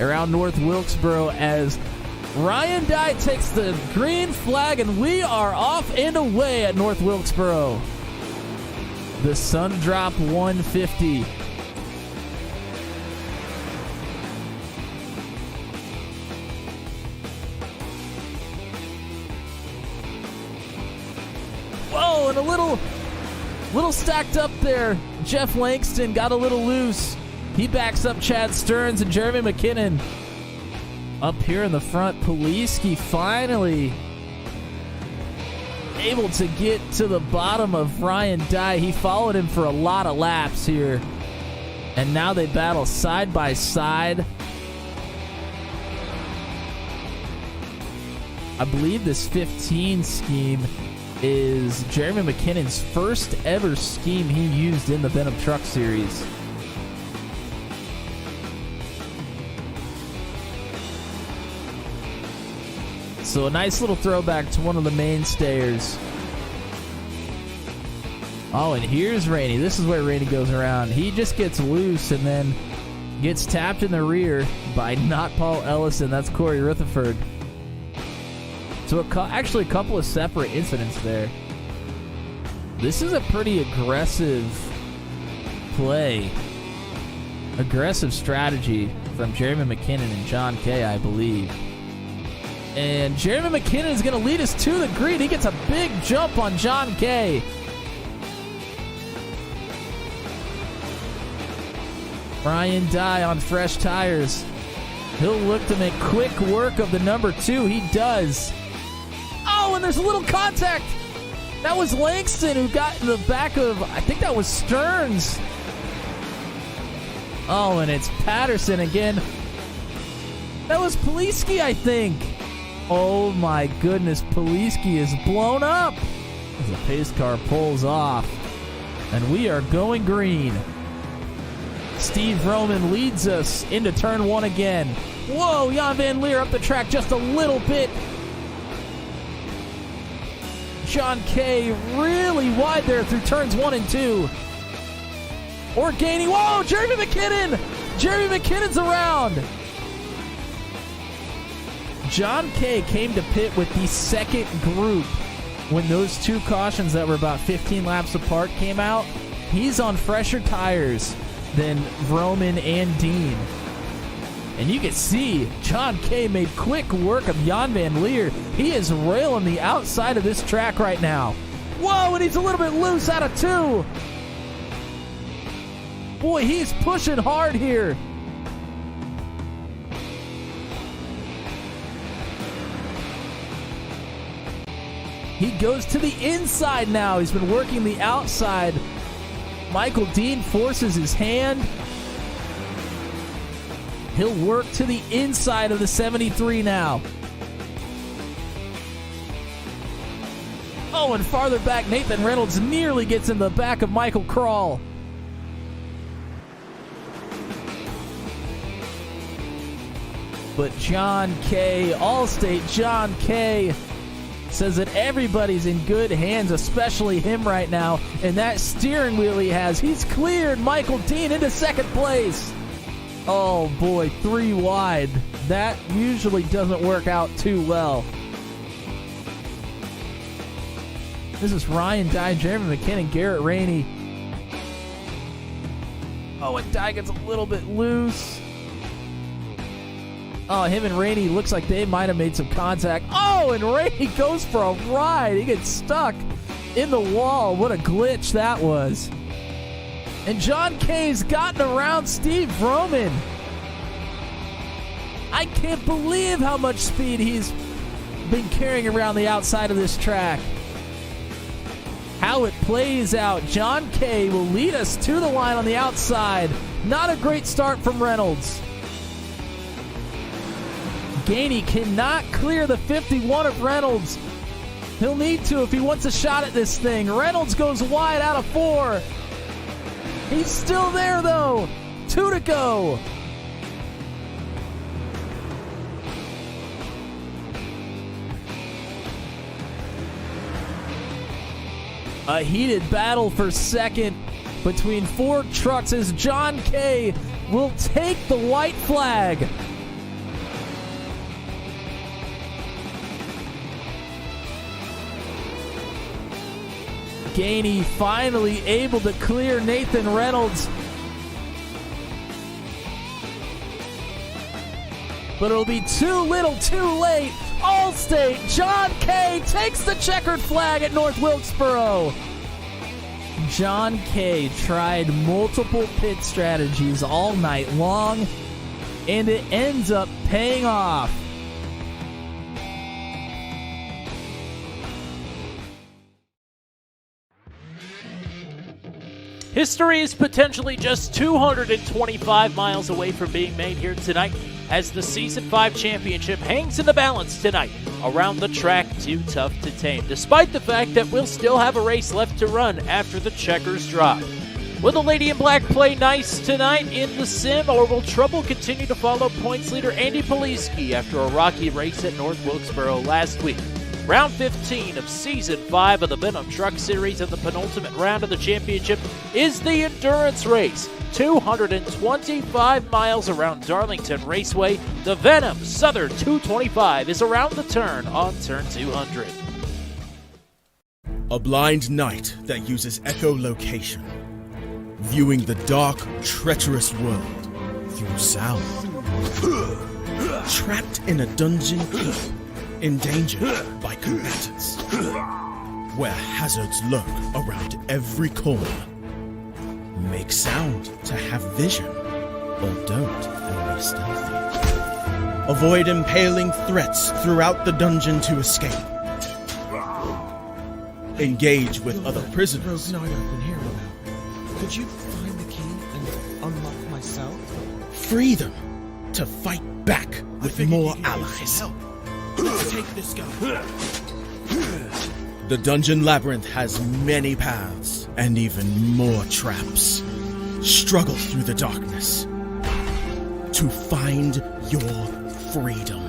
around North Wilkesboro as Ryan Dye takes the green flag, and we are off and away at North Wilkesboro. The Sun Drop 150. Whoa, and a little stacked up there. Jeff Langston got a little loose. He backs up Chad Stearns and Jeremy McKinnon. Up here in the front, Poliski finally able to get to the bottom of Ryan Dye. He followed him for a lot of laps here. And now they battle side by side. I believe this 15 scheme is Jeremy McKinnon's first ever scheme he used in the Venom Truck Series. So a nice little throwback to one of the mainstayers. Oh, and here's Rainey. This is where Rainey goes around. He just gets loose and then gets tapped in the rear by not Paul Ellison. That's Corey Rutherford. So actually a couple of separate incidents there. This is a pretty aggressive play. Aggressive strategy from Jeremy McKinnon and John Kay, I believe. And Jeremy McKinnon is going to lead us to the green. He gets a big jump on John Kay. Ryan Dye on fresh tires. He'll look to make quick work of the number 2. He does. Oh, and there's a little contact. That was Langston who got in the back of, I think that was Stearns. Oh, and it's Patterson again. That was Poliski, I think. Oh my goodness, Poliski is blown up as the pace car pulls off. And we are going green. Steve Roman leads us into turn 1 again. Whoa, Jan Van Leer up the track just a little bit. John Kay really wide there through turns 1 and 2. Or gaining. Whoa, Jeremy McKinnon! Jeremy McKinnon's around. John Kay came to pit with the second group when those 2 cautions that were about 15 laps apart came out. He's on fresher tires than Roman and Dean. And you can see John Kay made quick work of Jan Van Leer. He is railing the outside of this track right now. Whoa, and he's a little bit loose out of 2. Boy, he's pushing hard here. He goes to the inside now. He's been working the outside. Michael Dean forces his hand. He'll work to the inside of the 73 now. Oh, and farther back, Nathan Reynolds nearly gets in the back of Michael Krall. But John Kay, Allstate John Kay, says that everybody's in good hands, especially him right now. And that steering wheel he has, he's cleared Michael Dean into second place. Oh boy, 3 wide. That usually doesn't work out too well. This is Ryan Dye, Jeremy McKinnon, Garrett Rainey. Oh, and Dye gets a little bit loose. Oh, him and Rainey looks like they might have made some contact. Oh, and Rainey goes for a ride. He gets stuck in the wall. What a glitch that was. And John Kay's gotten around Steve Roman. I can't believe how much speed he's been carrying around the outside of this track. How it plays out. John Kay will lead us to the line on the outside. Not a great start from Reynolds. Gainey cannot clear the 51 of Reynolds. He'll need to if he wants a shot at this thing. Reynolds goes wide out of 4. He's still there, though. 2 to go. A heated battle for second between 4 trucks as John Kay will take the white flag. Gainey finally able to clear Nathan Reynolds. But it'll be too little, too late. Allstate, John Kay takes the checkered flag at North Wilkesboro. John Kay tried multiple pit strategies all night long, and it ends up paying off. History is potentially just 225 miles away from being made here tonight as the Season 5 championship hangs in the balance tonight around the track Too Tough to Tame, despite the fact that we'll still have a race left to run after the checkers drop. Will the Lady in Black play nice tonight in the sim, or will trouble continue to follow points leader Andy Poliski after a rocky race at North Wilkesboro last week? Round 15 of Season 5 of the Venom Truck Series and the penultimate round of the championship is the endurance race. 225 miles around Darlington Raceway, the Venom Southern 225 is around the turn on turn 200. A blind knight that uses echolocation, viewing the dark, treacherous world through sound. Trapped in a dungeon keep, endangered by combatants, where hazards lurk around every corner. Make sound to have vision, or don't and be stealthy. Avoid impaling threats throughout the dungeon to escape. Engage with other prisoners. No, I've been here about. Could you find the key and unlock my cell? Free them to fight back with more allies. Let's take this guy. The Dungeon Labyrinth has many paths and even more traps. Struggle through the darkness to find your freedom.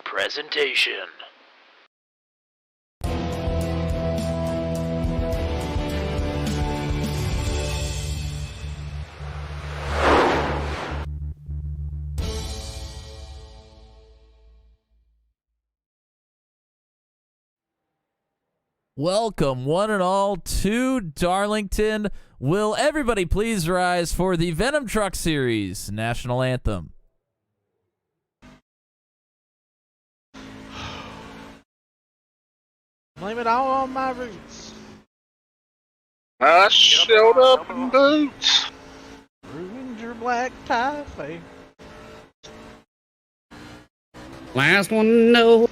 Presentation. Welcome, one and all, to Darlington. Will everybody please rise for the Venom Truck Series National Anthem? Blame it all on my roots. I showed up in boots. Ruined your black tie face. Last one, no.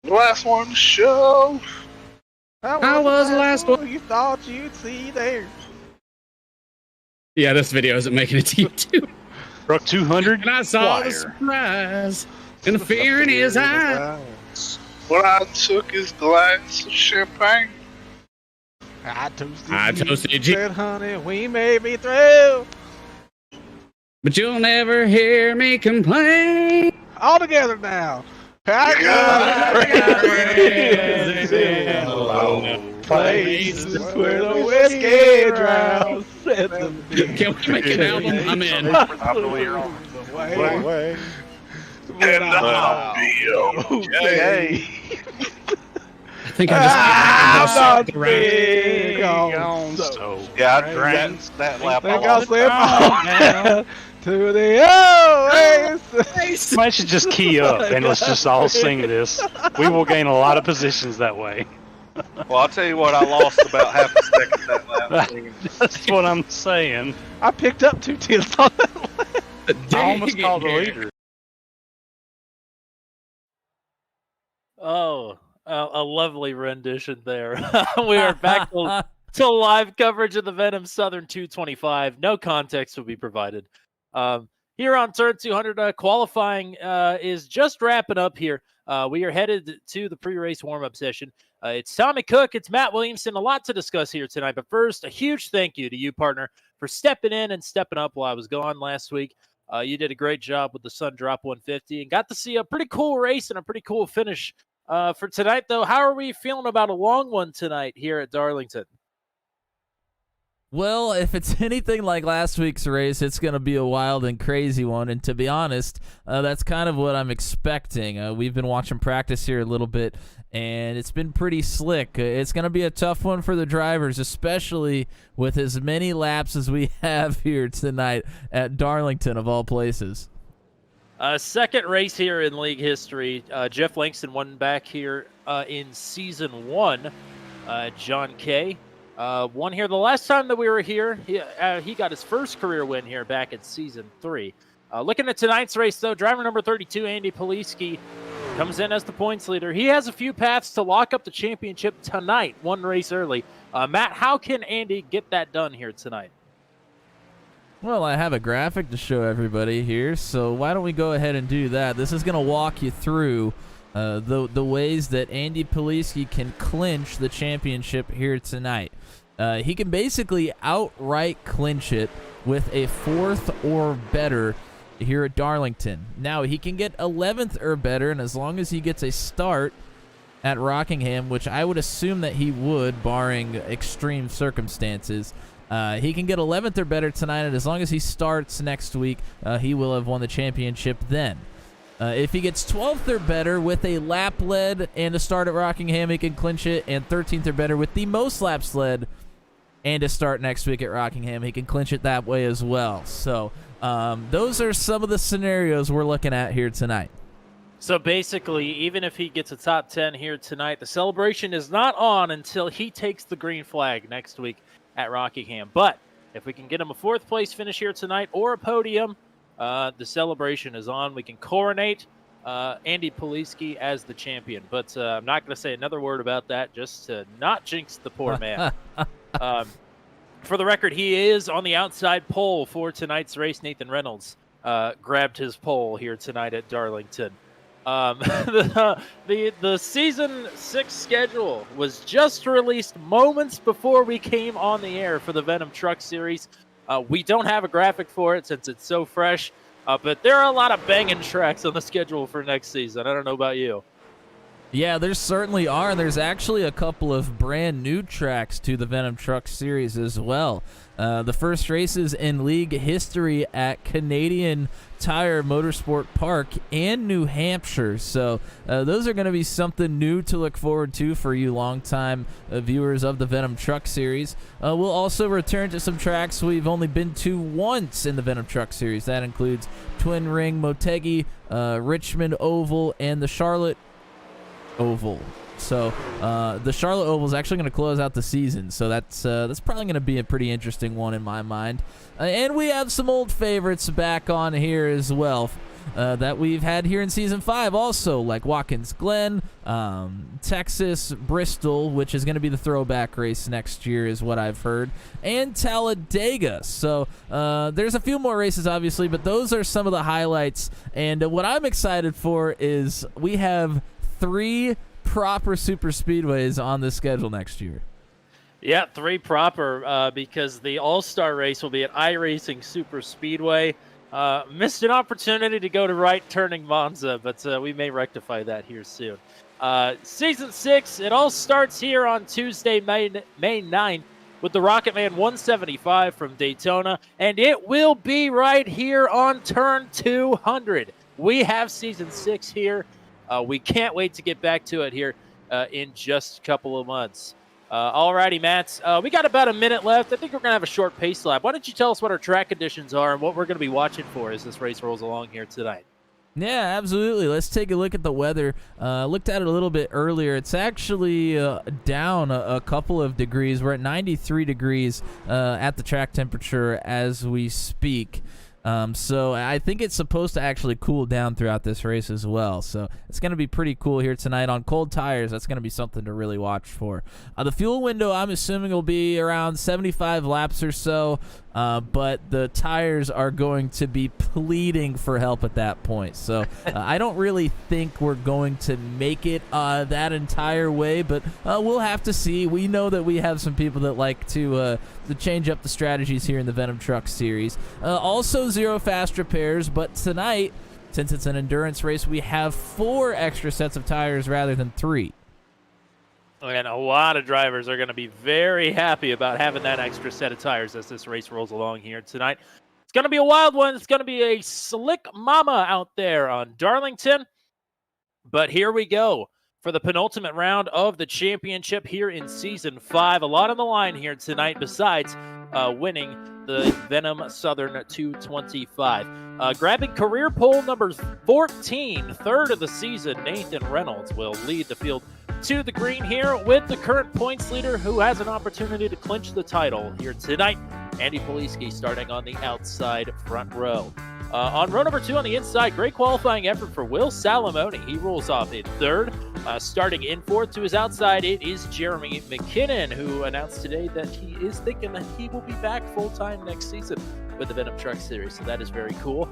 Last one to show. I was the last one. You thought you'd see there. Yeah, this video isn't making it to YouTube. Truck 200. And I saw the surprise and the fear in his eyes. When I took his glass of champagne. I toasted you. you. Said, honey, we may be through. But you'll never hear me complain. All together now. Pack places where the whiskey drowns. Can we make an album? I'm in. Way. And I'll be okay. I think I just big on stove. Yeah, I drank that lap Think all I'll slip to the oasis. Might should just key up and let's just all sing this. We will gain a lot of positions that way. Well, I'll tell you what, I lost about half a second that lap. That's what I'm saying. I picked up 2/10 on that lap. I almost called the leader. Oh, a lovely rendition there. We are back to live coverage of the Venom Southern 225. No context will be provided. here on turn 200. Qualifying is just wrapping up here. We are headed to the pre-race warm-up session. It's Tommy Cook, it's Matt Williamson, a lot to discuss here tonight. But first, a huge thank you to you, partner, for stepping in and stepping up while I was gone last week. You did a great job with the Sun Drop 150 and got to see a pretty cool race and a pretty cool finish for tonight, though. How are we feeling about a long one tonight here at Darlington? Well, if it's anything like last week's race, it's going to be a wild and crazy one. And to be honest, that's kind of what I'm expecting. We've been watching practice here a little bit, and it's been pretty slick. It's going to be a tough one for the drivers, especially with as many laps as we have here tonight at Darlington, of all places. Second race here in league history. Jeff Langston won back here in Season 1. John Kay won here the last time that we were here. He got his first career win here back in Season 3. Looking at tonight's race, though, driver number 32, Andy Poliski, comes in as the points leader. He has a few paths to lock up the championship tonight, one race early. Matt, how can Andy get that done here tonight? Well, I have a graphic to show everybody here, so why don't we go ahead and do that. This is going to walk you through the ways that Andy Poliski can clinch the championship here tonight. He can basically outright clinch it with a 4th or better here at Darlington. Now, he can get 11th or better, and as long as he gets a start at Rockingham, which I would assume that he would, barring extreme circumstances, he can get 11th or better tonight, and as long as he starts next week, he will have won the championship then. If he gets 12th or better with a lap led and a start at Rockingham, he can clinch it, and 13th or better with the most laps led and a start next week at Rockingham, he can clinch it that way as well. So those are some of the scenarios we're looking at here tonight. So basically, even if he gets a top 10 here tonight, the celebration is not on until he takes the green flag next week at Rockingham. But if we can get him a 4th place finish here tonight or a podium, the celebration is on. We can coronate Andy Poliski as the champion. But I'm not going to say another word about that just to not jinx the poor man. For the record, he is on the outside pole for tonight's race. Nathan Reynolds grabbed his pole here tonight at Darlington. The Season 6 schedule was just released moments before we came on the air for the Venom Truck Series. We don't have a graphic for it since it's so fresh, but there are a lot of banging tracks on the schedule for next season. I don't know about you. Yeah, there certainly are. There's actually a couple of brand new tracks to the Venom Truck Series as well. The first races in league history at Canadian Tire Motorsport Park and New Hampshire. So those are going to be something new to look forward to for you longtime viewers of the Venom Truck Series. We'll also return to some tracks we've only been to once in the Venom Truck Series. That includes Twin Ring, Motegi, Richmond Oval, and the Charlotte Oval. So the Charlotte Oval is actually going to close out the season, so that's probably going to be a pretty interesting one in my mind. And we have some old favorites back on here as well that we've had here in Season 5 also, like Watkins Glen, Texas, Bristol, which is going to be the throwback race next year is what I've heard, and Talladega. So there's a few more races, obviously, but those are some of the highlights. And what I'm excited for is we have 3 proper super speedways on the schedule next year. Yeah, 3 proper because the All-Star race will be at iRacing Super Speedway. Missed an opportunity to go to right turning Monza, but we may rectify that here soon. Season 6, it all starts here on Tuesday, May 9th with the Rocket Man 175 from Daytona, and it will be right here on turn 200. We have Season 6 here. We can't wait to get back to it here in just a couple of months. Alrighty, Matt. We got about a minute left. I think we're going to have a short pace lap. Why don't you tell us what our track conditions are and what we're going to be watching for as this race rolls along here tonight? Yeah, absolutely. Let's take a look at the weather. Looked at it a little bit earlier. It's actually down a couple of degrees. We're at 93 degrees at the track temperature as we speak. So I think it's supposed to actually cool down throughout this race as well. So it's going to be pretty cool here tonight on cold tires. That's going to be something to really watch for. The fuel window, I'm assuming, will be around 75 laps or so. but the tires are going to be pleading for help at that point. So I don't really think we're going to make it that entire way, but we'll have to see. We know that we have some people that like to change up the strategies here in the Venom Truck Series. Also, 0 fast repairs, but tonight, since it's an endurance race, we have 4 extra sets of tires rather than 3. And a lot of drivers are going to be very happy about having that extra set of tires as this race rolls along here tonight. It's going to be a wild one. It's going to be a slick mama out there on Darlington. But here we go for the penultimate round of the championship here in Season 5. A lot on the line here tonight besides winning the Venom Southern 225. Grabbing career pole number 14, third of the season, Nathan Reynolds will lead the field to the green here with the current points leader who has an opportunity to clinch the title here tonight. Andy Poliski starting on the outside front row. On row number 2 on the inside, great qualifying effort for Will Salamone. He rolls off in third. Starting in fourth to his outside, it is Jeremy McKinnon, who announced today that he is thinking that he will be back full-time next season with the Venom Truck Series, so that is very cool.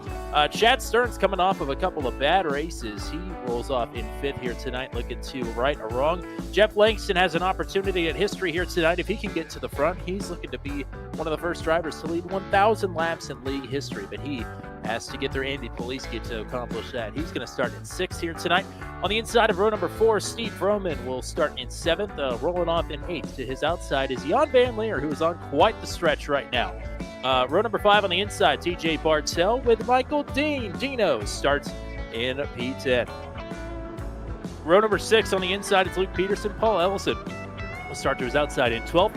Chad Stearns coming off of a couple of bad races. He rolls off in fifth here tonight, looking to right or wrong. Jeff Langston has an opportunity at history here tonight. If he can get to the front, he's looking to be one of the first drivers to lead 1,000 laps in league history, but he has to get through Andy Poliski to accomplish that. He's going to start in 6th here tonight. On the inside of row number 4, Steve Froman will start in 7th. Rolling off in 8th to his outside is Jan Van Leer, who is on quite the stretch right now. Row number 5 on the inside, TJ Bartell with Michael Dean. Dino starts in P10. Row number 6 on the inside is Luke Peterson. Paul Ellison will start to his outside in 12th.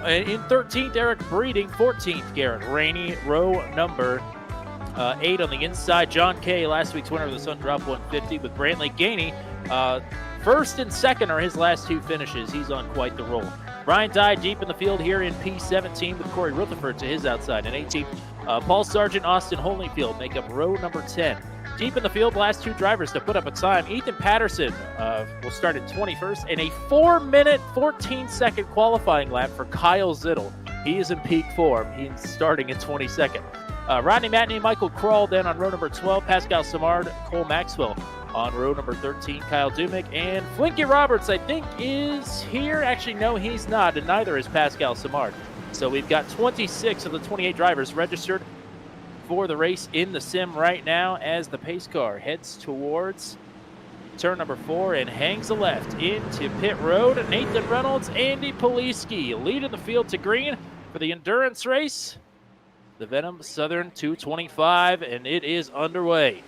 In 13th, Eric Breeding. 14th, Garrett Rainey. Row number 8 on the inside, John Kay, last week's winner of the Sun Drop 150 with Brantley Gainey. First and second are his last 2 finishes. He's on quite the roll. Brian Dye deep in the field here in P17 with Corey Rutherford to his outside. In 18th, Paul Sargent, Austin Holyfield make up row number 10. Deep in the field, last 2 drivers to put up a time. Ethan Patterson will start at 21st and a 4-minute, 14-second qualifying lap for Kyle Zittel. He is in peak form. He's starting at 22nd. Rodney Matney, Michael Kroll then on row number 12. Pascal Samard, Cole Maxwell on row number 13. Kyle Dumick and Flinky Roberts, I think, is here. Actually, no, he's not, and neither is Pascal Samard. So we've got 26 of the 28 drivers registered for the race in the sim right now as the pace car heads towards turn number 4 and hangs a left into pit road. Nathan Reynolds, Andy Poliski leading the field to green for the endurance race. The Venom Southern 225, and it is underway.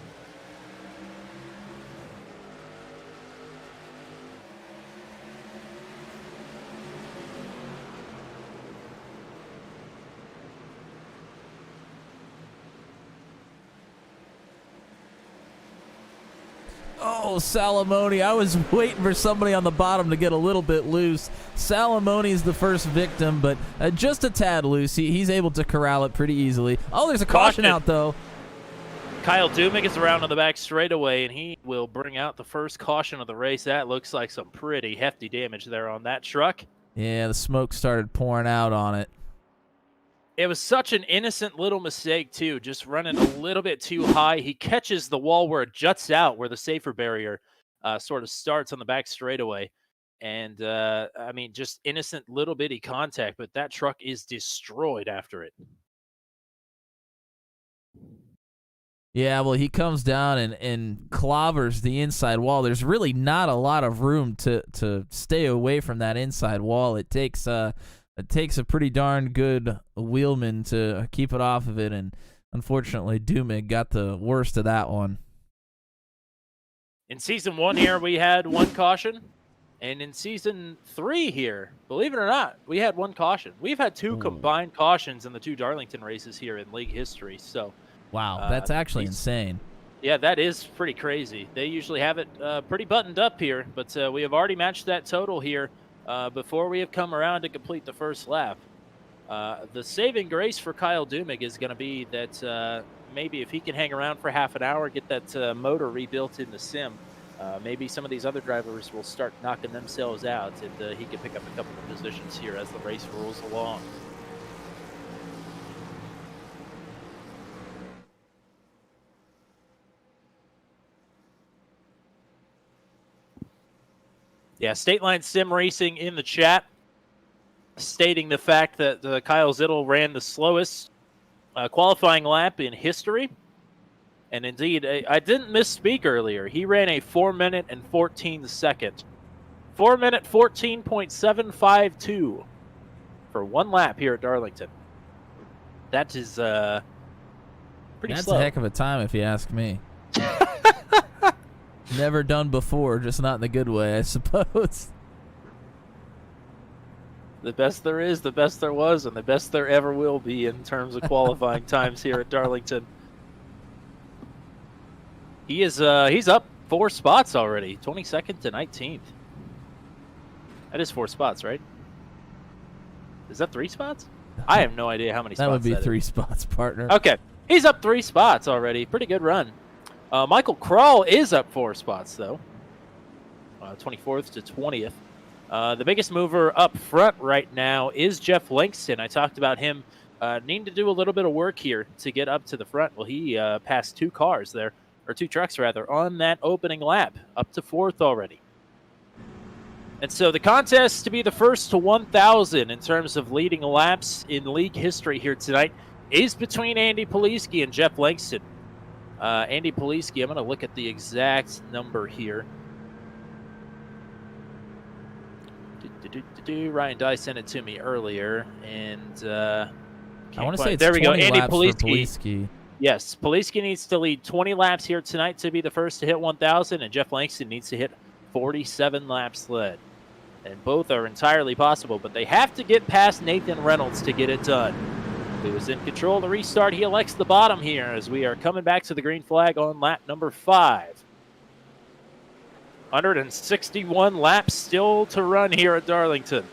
Oh, Salamone. I was waiting for somebody on the bottom to get a little bit loose. Salamone's the first victim, but just a tad loose. He's able to corral it pretty easily. Oh, there's a caution out, though. Kyle Dumick is around on the back straightaway, and he will bring out the first caution of the race. That looks like some pretty hefty damage there on that truck. Yeah, the smoke started pouring out on it. It was such an innocent little mistake, too, just running a little bit too high. He catches the wall where it juts out, where the safer barrier sort of starts on the back straightaway. And, I mean, just innocent little bitty contact, but that truck is destroyed after it. Yeah, well, he comes down and clobbers the inside wall. There's really not a lot of room to stay away from that inside wall. It takes a pretty darn good wheelman to keep it off of it, and unfortunately, Dumick got the worst of that one. In Season 1 here, we had 1 caution, and in Season 3 here, believe it or not, we had 1 caution. We've had 2 combined cautions in the 2 Darlington races here in league history, so... Wow, that's actually insane. Yeah, that is pretty crazy. They usually have it pretty buttoned up here, but we have already matched that total here before we have come around to complete the first lap. The saving grace for Kyle Dumick is going to be that maybe if he can hang around for half an hour, get that motor rebuilt in the sim, maybe some of these other drivers will start knocking themselves out, and he can pick up a couple of positions here as the race rolls along. Yeah, State Line Sim Racing in the chat stating the fact that Kyle Zittel ran the slowest qualifying lap in history. And indeed, I didn't misspeak earlier. He ran a 4 minute and 14 second. 4 minute 14.752 for one lap here at Darlington. That is pretty That's slow. a heck of a time if you ask me. Never done before, just not in the good way, I suppose. The best there is, the best there was, and the best there ever will be in terms of qualifying times here at Darlington. He's up 4 spots already, 22nd to 19th. That is 4 spots, right? Is that 3 spots? I have no idea how many spots that would be that 3 is. spots, partner. Okay, he's up 3 spots already. Pretty good run. Michael Krall is up 4 spots, though. 24th to 20th. The biggest mover up front right now is Jeff Langston. I talked about him needing to do a little bit of work here to get up to the front. Well, he passed 2 cars there, or 2 trucks rather, on that opening lap, up to 4th already. And so the contest to be the first to 1,000 in terms of leading laps in league history here tonight is between Andy Poliski and Jeff Langston. Andy Poliski, I'm going to look at the exact number here. Ryan Dye sent it to me earlier, and I want to say it's there we go. 20 Andy laps for Poliski. Yes, Poliski needs to lead 20 laps here tonight to be the first to hit 1,000, and Jeff Langston needs to hit 47 laps led. And both are entirely possible, but they have to get past Nathan Reynolds to get it done. Who is in control of the restart. He elects the bottom here as we are coming back to the green flag on lap number 5. 161 laps still to run here at Darlington.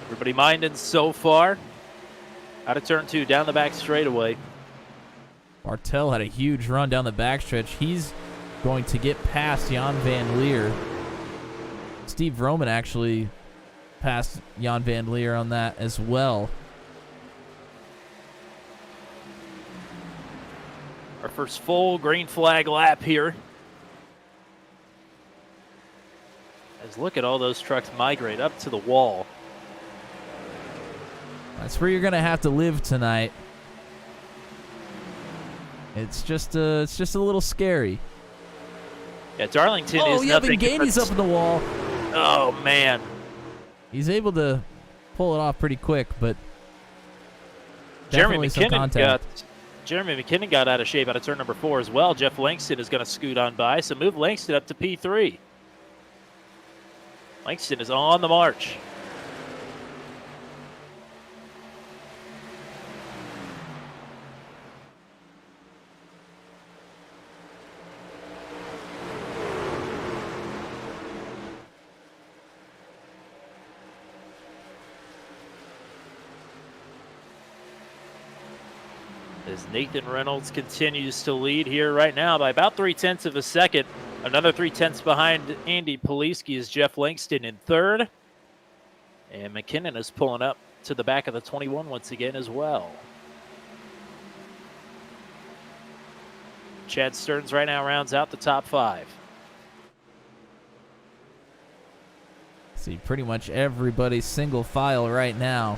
Everybody minding so far. Out of turn 2, down the back straightaway. Bartel had a huge run down the backstretch. He's going to get past Jan Van Leer. Steve Roman actually passed Jan Van Leer on that as well. Our first full green flag lap here. As look at all those trucks migrate up to the wall. That's where you're going to have to live tonight. It's just a little scary. Yeah, Darlington is yeah, nothing. Gainey's up in the wall. Oh, man. He's able to pull it off pretty quick, but Jeremy definitely some contact. McKinnon got out of shape out of turn number 4 as well. Jeff Langston is going to scoot on by, so move Langston up to P3. Langston is on the march. As Nathan Reynolds continues to lead here right now by about 0.3 of a second. Another 0.3 behind Andy Poliski is Jeff Langston in 3rd. And McKinnon is pulling up to the back of the 21 once again as well. Chad Stearns right now rounds out the top 5. See, pretty much everybody's single file right now.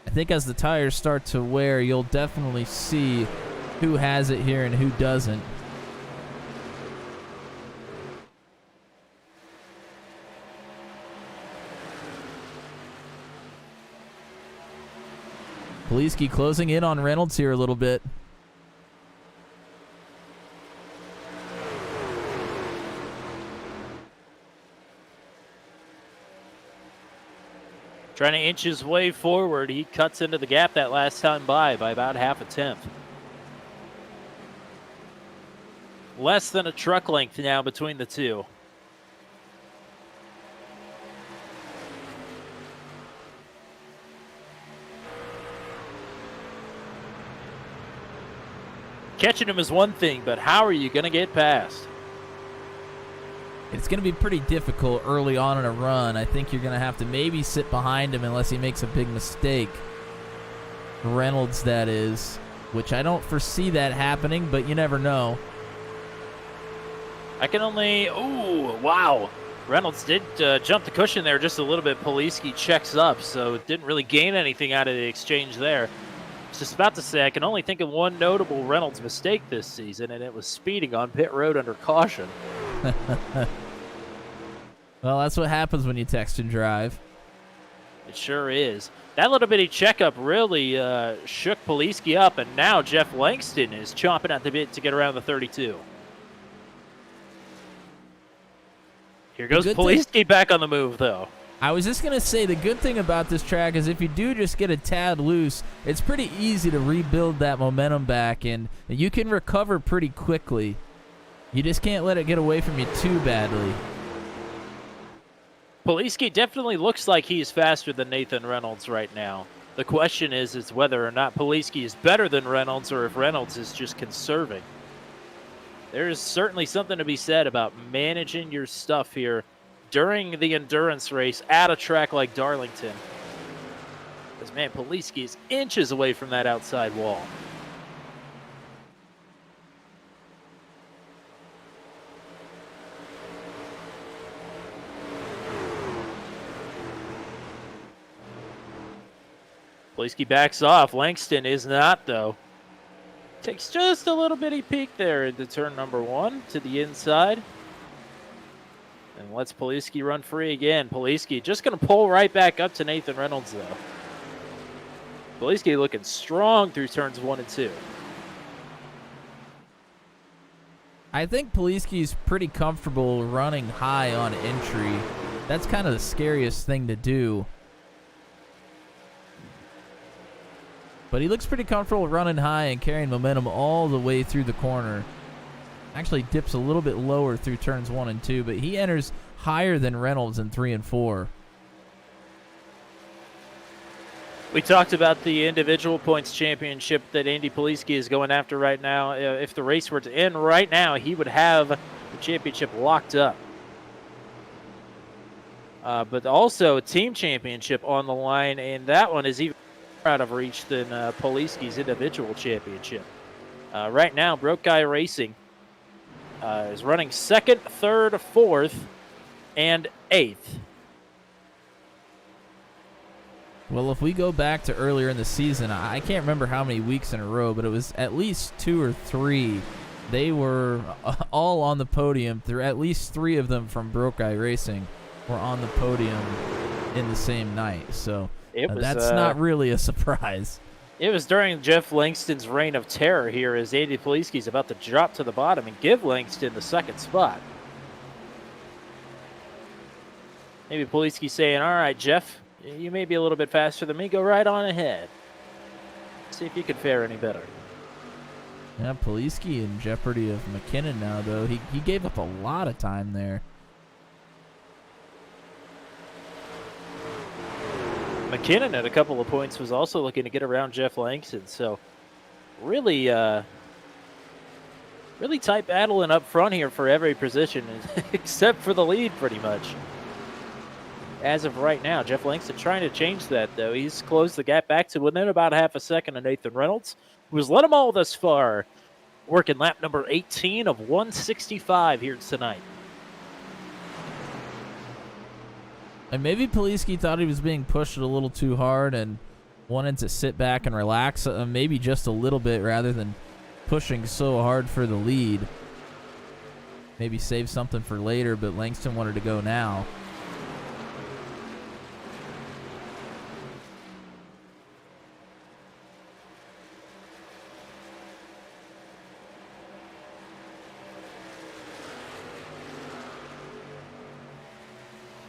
I think as the tires start to wear, you'll definitely see who has it here and who doesn't. Poliski closing in on Reynolds here a little bit. Trying to inch his way forward. He cuts into the gap that last time by about 0.5 tenth. Less than a truck length now between the two. Catching him is one thing, but how are you going to get past? It's going to be pretty difficult early on in a run. I think you're going to have to maybe sit behind him unless he makes a big mistake. Reynolds, that is, which I don't foresee that happening, but you never know. I can only... Ooh, wow. Reynolds did jump the cushion there just a little bit. Poliski checks up, so didn't really gain anything out of the exchange there. I was just about to say, I can only think of one notable Reynolds mistake this season, and it was speeding on pit road under caution. Well, that's what happens when you text and drive. It sure is. That little bitty checkup really shook Poliski up, and now Jeff Langston is chomping at the bit to get around the 32. Here goes Poliski back on the move, though. I was just going to say, the good thing about this track is if you do just get a tad loose, it's pretty easy to rebuild that momentum back, and you can recover pretty quickly. You just can't let it get away from you too badly. Poliski definitely looks like he's faster than Nathan Reynolds right now. The question is whether or not Poliski is better than Reynolds or if Reynolds is just conserving. There's certainly something to be said about managing your stuff here during the endurance race at a track like Darlington. Because, man, Poliski is inches away from that outside wall. Poliski backs off. Langston is not, though. Takes just a little bitty peek there into turn number 1 to the inside. And lets Poliski run free again. Poliski just going to pull right back up to Nathan Reynolds, though. Poliski looking strong through turns 1 and 2. I think Poliski's pretty comfortable running high on entry. That's kind of the scariest thing to do. But he looks pretty comfortable running high and carrying momentum all the way through the corner. Actually dips a little bit lower through turns 1 and 2, but he enters higher than Reynolds in 3 and 4. We talked about the individual points championship that Andy Poliski is going after right now. If the race were to end right now, he would have the championship locked up. But also a team championship on the line, and that one is even out of reach than Poliski's individual championship. Right now, Broke Guy Racing is running 2nd, 3rd, 4th, and 8th. Well, if we go back to earlier in the season, I can't remember how many weeks in a row, but it was at least 2 or 3. They were all on the podium. At least 3 of them from Broke Guy Racing were on the podium in the same night. So that's not really a surprise. It was during Jeff Langston's reign of terror here as Andy Poliski's about to drop to the bottom and give Langston the 2nd spot. Maybe Poliski saying, all right, Jeff, you may be a little bit faster than me. Go right on ahead. See if you can fare any better. Yeah, Poliski in jeopardy of McKinnon now, though. He gave up a lot of time there. McKinnon at a couple of points was also looking to get around Jeff Langston. So really, really tight battling up front here for every position, except for the lead pretty much. As of right now, Jeff Langston trying to change that, though. He's closed the gap back to within about half a second of Nathan Reynolds, who's led them all thus far, working lap number 18 of 165 here tonight. And maybe Poliski thought he was being pushed a little too hard and wanted to sit back and relax maybe just a little bit rather than pushing so hard for the lead. Maybe save something for later, but Langston wanted to go now.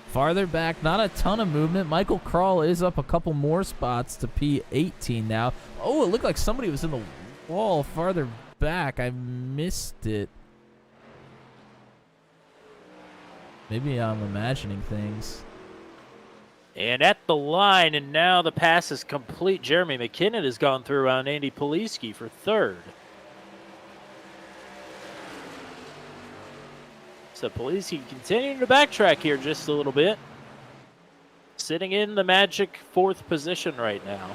Farther back, not a ton of movement. Michael Krall is up a couple more spots to P18 now. Oh, it looked like somebody was in the wall farther back. I missed it. Maybe I'm imagining things. And at the line, and now the pass is complete. Jeremy McKinnon has gone through on Andy Poliski for 3rd. So Polisi continuing to backtrack here just a little bit. Sitting in the magic 4th position right now.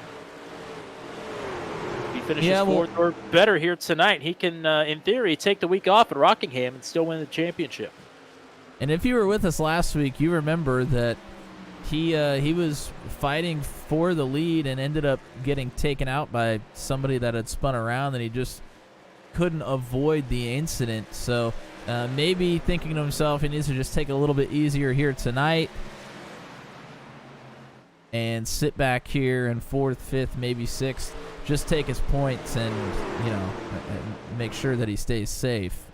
If he finishes 4th or better here tonight, he can, in theory, take the week off at Rockingham and still win the championship. And if you were with us last week, you remember that he was fighting for the lead and ended up getting taken out by somebody that had spun around, and he just couldn't avoid the incident. So maybe thinking to himself he needs to just take it a little bit easier here tonight and sit back here in 4th, 5th, maybe 6th, just take his points and, make sure that he stays safe.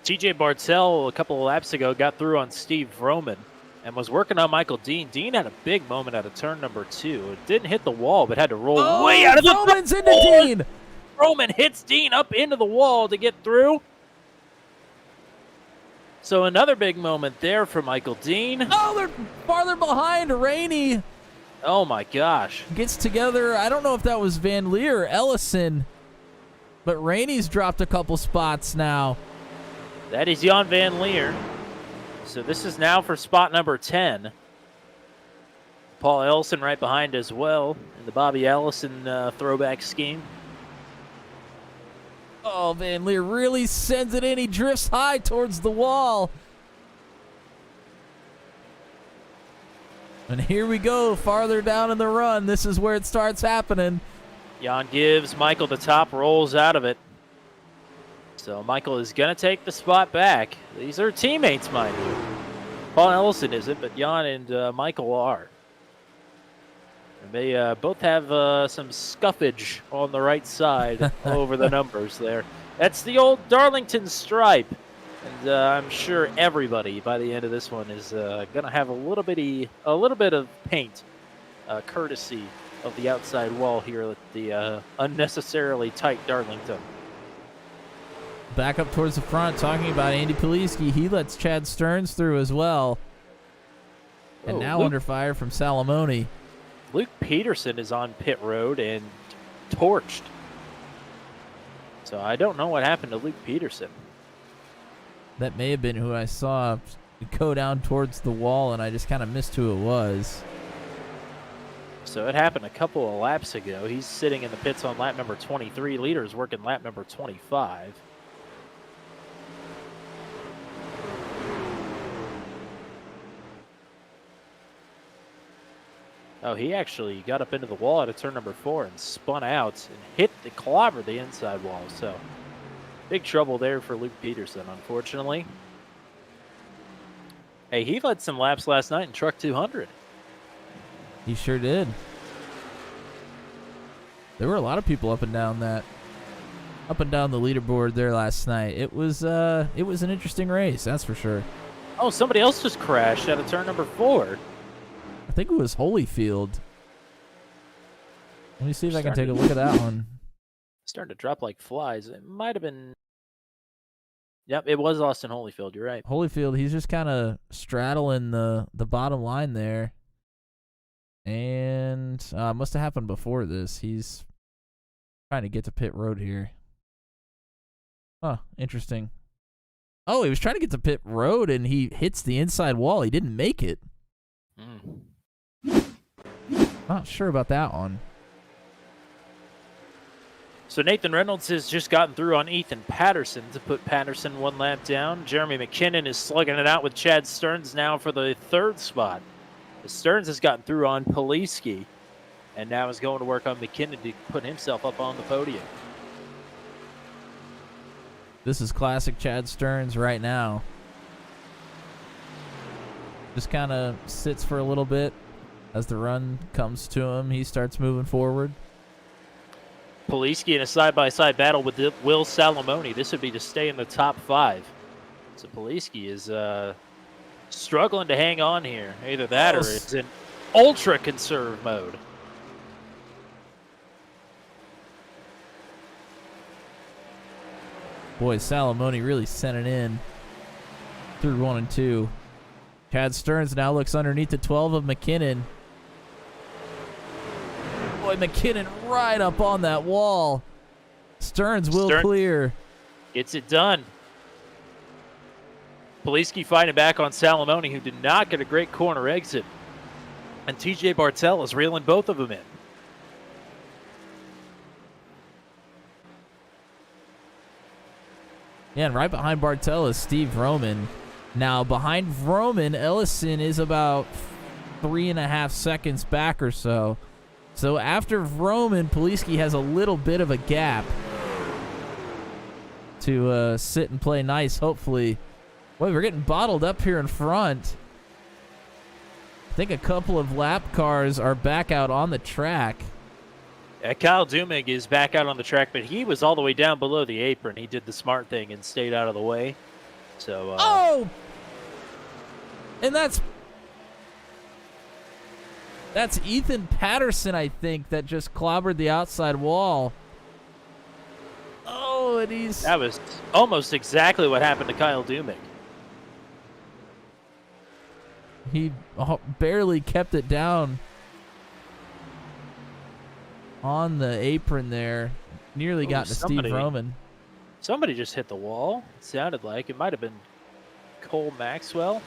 TJ Bartell a couple of laps ago got through on Steve Vroman and was working on Michael Dean. Dean had a big moment out of turn number 2. It didn't hit the wall, but had to roll way out of the Vroman's into Dean! Vroman hits Dean up into the wall to get through. So another big moment there for Michael Dean. Oh, they're farther behind. Rainey Oh my gosh. gets together. I don't know if that was Van Leer or Ellison, but Rainey's dropped a couple spots now. That is Jan Van Leer. So this is now for spot number 10. Paul Ellison right behind as well in the Bobby Ellison throwback scheme. Oh, Van Leer really sends it in. He drifts high towards the wall. And here we go, farther down in the run. This is where it starts happening. Jan gives Michael the top, rolls out of it. So Michael is going to take the spot back. These are teammates, mind you. Paul Ellison isn't, but Jan and Michael are. And they both have some scuffage on the right side over the numbers there. That's the old Darlington stripe. And I'm sure everybody by the end of this one is going to have a little bit of paint, courtesy of the outside wall here at the unnecessarily tight Darlington. Back up towards the front, talking about Andy Poliski. He lets Chad Stearns through as well. And now under fire from Salamone. Luke Peterson is on pit road and torched. So I don't know what happened to Luke Peterson. That may have been who I saw go down towards the wall, and I just kind of missed who it was. So it happened a couple of laps ago. He's sitting in the pits on lap number 23. Leader's working lap number 25. Oh, he actually got up into the wall at turn number 4 and spun out and clobbered the inside wall. So big trouble there for Luke Peterson, unfortunately. Hey, he led some laps last night in Truck 200. He sure did. There were a lot of people up and down the leaderboard there last night. It was an interesting race, that's for sure. Oh, somebody else just crashed out of turn number 4. I think it was Holyfield. Let me see if I can take a look at that one. Starting to drop like flies. It might have been. Yep, it was Austin Holyfield. You're right. Holyfield, he's just kind of straddling the bottom line there. And must have happened before this. He's trying to get to pit road here. Huh, interesting. Oh, he was trying to get to pit road and he hits the inside wall. He didn't make it. Not sure about that one. So Nathan Reynolds has just gotten through on Ethan Patterson to put Patterson one lap down. Jeremy McKinnon is slugging it out with Chad Stearns now for the 3rd spot. Stearns has gotten through on Poliski and now is going to work on McKinnon to put himself up on the podium. This is classic Chad Stearns right now. Just kind of sits for a little bit. As the run comes to him, he starts moving forward. Poliski in a side-by-side battle with Will Salamone. This would be to stay in the top 5. So Poliski is struggling to hang on here. Either that or it's in ultra-conserve mode. Boy, Salamone really sent it in through 1 and 2. Chad Stearns now looks underneath the 12 of McKinnon. Boy, McKinnon right up on that wall. Stearns will clear. Gets it done. Poliski fighting back on Salamone, who did not get a great corner exit. And TJ Bartel is reeling both of them in. Yeah, and right behind Bartel is Steve Roman. Now, behind Roman, Ellison is about 3.5 seconds back or so. So after Roman, Poliski has a little bit of a gap to sit and play nice, hopefully. Boy, we're getting bottled up here in front. I think a couple of lap cars are back out on the track. Kyle Dumig is back out on the track, but he was all the way down below the apron. He did the smart thing and stayed out of the way. So. Oh! And that's Ethan Patterson, I think, that just clobbered the outside wall. Oh, and he's... That was almost exactly what happened to Kyle Dumig. He barely kept it down on the apron there. Nearly got to Steve Roman. Somebody just hit the wall. It sounded like it might have been Cole Maxwell.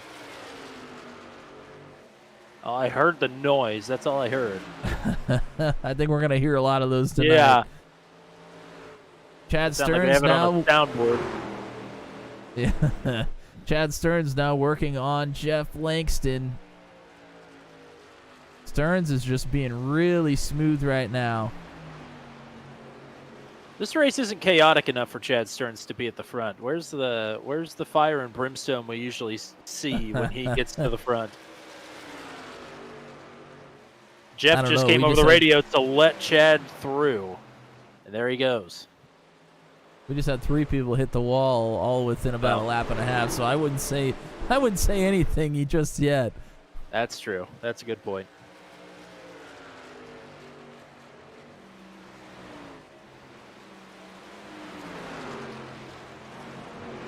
Oh, I heard the noise. That's all I heard. I think we're going to hear a lot of those tonight. Yeah. Chad Sound like Stearns they have it now. on the soundboard. Yeah. Chad Stearns now working on Jeff Langston. Stearns is just being really smooth right now. This race isn't chaotic enough for Chad Stearns to be at the front. Where's the fire and brimstone we usually see when he gets to the front? Jeff just came over the radio to let Chad through. And there he goes. We just had 3 people hit the wall all within about a lap and a half, so I wouldn't say anything just yet. That's true. That's a good point.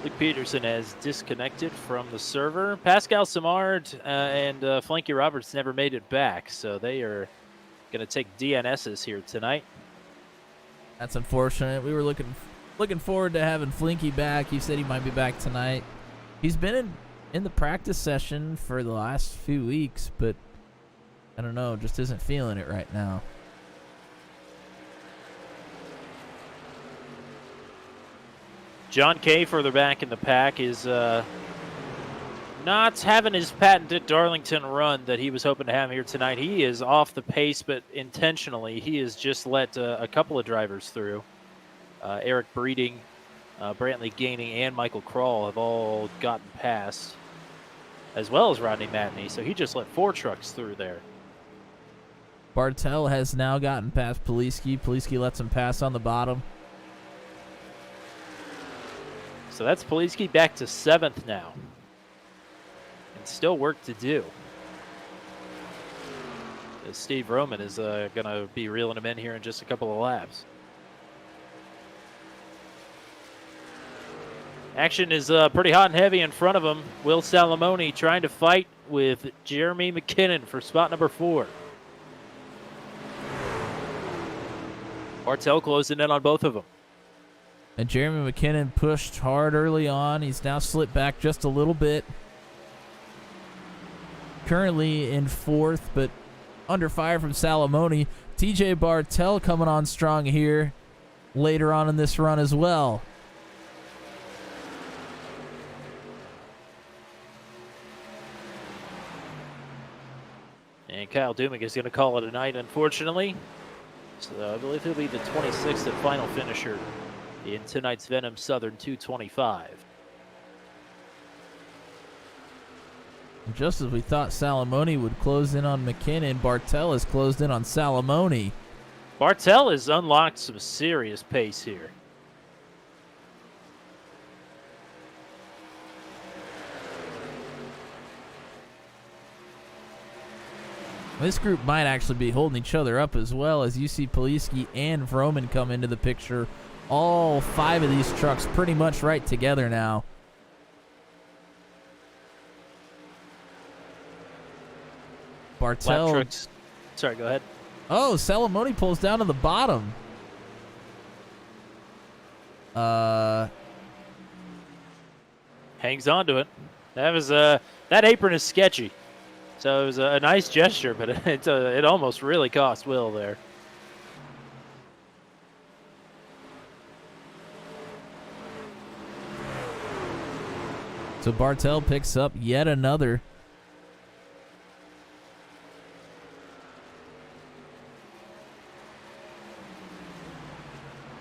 Luke Peterson has disconnected from the server. Pascal Simard and Flanky Roberts never made it back, so they are going to take DNSs here tonight. That's unfortunate. We were looking forward to having Flinky back. He said he might be back tonight. He's been in the practice session for the last few weeks, but I don't know, just isn't feeling it right now. John Kay further back in the pack is not having his patented Darlington run that he was hoping to have here tonight. He is off the pace, but intentionally. He has just let a couple of drivers through. Eric Breeding, Brantley Gaining, and Michael Krall have all gotten past, as well as Rodney Matney. So he just let 4 trucks through there. Bartel has now gotten past Poliski. Poliski lets him pass on the bottom. So that's Poliski back to 7th now. And still work to do. As Steve Roman is going to be reeling him in here in just a couple of laps. Action is pretty hot and heavy in front of him. Will Salamone trying to fight with Jeremy McKinnon for spot number 4. Bartel closing in on both of them. And Jeremy McKinnon pushed hard early on. He's now slipped back just a little bit. Currently in 4th, but under fire from Salamone. TJ Bartel coming on strong here later on in this run as well. And Kyle Dumig is going to call it a night, unfortunately. So I believe he'll be the 26th and final finisher in tonight's Venom Southern 225. Just as we thought Salamone would close in on McKinnon, Bartel has closed in on Salamone. Bartel has unlocked some serious pace here. This group might actually be holding each other up as well, as you see Poliski and Vroman come into the picture. All 5 of these trucks pretty much right together now. Bartel. Sorry, go ahead. Oh, Salamone pulls down to the bottom. Hangs on to it. That apron is sketchy. So it was a nice gesture, but it almost really cost Will there. So Bartel picks up yet another.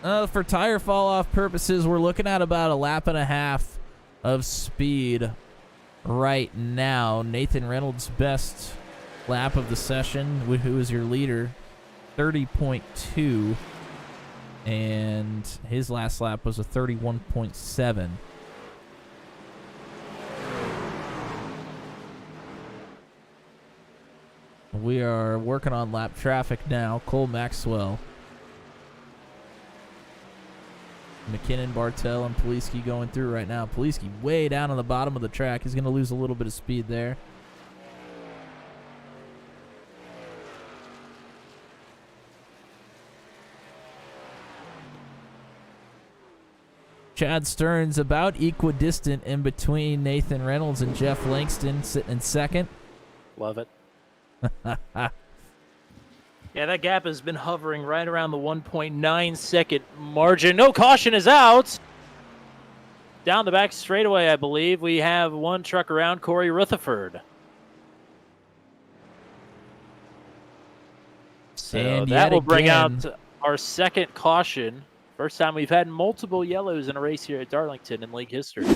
For tire fall off purposes, we're looking at about a lap and a half of speed right now. Nathan Reynolds' best lap of the session, who is your leader, 30.2, and his last lap was a 31.7. We are working on lap traffic now. Cole Maxwell, McKinnon, Bartel, and Poliski going through right now. Poliski way down on the bottom of the track. He's going to lose a little bit of speed there. Chad Stearns about equidistant in between Nathan Reynolds and Jeff Langston, sitting in second. Love it. Yeah, that gap has been hovering right around the 1.9 second margin. No caution is out. Down the back straightaway, I believe, we have one truck around, Corey Rutherford. So And that yet will bring again- out our second caution. First time we've had multiple yellows in a race here at Darlington in league history.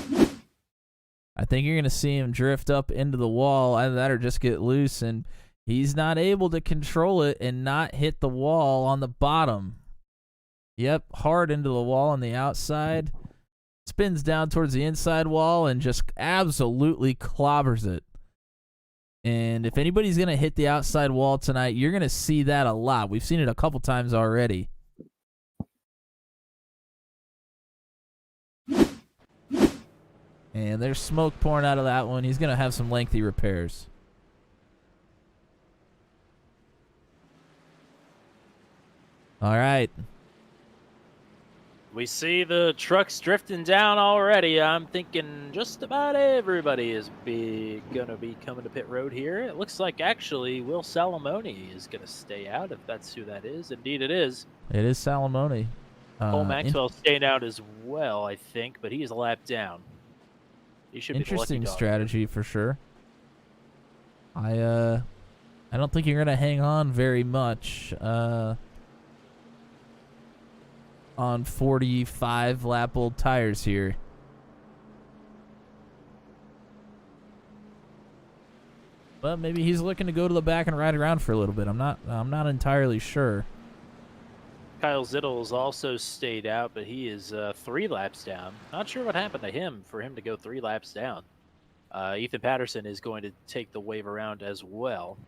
I think you're going to see him drift up into the wall, either that or just get loose, and he's not able to control it and not hit the wall on the bottom. Yep, hard into the wall on the outside. Spins down towards the inside wall and just absolutely clobbers it. And if anybody's going to hit the outside wall tonight, you're going to see that a lot. We've seen it a couple times already. And there's smoke pouring out of that one. He's going to have some lengthy repairs. All right. We see the trucks drifting down already. I'm thinking just about everybody is going to be coming to pit road here. It looks like actually Will Salamone is going to stay out, if that's who that is. Indeed it is. It is Salamone. Cole Maxwell staying out as well, I think, but he is a lap down. He should be the lucky Interesting dog. strategy for sure. I don't think you're going to hang on very much on 45 lap old tires here. But maybe he's looking to go to the back and ride around for a little bit. I'm not entirely sure. Kyle Zittle's also stayed out, but he is 3 laps down. Not sure what happened to him for him to go 3 laps down. Ethan Patterson is going to take the wave around as well.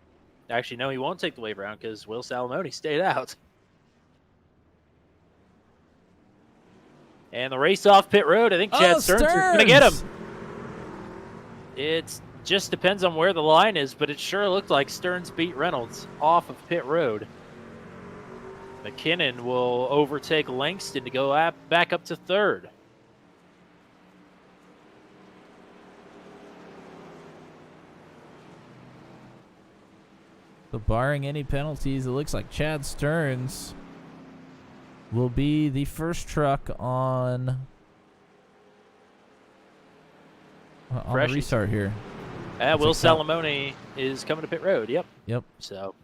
Actually, no, he won't take the wave around because Will Salamone stayed out. And the race off pit road, I think Chad Stearns is going to get him. It just depends on where the line is, but it sure looked like Stearns beat Reynolds off of pit road. McKinnon will overtake Langston to go back up to 3rd. So barring any penalties, it looks like Chad Stearns will be the first truck on the restart here. Will Salamone is coming to pit road. Yep. Yep. So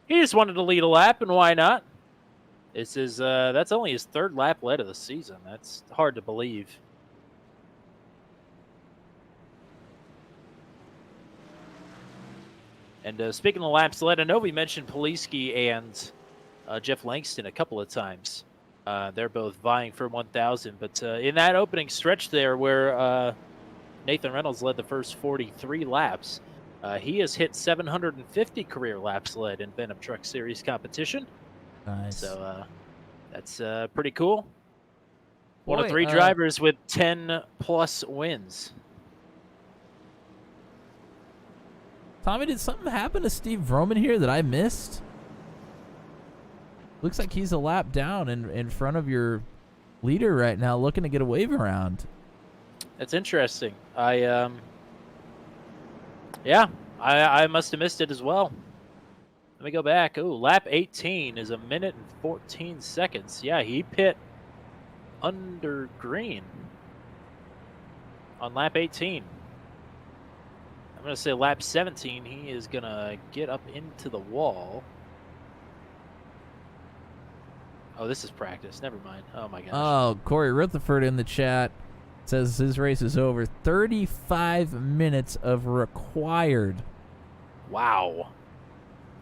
he just wanted to lead a lap, and why not? This is that's only his 3rd lap led of the season. That's hard to believe. And speaking of laps led, I know we mentioned Poliski and Jeff Langston a couple of times. They're both vying for 1,000, but in that opening stretch there where Nathan Reynolds led the first 43 laps, he has hit 750 career laps led in Venom Truck Series competition. Nice. So that's pretty cool. One Boy, of 3 drivers with 10+ wins. Tommy, did something happen to Steve Vroman here that I missed? Looks like he's a lap down in front of your leader right now, looking to get a wave around. That's interesting. I Yeah, I must have missed it as well. Let me go back. Oh, lap 18 is 1 minute and 14 seconds. Yeah, he pit under green on lap 18. I'm going to say lap 17, he is going to get up into the wall. Oh, this is practice. Never mind. Oh, my gosh. Oh, Corey Rutherford in the chat says his race is over. 35 minutes of required. Wow.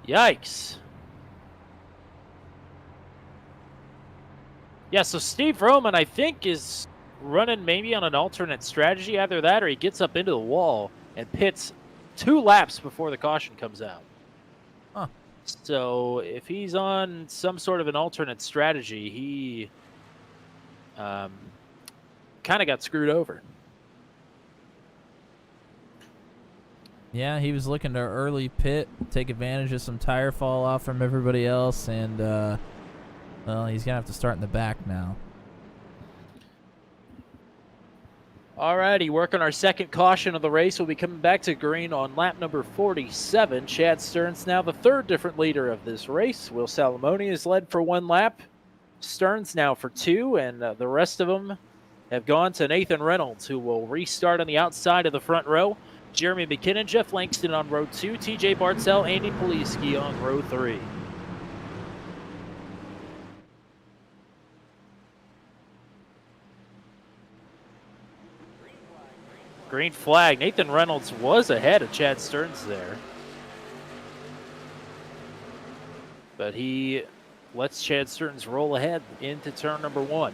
Yikes. Yeah, so Steve Roman, I think, is running maybe on an alternate strategy. Either that or he gets up into the wall and pits 2 laps before the caution comes out. Huh. So if he's on some sort of an alternate strategy, he kind of got screwed over. Yeah, he was looking to early pit, take advantage of some tire fall off from everybody else, and well, he's gonna have to start in the back now. Alrighty, working our second caution of the race. We'll be coming back to green on lap number 47. Chad Stearns now the third different leader of this race. Will Salamone is led for 1 lap. Stearns now for 2, and the rest of them have gone to Nathan Reynolds, who will restart on the outside of the front row. Jeremy McKinnon, Jeff Langston on row 2, TJ Bartzel, Andy Poliski on row 3. Green flag. Nathan Reynolds was ahead of Chad Stearns there. But he lets Chad Stearns roll ahead into turn number 1.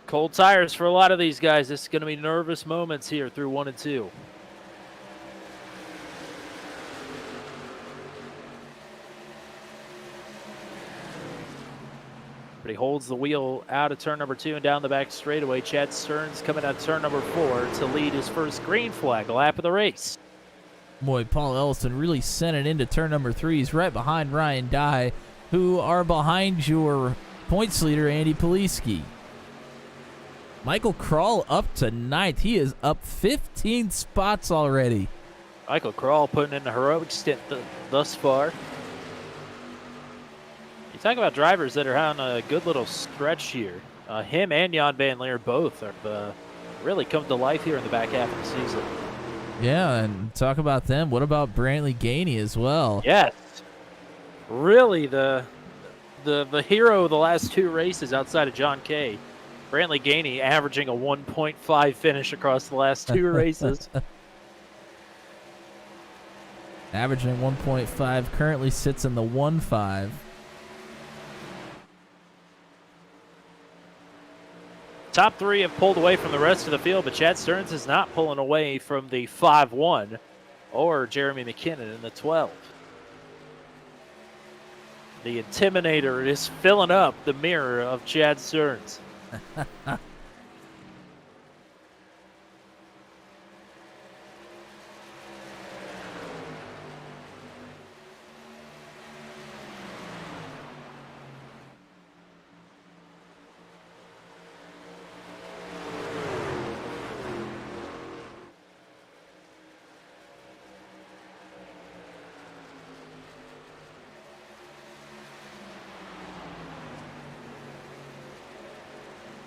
Cold tires for a lot of these guys. This is going to be nervous moments here through 1 and 2. But he holds the wheel out of turn number 2 and down the back straightaway. Chad Stearns coming out of turn number 4 to lead his first green flag lap of the race. Boy, Paul Ellison really sent it into turn number 3. He's right behind Ryan Dye, who are behind your points leader, Andy Poliski. Michael Krall up to 9th. He is up 15 spots already. Michael Krall putting in a heroic stint thus far. You talk about drivers that are on a good little stretch here. Him and Jan Van Leer both have really come to life here in the back half of the season. Yeah, and talk about them. What about Brantley Gainey as well? Yes. Really the hero of the last 2 races outside of John Kay. Brantley Gainey averaging a 1.5 finish across the last 2 races. Averaging 1.5, currently sits in the 1.5. Top 3 have pulled away from the rest of the field, but Chad Stearns is not pulling away from the 5-1 or Jeremy McKinnon in the 12. The Intimidator is filling up the mirror of Chad Stearns.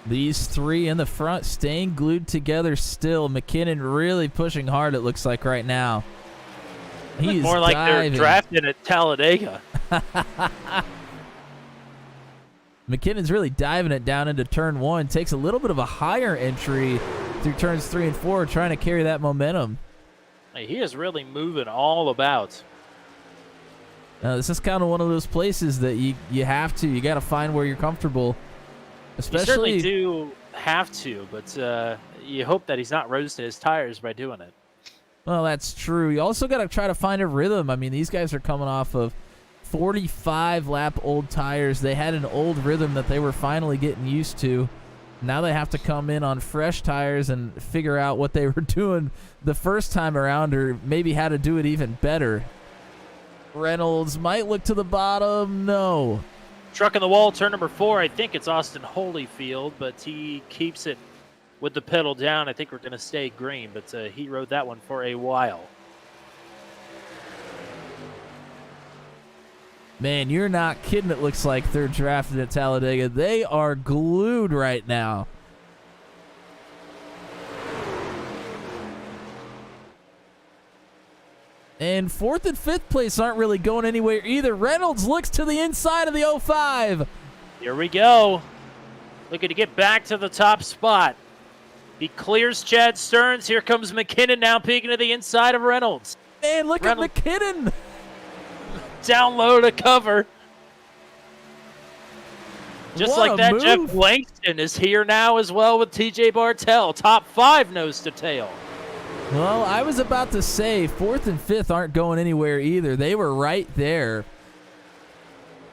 These 3 in the front staying glued together still. McKinnon really pushing hard, it looks like right now. He's more like diving. They're drafted at Talladega. McKinnon's really diving it down into turn 1. Takes a little bit of a higher entry through turns 3 and 4, trying to carry that momentum. Hey, he is really moving all about. This is kind of one of those places that you got to find where you're comfortable. You certainly do have to, but you hope that he's not roasting his tires by doing it. Well, that's true. You also got to try to find a rhythm. I mean, these guys are coming off of 45-lap old tires. They had an old rhythm that they were finally getting used to. Now they have to come in on fresh tires and figure out what they were doing the first time around, or maybe how to do it even better. Reynolds might look to the bottom. No. Truck in the wall, turn number 4. I think it's Austin Holyfield, but he keeps it with the pedal down. I think we're going to stay green, but he rode that one for a while. Man, you're not kidding. It looks like they're drafted at Talladega. They are glued right now. And 4th and 5th place aren't really going anywhere either. Reynolds looks to the inside of the 05. Here we go. Looking to get back to the top spot. He clears Chad Stearns. Here comes McKinnon now peeking to the inside of Reynolds. Man, look Reynolds. at McKinnon. Down low to cover. Just What like a that, move. Jeff Langston is here now as well with TJ Bartell. Top 5 nose to tail. Well, I was about to say 4th and 5th aren't going anywhere either. They were right there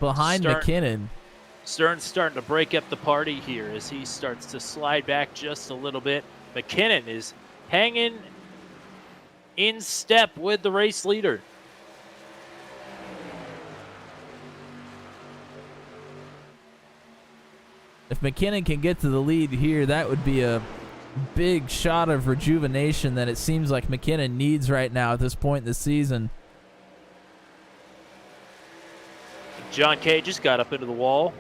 behind McKinnon. Stearns starting to break up the party here as he starts to slide back just a little bit. McKinnon is hanging in step with the race leader. If McKinnon can get to the lead here, that would be a big shot of rejuvenation that it seems like McKinnon needs right now at this point in the season. John Kay just got up into the wall.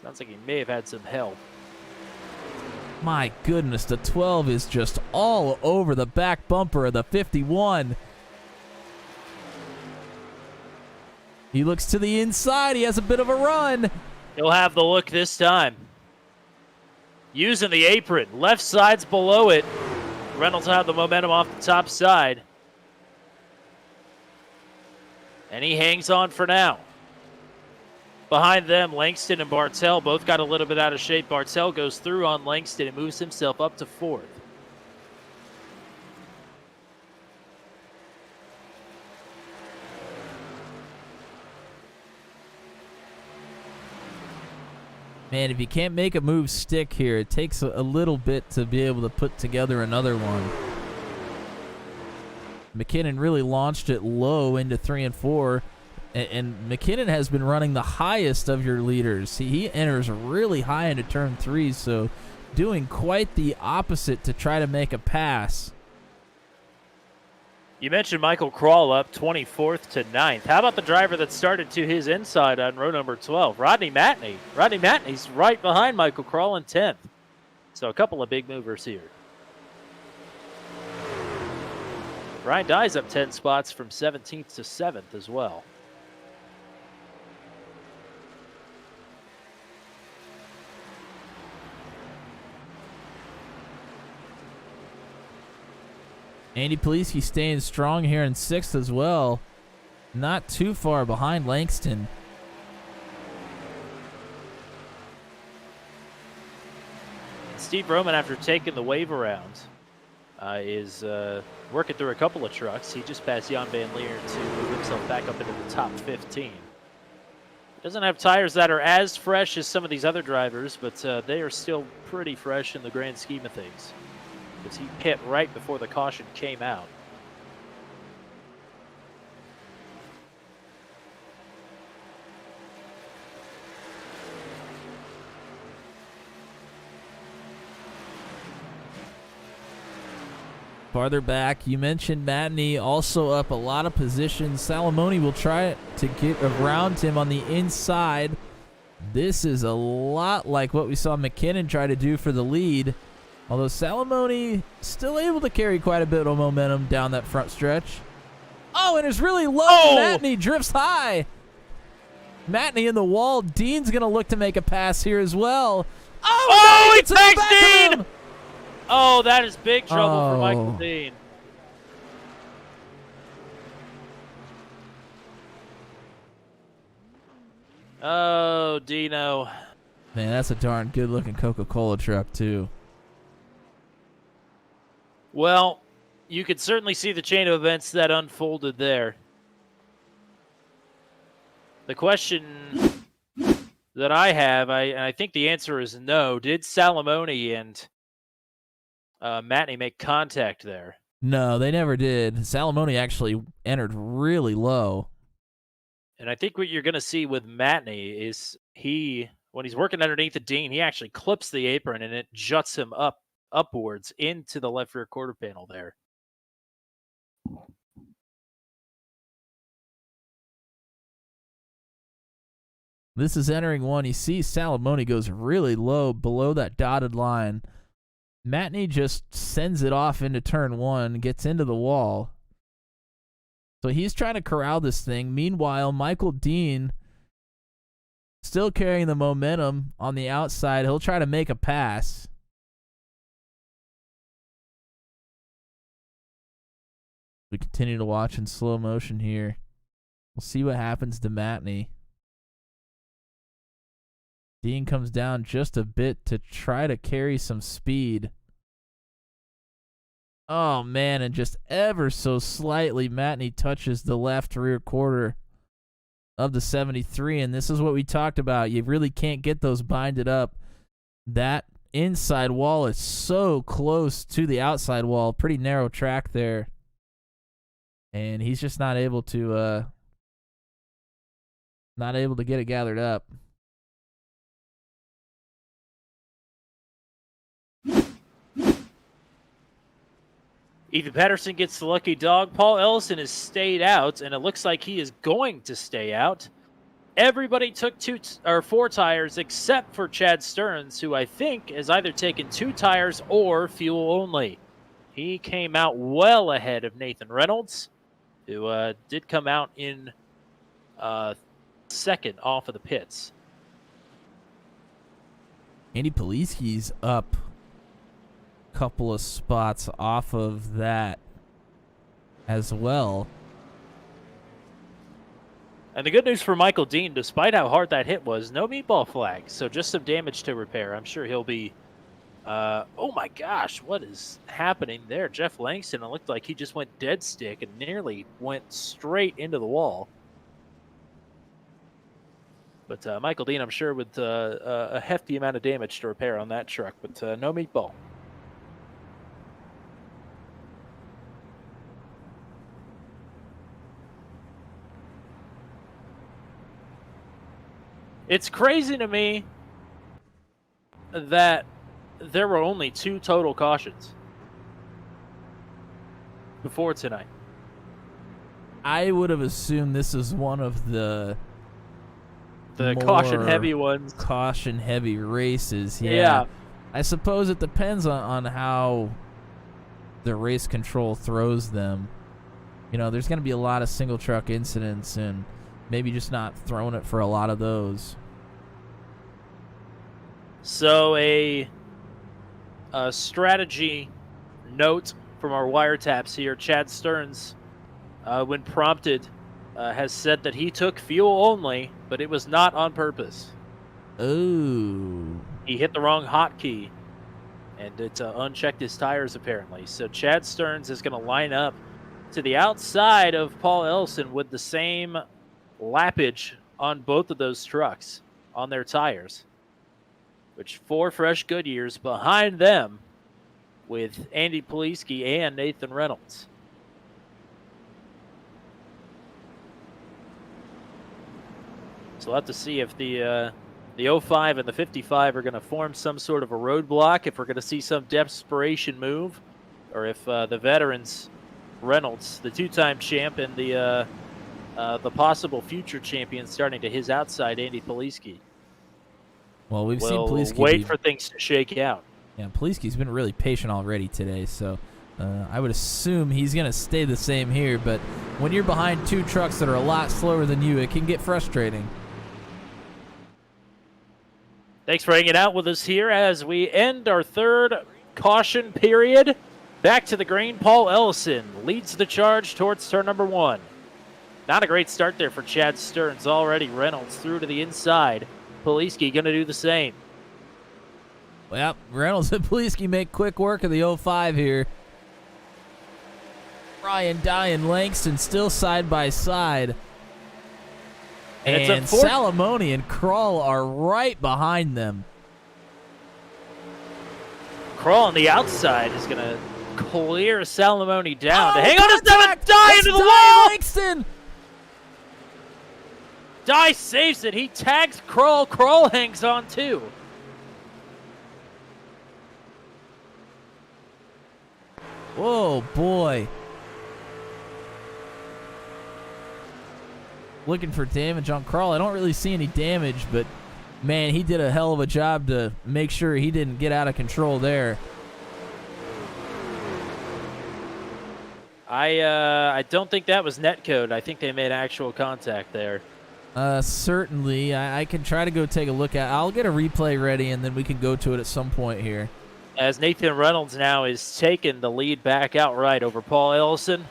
Sounds like he may have had some help. My goodness, the 12 is just all over the back bumper of the 51. He looks to the inside. He has a bit of a run. He'll have the look this time. Using the apron. Left side's below it. Reynolds will have the momentum off the top side. And he hangs on for now. Behind them, Langston and Bartell both got a little bit out of shape. Bartell goes through on Langston and moves himself up to 4th. Man, if you can't make a move stick here, it takes a little bit to be able to put together another one. McKinnon really launched it low into 3 and 4, and McKinnon has been running the highest of your leaders. He enters really high into turn 3, so doing quite the opposite to try to make a pass. You mentioned Michael Krall up 24th to 9th. How about the driver that started to his inside on row number 12, Rodney Matney? Rodney Matney's right behind Michael Krall in 10th. So a couple of big movers here. Ryan Dye's up 10 spots from 17th to 7th as well. Andy Poliski staying strong here in 6th as well. Not too far behind Langston. Steve Roman, after taking the wave around, is working through a couple of trucks. He just passed Jan Van Leer to move himself back up into the top 15. He doesn't have tires that are as fresh as some of these other drivers, but they are still pretty fresh in the grand scheme of things, because he pit right before the caution came out. Farther back, you mentioned Matney also up a lot of positions. Salamone will try to get around him on the inside. This is a lot like what we saw McKinnon try to do for the lead. Although Salamone still able to carry quite a bit of momentum down that front stretch. Oh, and it's really low. Oh! Matney drifts high. Matney in the wall. Dean's going to look to make a pass here as well. Oh, he gets in the takes back of Dean! him. Oh, that is big trouble for Oh. Michael Dean. Oh, Dino. Man, that's a darn good-looking Coca-Cola truck, too. Well, you could certainly see the chain of events that unfolded there. The question that I have, and I think the answer is no. Did Salamone and Matney make contact there? No, they never did. Salamone actually entered really low. And I think what you're going to see with Matney is he when he's working underneath the Dean, he actually clips the apron and it juts him upwards into the left rear quarter panel there. This is entering one. You see Salamone goes really low below that dotted line. Matney just sends it off into turn one, gets into the wall. So he's trying to corral this thing. Meanwhile, Michael Dean still carrying the momentum on the outside. He'll try to make a pass. We continue to watch in slow motion here. We'll see what happens to Matney. Dean comes down just a bit to try to carry some speed. Oh, man, and just ever so slightly, Matney touches the left rear quarter of the 73, and this is what we talked about. You really can't get those binded up. That inside wall is so close to the outside wall. Pretty narrow track there. And he's just not able to get it gathered up. Ethan Patterson gets the lucky dog. Paul Ellison has stayed out, and it looks like he is going to stay out. Everybody took 4 tires except for Chad Stearns, who I think has either taken 2 tires or fuel only. He came out well ahead of Nathan Reynolds, who did come out in second off of the pits. Andy Poliski's up a couple of spots off of that as well. And the good news for Michael Dean, despite how hard that hit was, no meatball flag, so just some damage to repair. I'm sure he'll be... oh my gosh, what is happening there? Jeff Langston, it looked like he just went dead stick and nearly went straight into the wall. But Michael Dean, I'm sure, with a hefty amount of damage to repair on that truck, but no meatball. It's crazy to me that there were only 2 total cautions before tonight. I would have assumed this is one of the caution-heavy ones. Caution-heavy races, Yeah. I suppose it depends on how the race control throws them. You know, there's going to be a lot of single-truck incidents, and maybe just not throwing it for a lot of those. So a strategy note from our wiretaps here. Chad Stearns, when prompted, has said that he took fuel only, but it was not on purpose. Ooh. He hit the wrong hotkey, and it unchecked his tires, apparently. So Chad Stearns is going to line up to the outside of Paul Ellison with the same lappage on both of those trucks on their tires, which 4 fresh Goodyears behind them with Andy Poliski and Nathan Reynolds. So we'll have to see if the 05 and the 55 are going to form some sort of a roadblock, if we're going to see some desperation move, or if the veterans, Reynolds, the 2-time champ, and the possible future champion starting to his outside, Andy Poliski. Well, we've seen Poliski wait for things to shake out. Yeah, Poliski's been really patient already today, so I would assume he's going to stay the same here, but when you're behind 2 trucks that are a lot slower than you, it can get frustrating. Thanks for hanging out with us here as we end our 3rd caution period. Back to the green, Paul Ellison leads the charge towards turn number 1. Not a great start there for Chad Stearns. Already Reynolds through to the inside. Poliski going to do the same. Well, Reynolds and Poliski make quick work of the 05 here. Ryan Dye and Langston still side by side. And Salamone and Krull are right behind them. Krull on the outside is going to clear Salamone down. To hang on to 7, Dye into the wall! Langston! Dye saves it. He tags Krull. Krull hangs on too. Whoa, boy. Looking for damage on Krull. I don't really see any damage, but man, he did a hell of a job to make sure he didn't get out of control there. I don't think that was netcode. I think they made actual contact there. Certainly. I can try to go take a look at it. I'll get a replay ready, and then we can go to it at some point here. As Nathan Reynolds now is taking the lead back outright over Paul Ellison.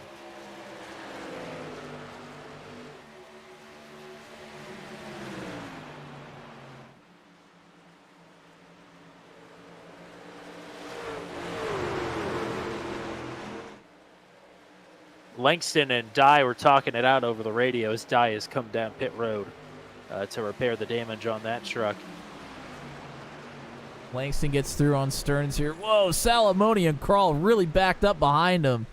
Langston and Dye were talking it out over the radio as Dye has come down pit road to repair the damage on that truck. Langston gets through on Stearns here. Whoa, Salamoni and Krull really backed up behind him.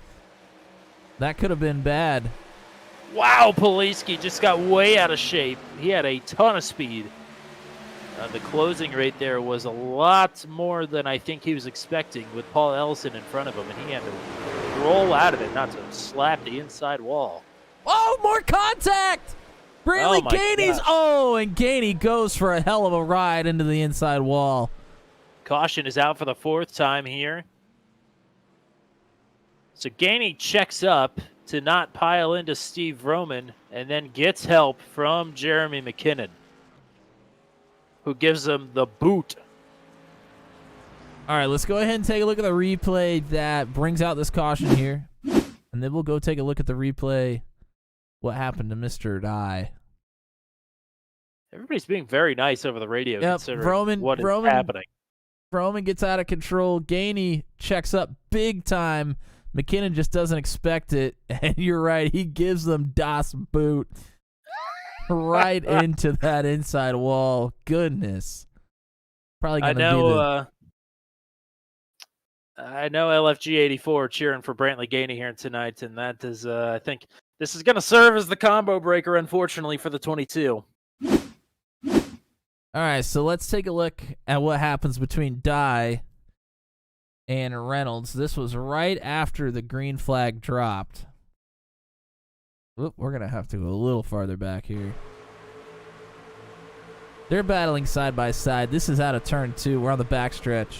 That could have been bad. Wow, Poliski just got way out of shape. He had a ton of speed. The closing rate there was a lot more than I think he was expecting with Paul Ellison in front of him, and he had to roll out of it, not to slap the inside wall. Oh, more contact! Brantley Gainey's. Oh, and Gainey goes for a hell of a ride into the inside wall. Caution is out for the fourth time here. So Gainey checks up to not pile into Steve Roman and then gets help from Jeremy McKinnon, who gives him the boot. All right, let's go ahead and take a look at the replay that brings out this caution here. And then we'll go take a look at the replay, what happened to Mr. Dye. Everybody's being very nice over the radio considering what is happening. Roman gets out of control. Gainey checks up big time. McKinnon just doesn't expect it. And you're right, he gives them Das Boot right into that inside wall. Goodness. Probably going to be the... I know LFG 84 cheering for Brantley Gainey here tonight, and that is, I think, this is going to serve as the combo breaker, unfortunately, for the 22. All right, so let's take a look at what happens between Dye and Reynolds. This was right after the green flag dropped. Oop, we're going to have to go a little farther back here. They're battling side by side. This is out of turn 2. We're on the backstretch.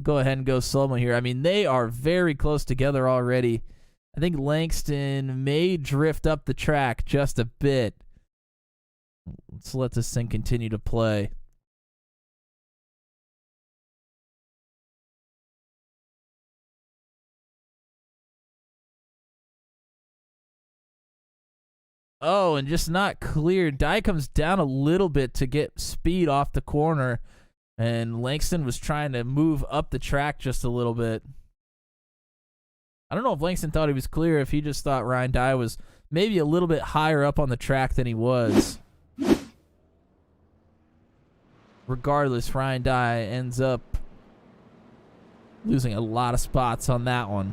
Go ahead and go slow-mo here. I mean, they are very close together already. I think Langston may drift up the track just a bit. Let's let this thing continue to play. Oh, and just not clear. Dye comes down a little bit to get speed off the corner, and Langston was trying to move up the track just a little bit. I don't know if Langston thought he was clear, if he just thought Ryan Dye was maybe a little bit higher up on the track than he was. Regardless, Ryan Dye ends up losing a lot of spots on that one.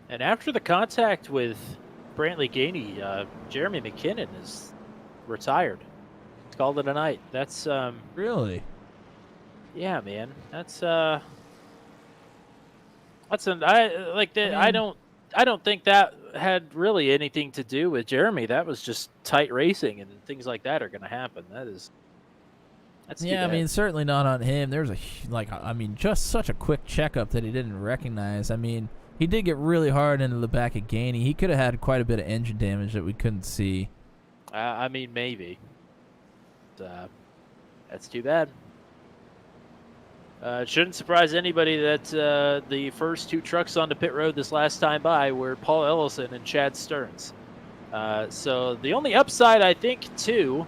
And after the contact with Brantley Gainey, Jeremy McKinnon is retired. He's called it a night. That's Really? Yeah, man. I don't think that had really anything to do with Jeremy. That was just tight racing, and things like that are going to happen. That's yeah. I mean, certainly not on him. There's just such a quick checkup that he didn't recognize. I mean, he did get really hard into the back of Gainey. He could have had quite a bit of engine damage that we couldn't see. I mean, maybe. That's too bad. It shouldn't surprise anybody that the first two trucks onto pit road this last time by were Paul Ellison and Chad Stearns. So the only upside, I think, to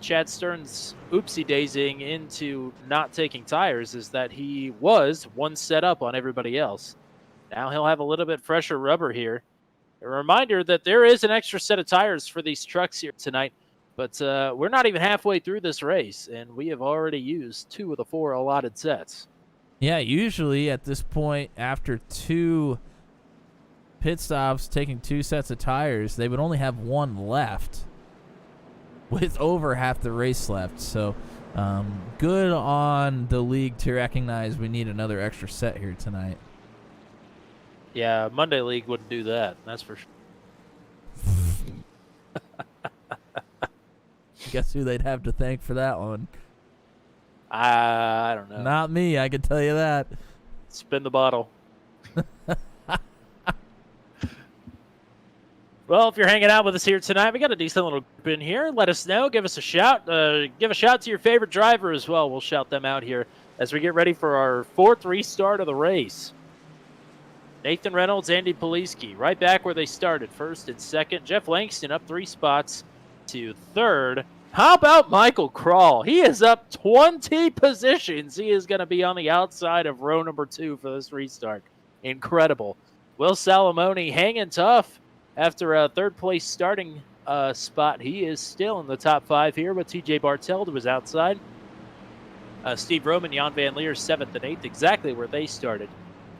Chad Stearns oopsie-daising into not taking tires is that he was one set up on everybody else. Now he'll have a little bit fresher rubber here. A reminder that there is an extra set of tires for these trucks here tonight, but we're not even halfway through this race, and we have already used 2 of the 4 allotted sets. Yeah, usually at this point, after 2 pit stops, taking 2 sets of tires, they would only have 1 left with over half the race left. So good on the league to recognize we need another extra set here tonight. Yeah, Monday League wouldn't do that. That's for sure. Guess who they'd have to thank for that one? I don't know. Not me, I can tell you that. Spin the bottle. Well, if you're hanging out with us here tonight, we got a decent little group in here. Let us know. Give us a shout. Give a shout to your favorite driver as well. We'll shout them out here as we get ready for our 4th restart of the race. Nathan Reynolds, Andy Poliski, right back where they started, 1st and 2nd. Jeff Langston up 3 spots to 3rd. How about Michael Crawl? He is up 20 positions. He is going to be on the outside of row number 2 for this restart. Incredible. Will Salamone hanging tough after a 3rd place starting spot. He is still in the top 5 here, but TJ Barteld was outside. Steve Roman, Jan Van Leer, 7th and 8th, exactly where they started.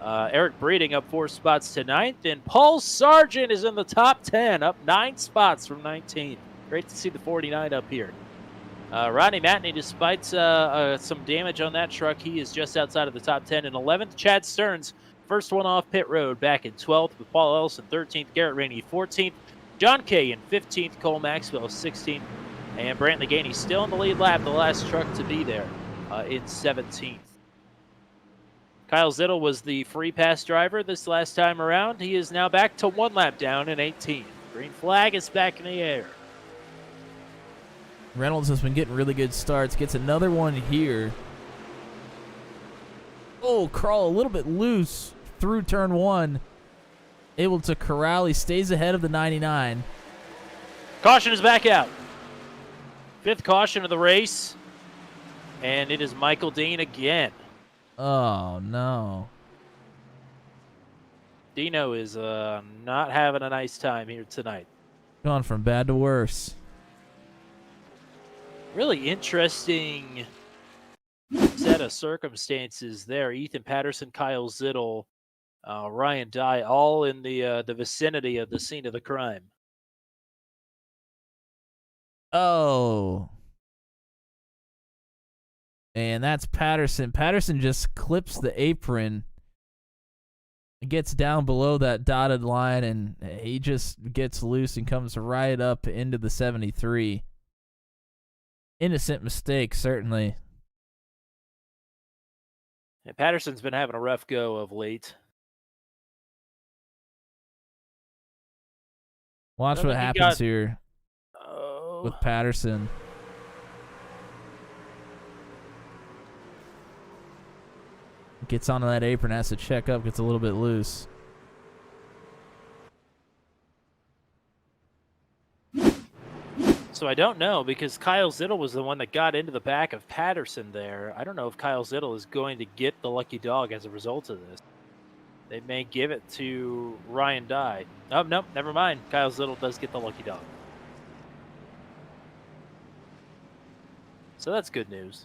Eric Breeding up 4 spots to 9th, and Paul Sargent is in the top 10, up 9 spots from 19th. Great to see the 49 up here. Rodney Matney, despite some damage on that truck, he is just outside of the top 10 and 11th. Chad Stearns, first one off pit road, back in 12th, with Paul Ellison 13th, Garrett Rainey 14th, John Kay in 15th, Cole Maxwell 16th, and Brantley Gainey still in the lead lap, the last truck to be there in 17th. Kyle Zittel was the free pass driver this last time around. He is now back to 1 lap down in 18th. Green flag is back in the air. Reynolds has been getting really good starts. Gets another one here. Oh, Crawl a little bit loose through turn 1. Able to corral. He stays ahead of the 99. Caution is back out. 5th caution of the race. And it is Michael Dean again. Oh, no. Dino is not having a nice time here tonight. Gone from bad to worse. Really interesting set of circumstances there. Ethan Patterson, Kyle Zittel, Ryan Dye, all in the vicinity of the scene of the crime. Oh. And that's Patterson. Patterson just clips the apron. Gets down below that dotted line, and he just gets loose and comes right up into the 73. Innocent mistake, certainly. And Patterson's been having a rough go of late. Watch what happens here with Patterson. Gets onto that apron, has to check up, gets a little bit loose. So I don't know, because Kyle Zittel was the one that got into the back of Patterson there. I don't know if Kyle Zittel is going to get the lucky dog as a result of this. They may give it to Ryan Dye. Oh, nope, never mind. Kyle Zittel does get the lucky dog. So that's good news.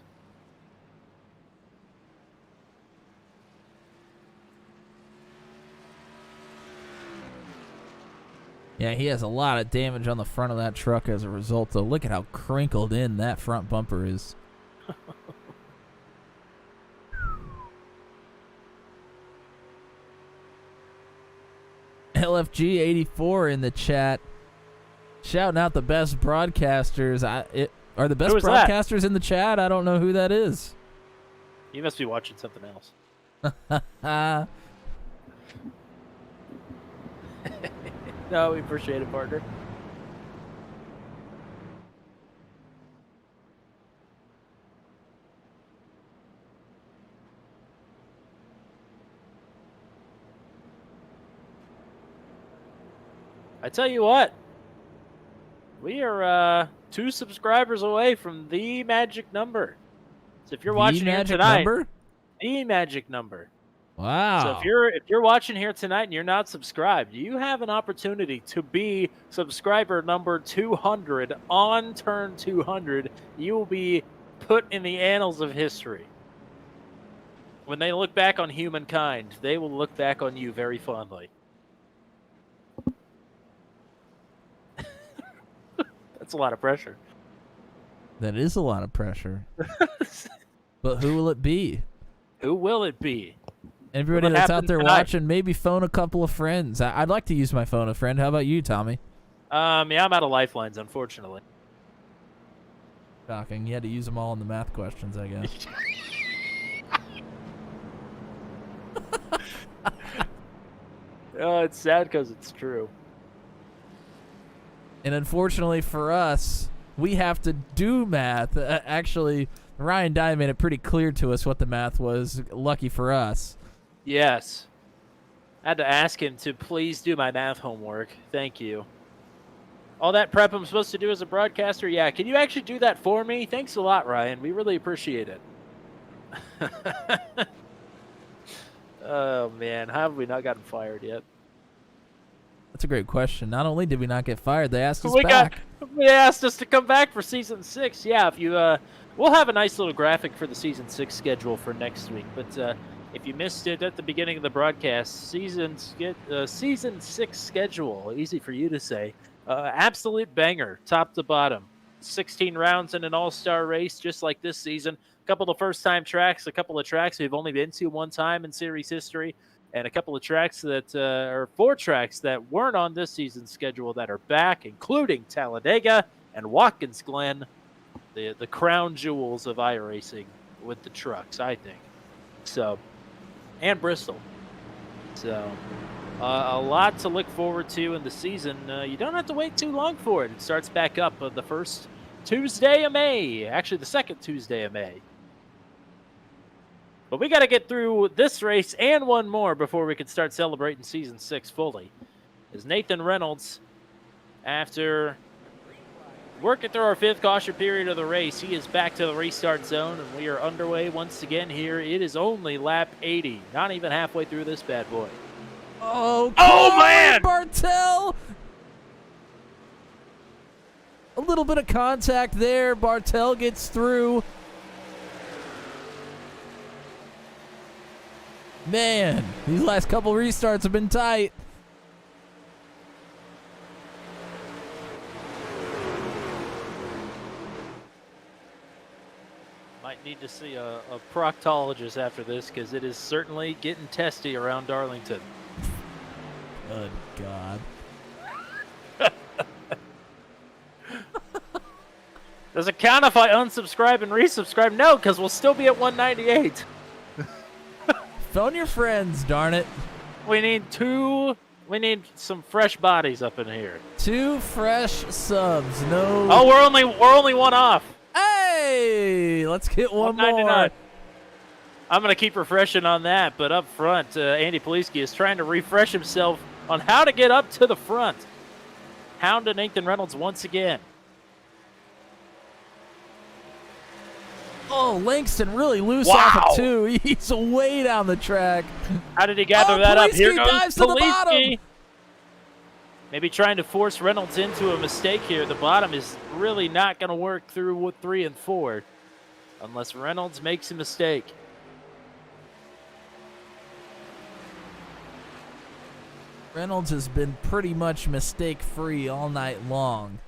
Yeah, he has a lot of damage on the front of that truck as a result, though. Look at how crinkled in that front bumper is. LFG84 in the chat. Shouting out the best broadcasters. Are the best broadcasters in the chat? I don't know who that is. You must be watching something else. No, we appreciate it, partner. I tell you what, we are 2 subscribers away from the magic number. So if you're watching here tonight, the magic number. Wow. So if you're watching here tonight and you're not subscribed, you have an opportunity to be subscriber number 200 on turn 200. You will be put in the annals of history. When they look back on humankind, they will look back on you very fondly. That's a lot of pressure. That is a lot of pressure. But who will it be? Who will it be? Everybody What that's out happened there tonight? watching, maybe phone a couple of friends. I'd like to use my phone a friend. How about you, Tommy? Yeah, I'm out of lifelines, unfortunately. Shocking. You had to use them all in the math questions, I guess. Oh, it's sad because it's true. And unfortunately for us, we have to do math. Actually, Ryan Dye made it pretty clear to us what the math was. Lucky for us. Yes. I had to ask him to please do my math homework. Thank you. All that prep I'm supposed to do as a broadcaster? Yeah, can you actually do that for me? Thanks a lot, Ryan. We really appreciate it. Oh, man. How have we not gotten fired yet? That's a great question. Not only did we not get fired, they asked us back. They asked us to come back for Season 6. Yeah, if you, we'll have a nice little graphic for the Season 6 schedule for next week. But if you missed it at the beginning of the broadcast, Season 6 schedule, easy for you to say. Absolute banger, top to bottom. 16 rounds in an all-star race, just like this season. A couple of first-time tracks, a couple of tracks we've only been to one time in series history, and a couple of tracks that or 4 tracks that weren't on this season's schedule that are back, including Talladega and Watkins Glen, the crown jewels of iRacing with the trucks, I think. So, and Bristol. So, a lot to look forward to in the season. You don't have to wait too long for it. It starts back up the first Tuesday of May. Actually, the second Tuesday of May. But we got to get through this race and one more before we can start celebrating Season 6 fully. As Nathan Reynolds, after working through our 5th caution period of the race, he is back to the restart zone, and we are underway once again here. It is only lap 80, not even halfway through this bad boy. Oh, man! Bartel! A little bit of contact there. Bartel gets through. Man, these last couple restarts have been tight. Might need to see a proctologist after this, because it is certainly getting testy around Darlington. Good God. Does it count if I unsubscribe and resubscribe? No, because we'll still be at 198. Phone your friends, darn it. We need some fresh bodies up in here. 2 fresh subs. No. Oh, we're only one off. Hey, let's get one more. 199. I'm going to keep refreshing on that, but up front, Andy Poliski is trying to refresh himself on how to get up to the front. Hounding Nathan Reynolds once again. Oh, Langston really loose Wow. off of 2. He's way down the track. How did he gather that up? Here Poliski goes dives to the bottom. Poliski. Maybe trying to force Reynolds into a mistake here. The bottom is really not going to work through with 3 and 4 unless Reynolds makes a mistake. Reynolds has been pretty much mistake-free all night long.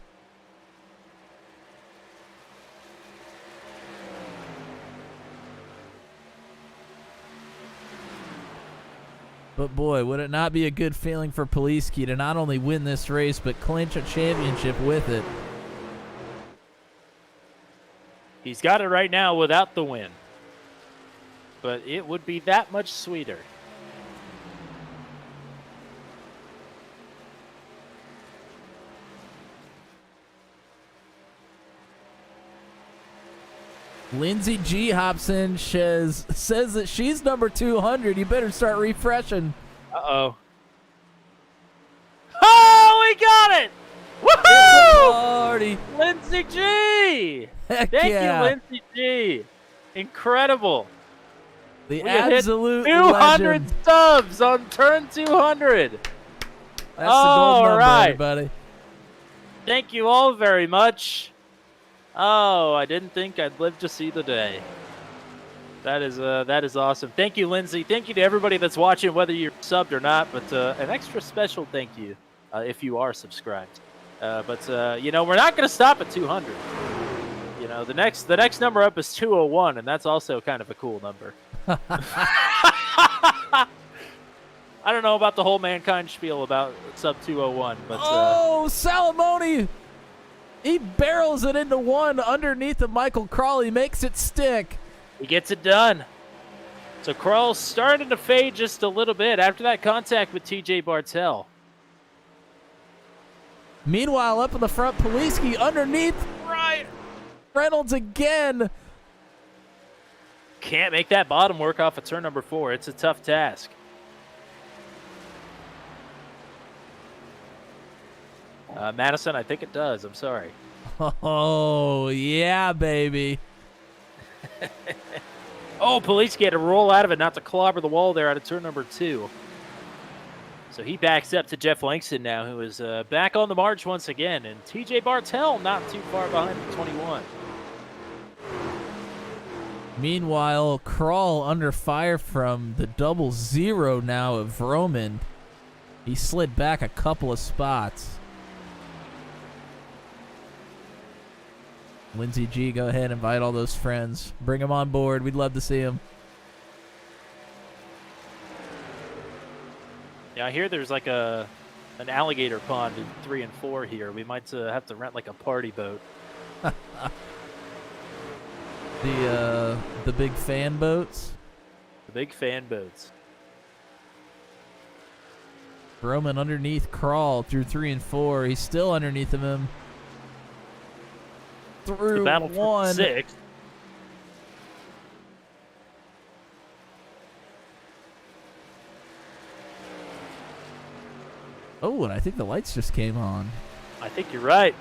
But boy, would it not be a good feeling for Poliski to not only win this race, but clinch a championship with it. He's got it right now without the win. But it would be that much sweeter. Lindsay G. Hobson says that she's number 200. You better start refreshing. Uh-oh. Oh, we got it! Woohoo! Party. Lindsay G! Heck Thank yeah. you, Lindsay G. Incredible. The We have absolute hit 200 legend. subs on turn 200. That's the All gold number, right. everybody. Thank you all very much. Oh, I didn't think I'd live to see the day. That is awesome. Thank you, Lindsay. Thank you to everybody that's watching, whether you're subbed or not. But an extra special thank you if you are subscribed. You know, we're not going to stop at 200. You know, the next number up is 201, and that's also kind of a cool number. I don't know about the whole Mankind spiel about sub 201, but Oh, Salamone! He barrels it into one underneath of Michael Crawley, makes it stick. he gets it done. So Krall's starting to fade just a little bit after that contact with TJ Bartel. Meanwhile, up in the front, Poliski underneath, right. Reynolds again. Can't make that bottom work off of turn number 4. It's a tough task. Madison, I think it does. I'm sorry. Oh, yeah, baby. Oh, Poliski had to roll out of it not to clobber the wall there out of turn number 2. So he backs up to Jeff Langston now, who is back on the march once again. And TJ Bartel not too far behind at 21. Meanwhile, Crawl under fire from the 0-0 now of Roman. He slid back a couple of spots. Lindsay G, go ahead, invite all those friends. Bring them on board. We'd love to see them. Yeah, I hear there's like an alligator pond in 3 and 4 here. We might have to rent like a party boat. The big fan boats. The big fan boats. Roman underneath Crawl through 3 and 4. He's still underneath of him. Through The battle for 1. 6. Oh, and I think the lights just came on. I think you're right.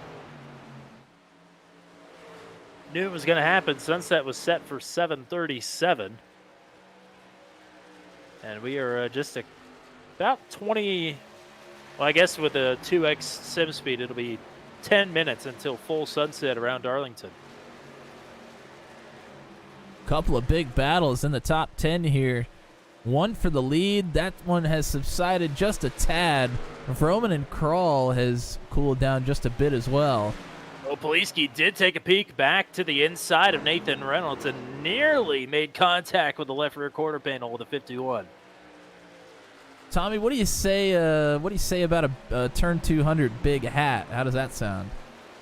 Knew it was going to happen. Sunset was set for 7:37. And we are just about 20... Well, I guess with a 2x sim speed, it'll be 10 minutes until full sunset around Darlington. Couple of big battles in the top 10 here. One for the lead. That one has subsided just a tad. Roman and Crawl has cooled down just a bit as well. Well, Poliski did take a peek back to the inside of Nathan Reynolds and nearly made contact with the left rear quarter panel with a 51. Tommy, what do you say? What do you say about a turn 200 big hat? How does that sound?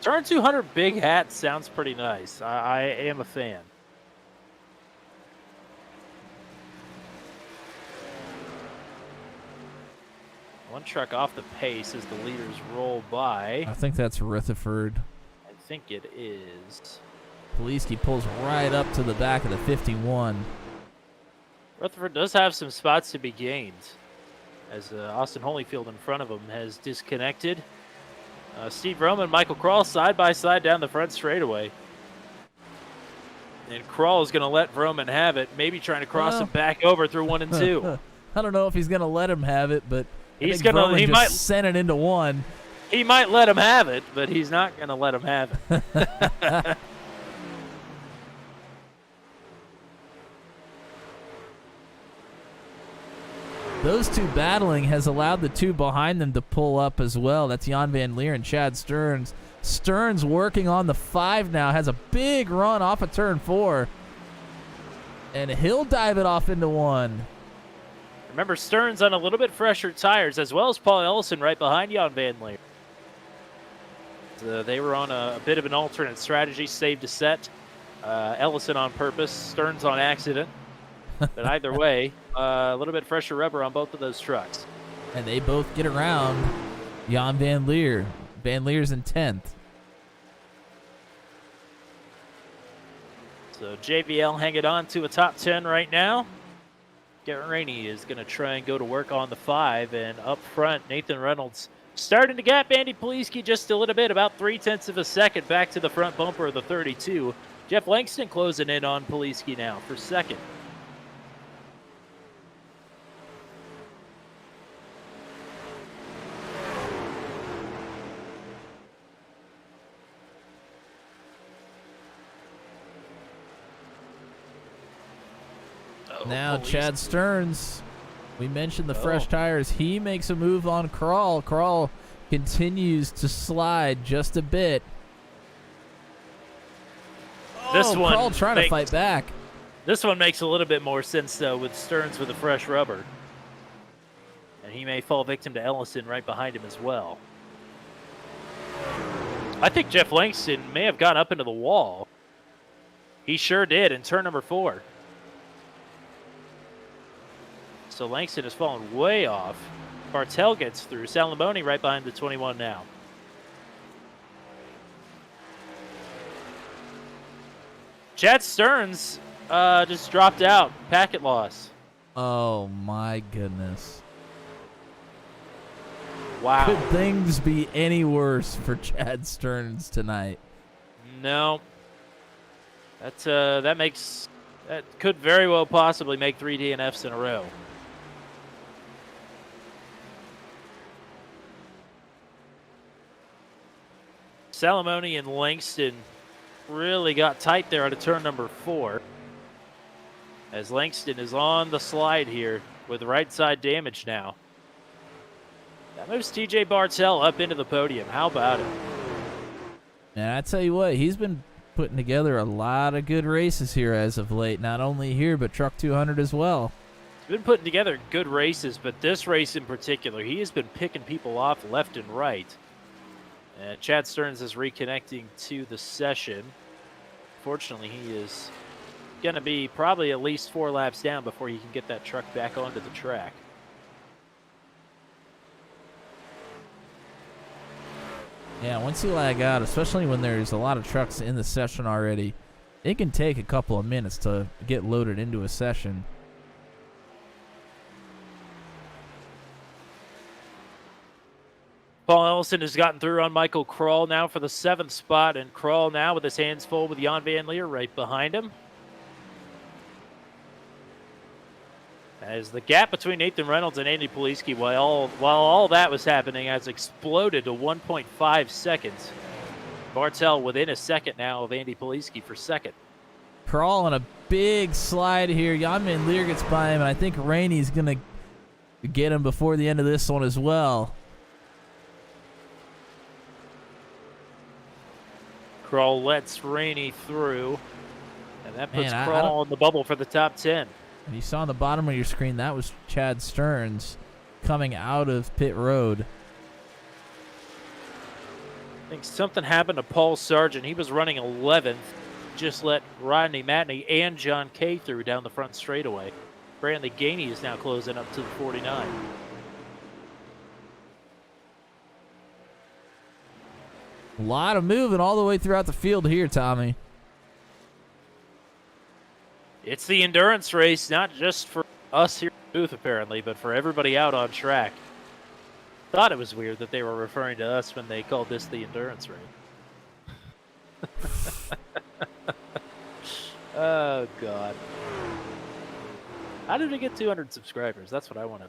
Turn 200 big hat sounds pretty nice. I am a fan. One truck off the pace as the leaders roll by. I think that's Rutherford. I think it is. Poliski pulls right up to the back of the 51. Rutherford does have some spots to be gained, as Austin Holyfield in front of him has disconnected. Steve Roman, Michael Crawl side by side down the front straightaway. And Crawl is going to let Roman have it, maybe trying to cross him back over through 1 and 2. I don't know if he's going to let him have it, but He's going to. He might send it into 1. He might let him have it, but he's not going to let him have it. Those two battling has allowed the two behind them to pull up as well. That's Jan Van Leer and Chad Stearns. Stearns working on the 5 now, has a big run off of turn 4. And he'll dive it off into 1. Remember, Stearns on a little bit fresher tires, as well as Paul Ellison right behind Jan Van Leer. They were on a bit of an alternate strategy, save to set. Ellison on purpose, Stearns on accident. But either way, a little bit fresher rubber on both of those trucks. And they both get around Jan Van Leer. Van Leer's in 10th. So JVL hanging on to a top 10 right now. Garrett Rainey is going to try and go to work on the 5. And up front, Nathan Reynolds starting to gap Andy Poliski just a little bit, about 0.3 of a second back to the front bumper of the 32. Jeff Langston closing in on Poliski now for second. Now police. Chad Stearns, we mentioned the fresh tires. He makes a move on Crawl. Crawl continues to slide just a bit. This one Crawl trying to fight back. This one makes a little bit more sense, though, with Stearns with the fresh rubber. And he may fall victim to Ellison right behind him as well. I think Jeff Langston may have gone up into the wall. He sure did in turn number 4. So Langston has fallen way off. Bartel gets through. Salamone right behind the 21 now. Chad Stearns just dropped out. Packet loss. Oh, my goodness. Wow. Could things be any worse for Chad Stearns tonight? No. That could very well possibly make 3 DNFs in a row. Salamone and Langston really got tight there out of turn number 4. As Langston is on the slide here with right side damage now. That moves TJ Bartel up into the podium. How about it? And I tell you what, he's been putting together a lot of good races here as of late. Not only here, but Truck 200 as well. He's been putting together good races, but this race in particular, he has been picking people off left and right. And Chad Stearns is reconnecting to the session. Fortunately, he is going to be probably at least 4 laps down before he can get that truck back onto the track. Yeah, once you lag out, especially when there's a lot of trucks in the session already, it can take a couple of minutes to get loaded into a session. Paul Ellison has gotten through on Michael Krall now for the 7th spot, and Krall now with his hands full with Jan Van Leer right behind him. As the gap between Nathan Reynolds and Andy Poliski, while all that was happening, has exploded to 1.5 seconds. Bartel within a second now of Andy Poliski for second. Crawl on a big slide here. Jan Van Leer gets by him, and I think Rainey's going to get him before the end of this one as well. Krall lets Rainey through, and that puts Man, Krall in the bubble for the top 10. And you saw on the bottom of your screen, that was Chad Stearns coming out of pit road. I think something happened to Paul Sargent. He was running 11th. Just let Rodney Matney and John Kay through down the front straightaway. Brantley Gainey is now closing up to the 49. A lot of moving all the way throughout the field here, Tommy. It's the endurance race, not just for us here in the booth, apparently, but for everybody out on track. Thought it was weird that they were referring to us when they called this the endurance race. Oh, God. How did we get 200 subscribers? That's what I wanted.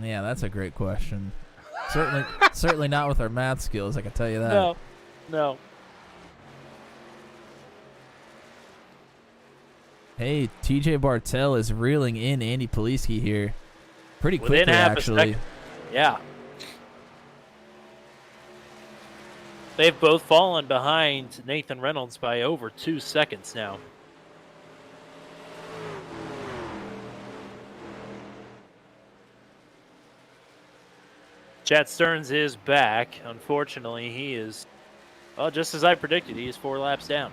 Yeah, that's a great question. Certainly not with our math skills, I can tell you that. No. Hey, TJ Bartel is reeling in Andy Poliski here. Pretty Within quickly, half a actually. second. Yeah. They've both fallen behind Nathan Reynolds by over 2 seconds now. Chad Stearns is back. Unfortunately, he is, well, just as I predicted, he is 4 laps down.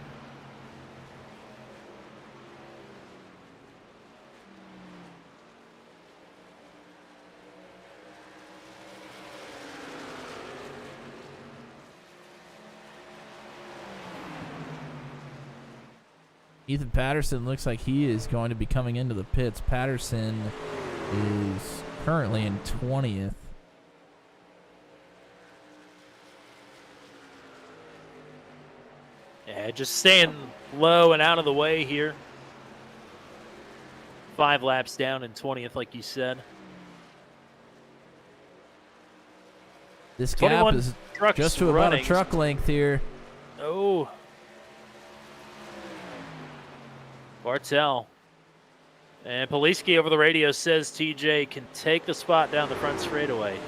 Ethan Patterson looks like he is going to be coming into the pits. Patterson is currently in 20th. Yeah, just staying low and out of the way here. 5 laps down in 20th, like you said. This gap is trucks just to about a truck length here. Oh. Bartel And Poliski over the radio says TJ can take the spot down the front straightaway.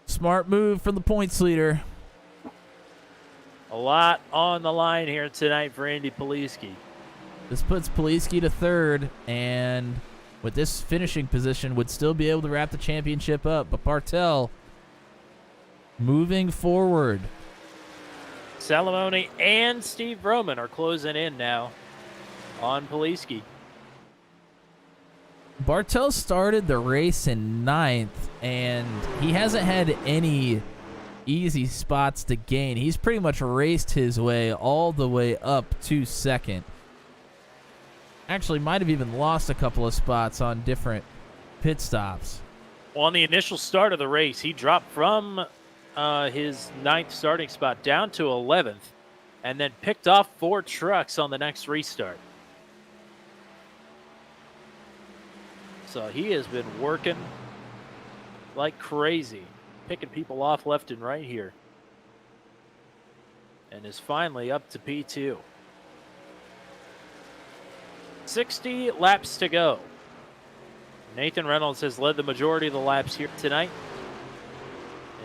Smart move from the points leader. A lot on the line here tonight for Andy Poliski. This puts Poliski to third, and with this finishing position, would still be able to wrap the championship up. But Bartel moving forward. Salamone and Steve Broman are closing in now on Poliski. Bartel started the race in 9th, and he hasn't had any easy spots to gain. He's pretty much raced his way all the way up to 2nd. Actually, might have even lost a couple of spots on different pit stops. Well, on the initial start of the race, he dropped from his 9th starting spot down to 11th, and then picked off 4 trucks on the next restart. So he has been working like crazy, picking people off left and right here, and is finally up to P2. 60 laps to go. Nathan Reynolds has led the majority of the laps here tonight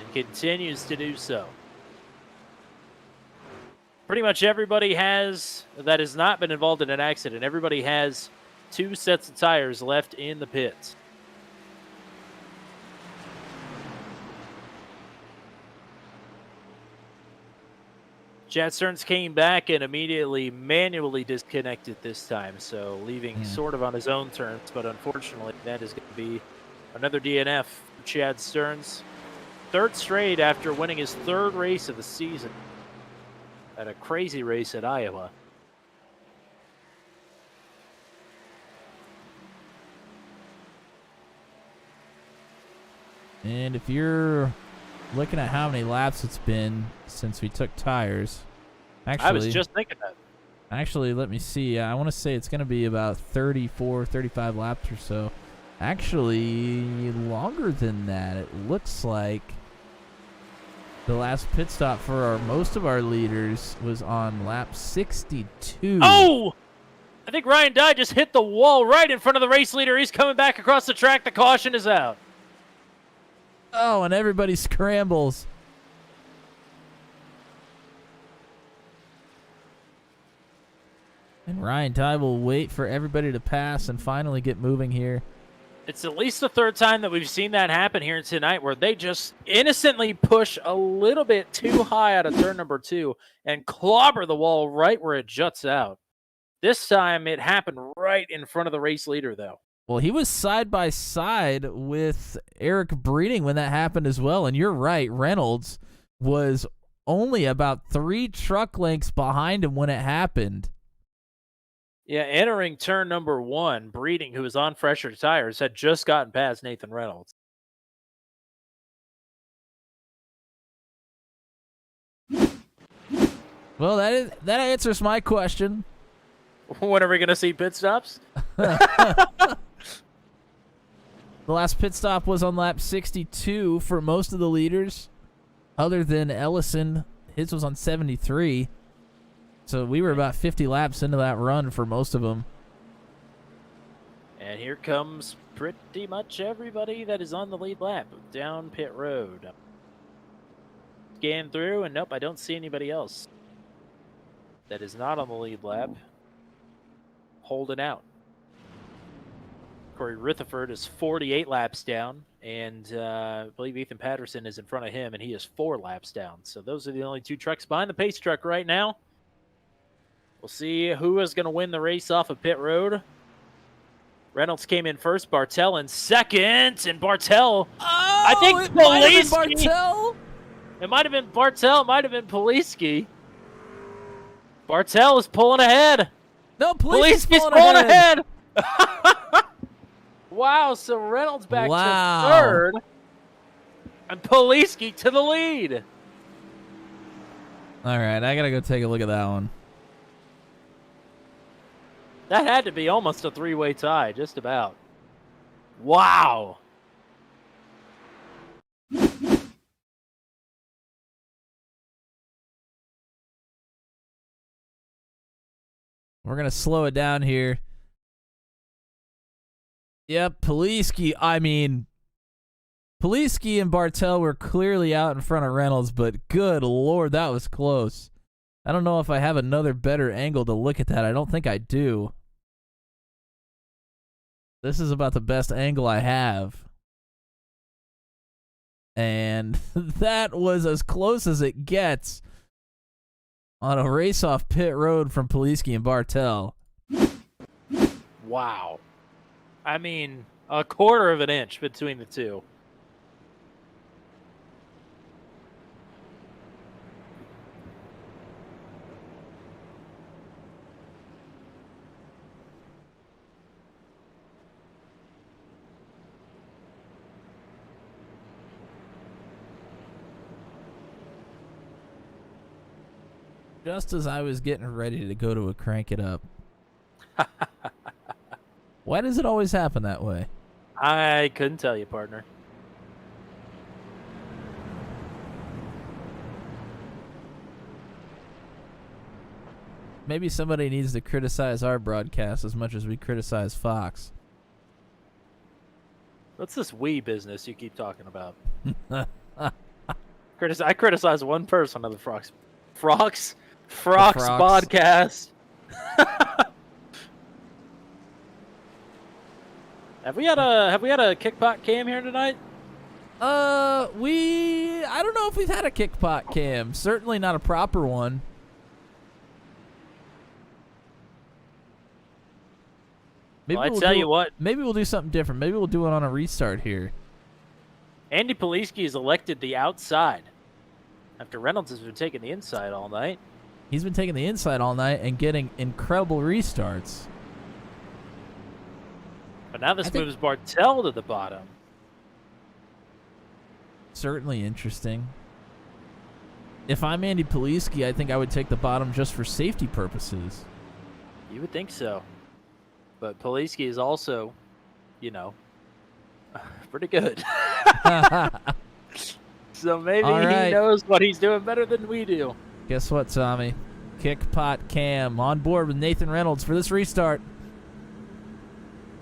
and continues to do so. Pretty much everybody that has not been involved in an accident, everybody has 2 sets of tires left in the pits. Chad Stearns came back and immediately manually disconnected this time, so leaving sort of on his own terms, but unfortunately that is going to be another DNF for Chad Stearns. 3rd straight after winning his 3rd race of the season at a crazy race at Iowa. And if you're looking at how many laps it's been since we took tires, actually, I was just thinking that. Actually, let me see. I want to say it's going to be about 34, 35 laps or so. Actually, longer than that. It looks like the last pit stop for most of our leaders was on lap 62. Oh! I think Ryan Dye just hit the wall right in front of the race leader. He's coming back across the track. The caution is out. Oh, and everybody scrambles. And Ryan Dye will wait for everybody to pass and finally get moving here. It's at least the 3rd time that we've seen that happen here tonight, where they just innocently push a little bit too high out of turn number 2 and clobber the wall right where it juts out. This time it happened right in front of the race leader, though. Well, he was side by side with Eric Breeding when that happened as well. And you're right, Reynolds was only about 3 truck lengths behind him when it happened. Yeah, entering turn number 1, Breeding, who was on fresher tires, had just gotten past Nathan Reynolds. Well, that answers my question. When are we going to see pit stops? The last pit stop was on lap 62 for most of the leaders, other than Ellison. His was on 73. So we were about 50 laps into that run for most of them. And here comes pretty much everybody that is on the lead lap down pit road. Scan through, and nope, I don't see anybody else that is not on the lead lap holding out. Corey Rutherford is 48 laps down, and I believe Ethan Patterson is in front of him, and he is 4 laps down. So those are the only 2 trucks behind the pace truck right now. We'll see who is going to win the race off of pit road. Reynolds came in first, Bartel in second, and Bartel, I think it might have been Poliski. Bartel. It might have been Bartel, it might have been Poliski. Bartel is pulling ahead. No, Poliski's pulling pulling ahead. ahead. Wow, so Reynolds back Wow. to third, and Poliski to the lead. All right, I got to go take a look at that one. That had to be almost a 3-way tie, just about. Wow. We're going to slow it down here. Yep, Poliski. I mean, Poliski and Bartel were clearly out in front of Reynolds, but good Lord, that was close. I don't know if I have another better angle to look at that. I don't think I do. This is about the best angle I have. And that was as close as it gets on a race off pit road from Poliski and Bartel. Wow. I mean, a quarter of an inch between the two. Just as I was getting ready to go to a crank it up. Why does it always happen that way? I couldn't tell you, partner. Maybe somebody needs to criticize our broadcast as much as we criticize Fox. What's this we business you keep talking about? I criticize one person on the Frox podcast. Have we had a kickpot cam here tonight? I don't know if we've had a kickpot cam. Certainly not a proper one. Maybe Well, I tell you what. Maybe we'll do something different. Maybe we'll do it on a restart here. Andy Poliski is elected the outside after Reynolds has been taking the inside all night. He's been taking the inside all night and getting incredible restarts. But now this moves Bartel to the bottom. Certainly interesting. If I'm Andy Poliski, I think I would take the bottom just for safety purposes. You would think so. But Poliski is also, you know, pretty good. So maybe he knows what he's doing better than we do. Guess what, Tommy? Kickpot Cam on board with Nathan Reynolds for this restart.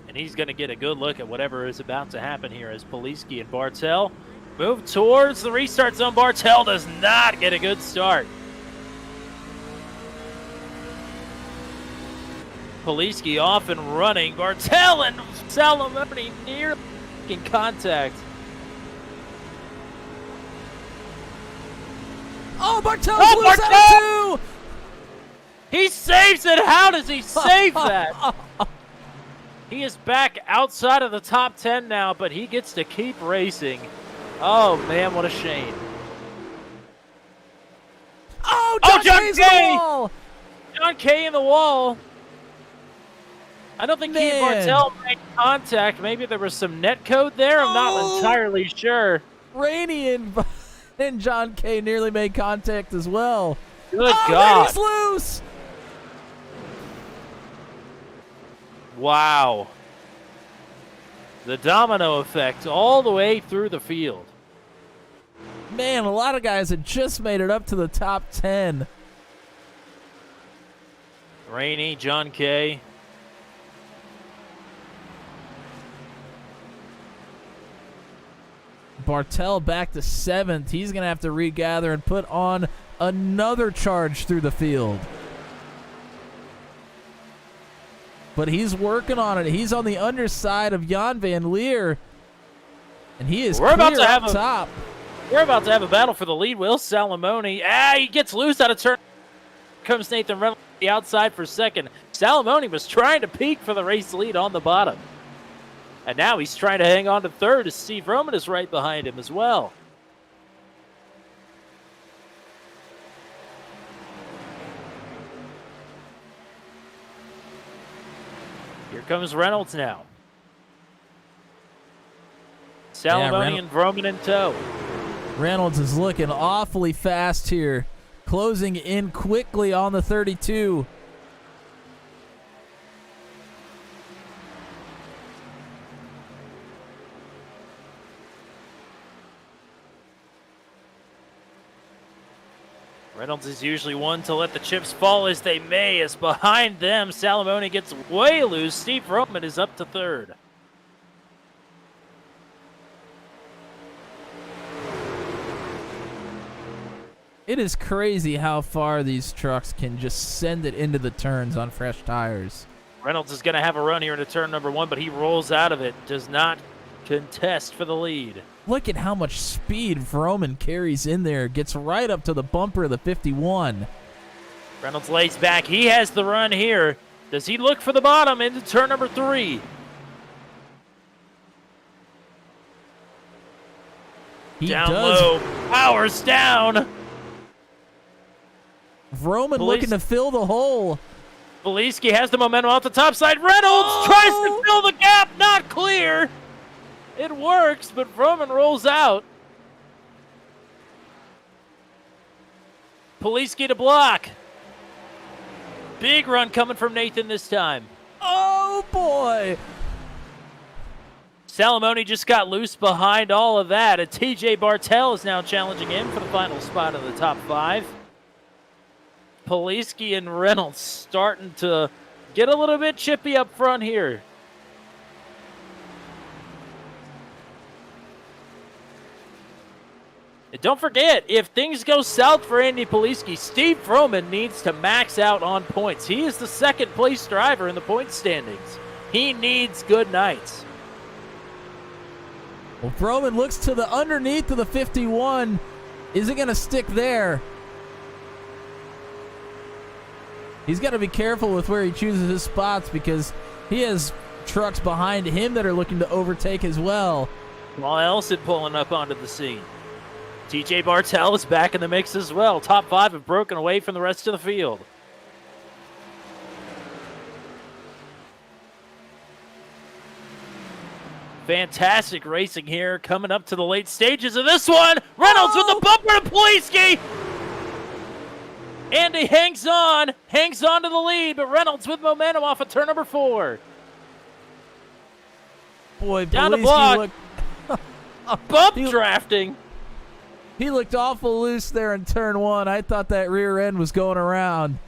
And he's going to get a good look at whatever is about to happen here as Poliski and Bartel move towards the restart zone. Bartel does not get a good start. Poliski off and running. Bartel and Salamone near in contact. Oh, Bartel's loose out of two! He saves it. How does he save that? He is back outside of the top 10 now, but he gets to keep racing. Oh, man, what a shame. Oh, John Kay's Kay! in the wall! John Kay in the wall. I don't think he and Bartel made contact. Maybe there was some net code there. I'm not entirely sure. Rainey and John Kay nearly made contact as well. Good God. Rainey's loose! Wow. The domino effect all the way through the field. Man, a lot of guys had just made it up to the top 10. Rainey, John Kay. Bartel back to 7th. He's going to have to regather and put on another charge through the field. But he's working on it. He's on the underside of Jan Van Leer. And he is clear up top. We're about to have a battle for the lead. Will Salamone. He gets loose out of turn. Comes Nathan Reynolds on the outside for second. Salamone was trying to peak for the race lead on the bottom. And now he's trying to hang on to third as Steve Roman is right behind him as well. Here comes Reynolds now. Salamone and Roman in tow. Reynolds is looking awfully fast here. Closing in quickly on the 32. Reynolds is usually one to let the chips fall as they may, as behind them, Salamone gets way loose. Steve Roman is up to third. It is crazy how far these trucks can just send it into the turns on fresh tires. Reynolds is going to have a run here into turn number 1, but he rolls out of it. Does not contest for the lead. Look at how much speed Vroman carries in there. Gets right up to the bumper of the 51. Reynolds lays back. He has the run here. Does he look for the bottom into turn number 3? He down does. low. Powers down. Vroman looking to fill the hole. Poliski has the momentum off the top side. Reynolds tries to fill the gap. Not clear. It works, but Vroman rolls out. Poliski to block. Big run coming from Nathan this time. Oh, boy. Salamone just got loose behind all of that. And TJ Bartel is now challenging him for the final spot of the top 5. Poliski and Reynolds starting to get a little bit chippy up front here. And don't forget, if things go south for Andy Poliski, Steve Vroman needs to max out on points. He is the second place driver in the point standings. He needs good nights. Well, Vroman looks to the underneath of the 51. Is it going to stick there? He's got to be careful with where he chooses his spots because he has trucks behind him that are looking to overtake as well. While Ellison pulling up onto the scene. TJ Bartel is back in the mix as well. Top 5 have broken away from the rest of the field. Fantastic racing here coming up to the late stages of this one. Reynolds with the bumper to Poliski. Andy hangs on to the lead, but Reynolds with momentum off of turn number 4. Boy, down the Poliski block. Bump drafting. He looked awful loose there in turn 1. I thought that rear end was going around.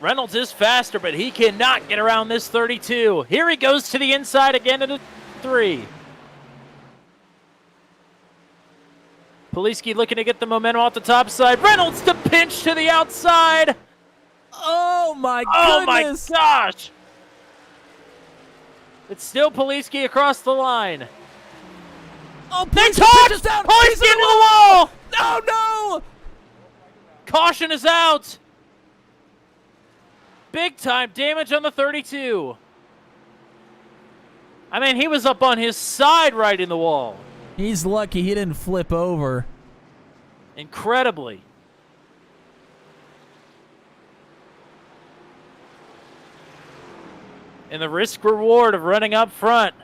Reynolds is faster, but he cannot get around this 32. Here he goes to the inside again into 3. Poliski looking to get the momentum off the top side. Reynolds to pinch to the outside. Oh, my goodness. Oh, my gosh. It's still Poliski across the line. Oh, they touched down. Poliski into the wall. Oh, no. Caution is out. Big time damage on the 32. I mean, he was up on his side right in the wall. He's lucky he didn't flip over. Incredibly. And the risk reward of running up front.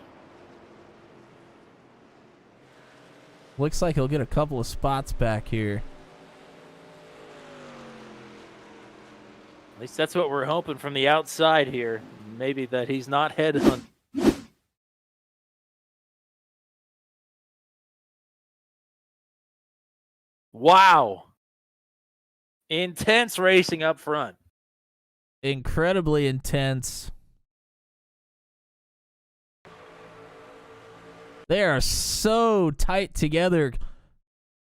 Looks like he'll get a couple of spots back here. At least that's what we're hoping from the outside here. Maybe that he's not head on. Wow. Intense racing up front. Incredibly intense. They are so tight together.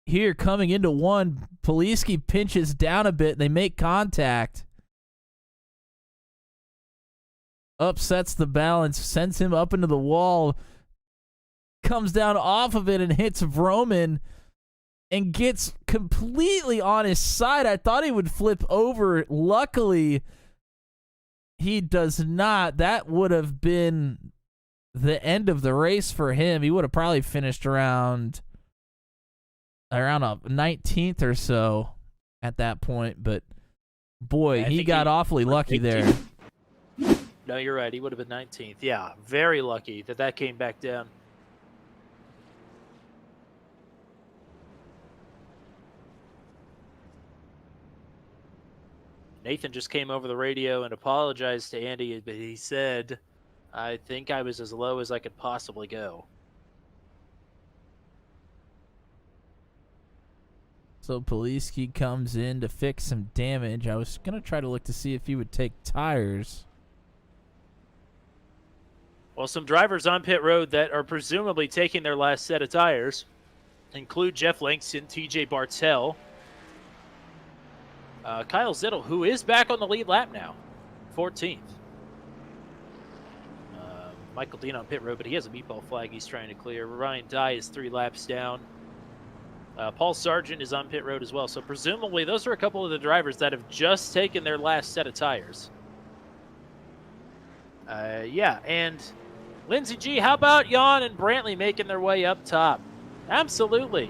Here, coming into 1, Poliski pinches down a bit. They make contact. Upsets the balance, sends him up into the wall. Comes down off of it and hits Vroman and gets completely on his side. I thought he would flip over. Luckily, he does not. That would have been the end of the race for him. He would have probably finished around a 19th or so at that point. But, boy, Yeah, he got awfully lucky 18th. there. No, you're right. He would have been 19th. Yeah, very lucky that came back down. Nathan just came over the radio and apologized to Andy, but he said, I think I was as low as I could possibly go. So Poliski comes in to fix some damage. I was going to try to look to see if he would take tires. Well, some drivers on pit road that are presumably taking their last set of tires include Jeff Langston, TJ Bartel, Kyle Zittel, who is back on the lead lap now, 14th. Michael Dean on pit road, but he has a meatball flag he's trying to clear. Ryan Dye is 3 laps down. Paul Sargent is on pit road as well. So presumably those are a couple of the drivers that have just taken their last set of tires. Yeah, and Lindsey G, how about Jan and Brantley making their way up top? Absolutely.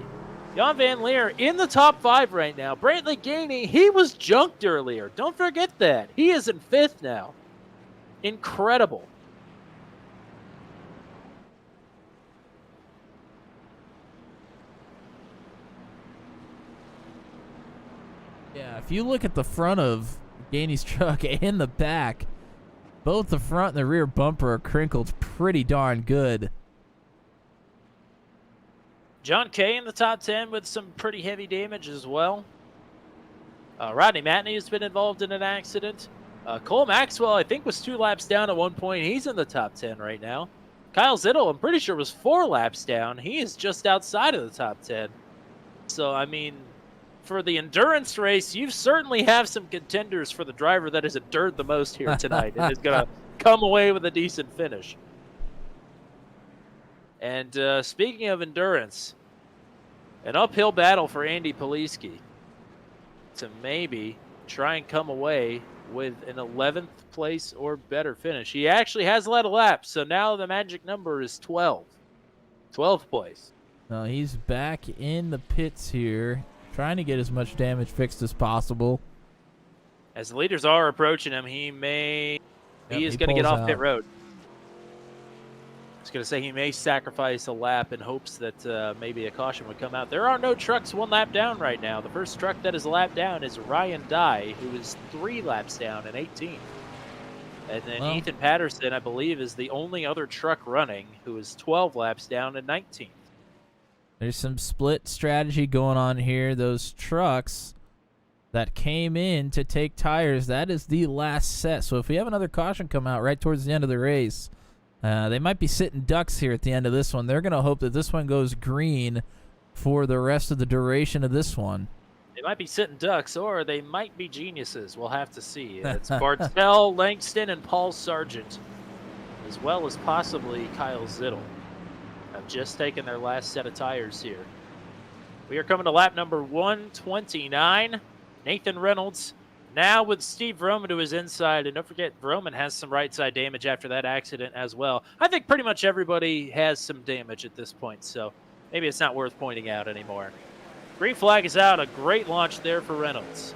Jan Van Leer in the top 5 right now. Brantley Gainey, he was junked earlier. Don't forget that. He is in 5th now. Incredible. Yeah, if you look at the front of Gainey's truck and the back, both the front and the rear bumper are crinkled pretty darn good. John Kay in the top 10 with some pretty heavy damage as well. Rodney Matney has been involved in an accident. Cole Maxwell, I think, was 2 laps down at one point. He's in the top 10 right now. Kyle Zittel, I'm pretty sure, was 4 laps down. He is just outside of the top 10. So, I mean, for the endurance race, you certainly have some contenders for the driver that has endured the most here tonight and is going to come away with a decent finish. And speaking of endurance, an uphill battle for Andy Poliski to maybe try and come away with an 11th place or better finish. He actually has led a lap, so now the magic number is 12. 12th place. No, he's back in the pits here, trying to get as much damage fixed as possible. As the leaders are approaching him, he is going to get pulls off pit out. road. I was going to say he may sacrifice a lap in hopes that maybe a caution would come out. There are no trucks 1 lap down right now. The first truck that is a lap down is Ryan Dye, who is 3 laps down in 18th. And then Ethan Patterson, I believe, is the only other truck running, who is 12 laps down in 19th. There's some split strategy going on here. Those trucks that came in to take tires, that is the last set. So if we have another caution come out right towards the end of the race, they might be sitting ducks here at the end of this one. They're going to hope that this one goes green for the rest of the duration of this one. They might be sitting ducks, or they might be geniuses. We'll have to see. It's Bartel, Langston, and Paul Sargent, as well as possibly Kyle Zittel, have just taken their last set of tires here. We are coming to lap number 129. Nathan Reynolds now with Steve Vroman to his inside. And don't forget, Vroman has some right side damage after that accident as well. I think pretty much everybody has some damage at this point, so maybe it's not worth pointing out anymore. Green flag is out. A great launch there for Reynolds.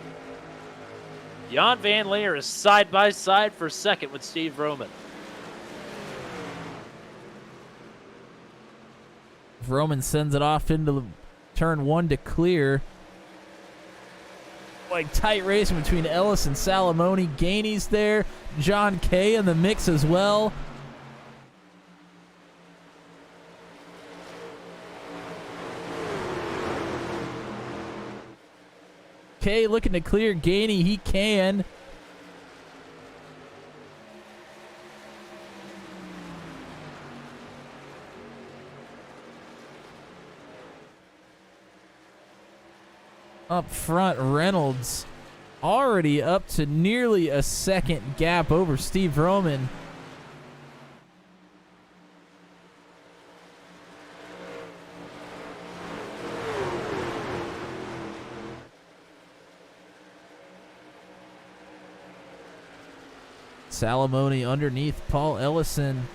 Jan Van Leer is side by side for second with Steve Vroman. Vroman sends it off into turn 1 to clear. Like tight racing between Ellis and Salamone. Gainey's there. John Kay in the mix as well. Kay looking to clear Gainey. He can. Up front, Reynolds already up to nearly a second gap over Steve Vroman. Salamone underneath Paul Ellison.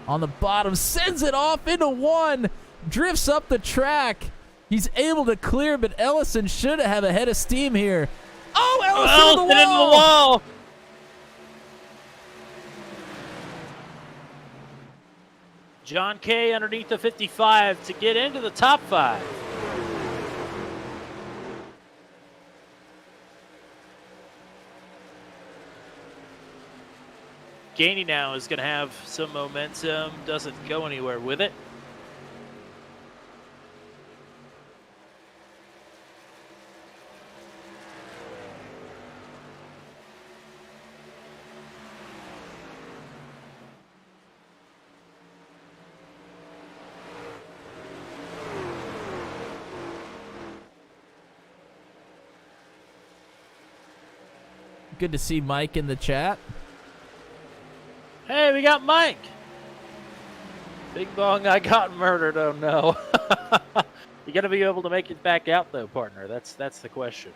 On the bottom, sends it off into 1, drifts up the track. He's able to clear, but Ellison should have a head of steam here. Oh, Ellison into the wall! John Kay underneath the 55 to get into the top 5. Gainey now is going to have some momentum, doesn't go anywhere with it. Good to see Mike in the chat. Hey, we got Mike. Big Bong, I got murdered. Oh no. You got to be able to make it back out though, partner. That's the question.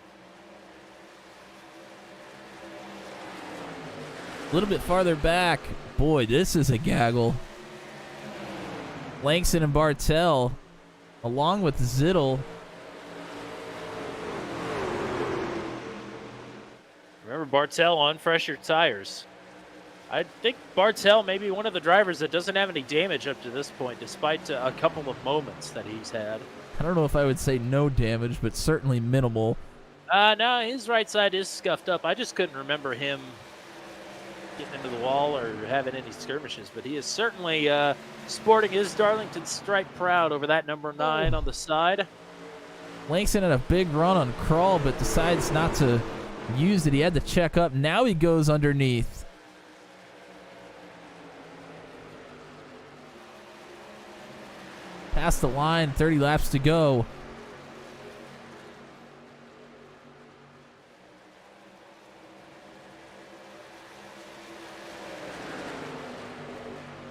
A little bit farther back. Boy, this is a gaggle. Langston and Bartel, along with Zittel. Remember Bartel on fresher tires. I think Bartel may be one of the drivers that doesn't have any damage up to this point, despite a couple of moments that he's had. I don't know if I would say no damage, but certainly minimal. No, his right side is scuffed up. I just couldn't remember him getting into the wall or having any skirmishes, but he is certainly sporting his Darlington stripe proud over that number 9 on the side. Langston had a big run on crawl, but decides not to use it. He had to check up. Now he goes underneath. Past the line, 30 laps to go.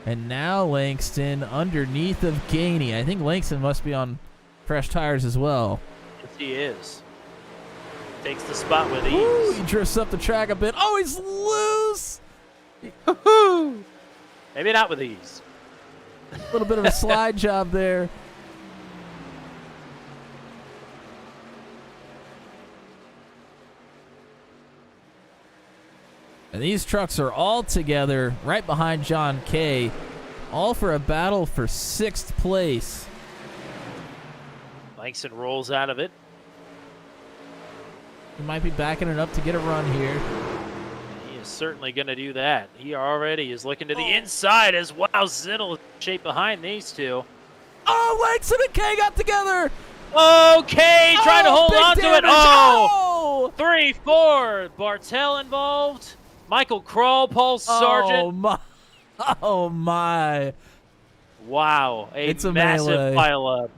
And now Langston underneath of Gainey. I think Langston must be on fresh tires as well. Yes, he is. Takes the spot with ease. Ooh, he drifts up the track a bit. Oh, he's loose! Maybe not with ease. A little bit of a slide job there. And these trucks are all together right behind John Kay, all for a battle for 6th place. Langston rolls out of it. He might be backing it up to get a run here. He is certainly going to do that. He already is looking to the inside as wow. Zittel is shaped behind these two. Oh, Langston and Kay got together. Okay, trying to hold big on to it. damage. Oh, 3-4. Bartel involved. Michael Kroll, Paul Sargent. Oh my. Wow, It's a massive melee. pileup.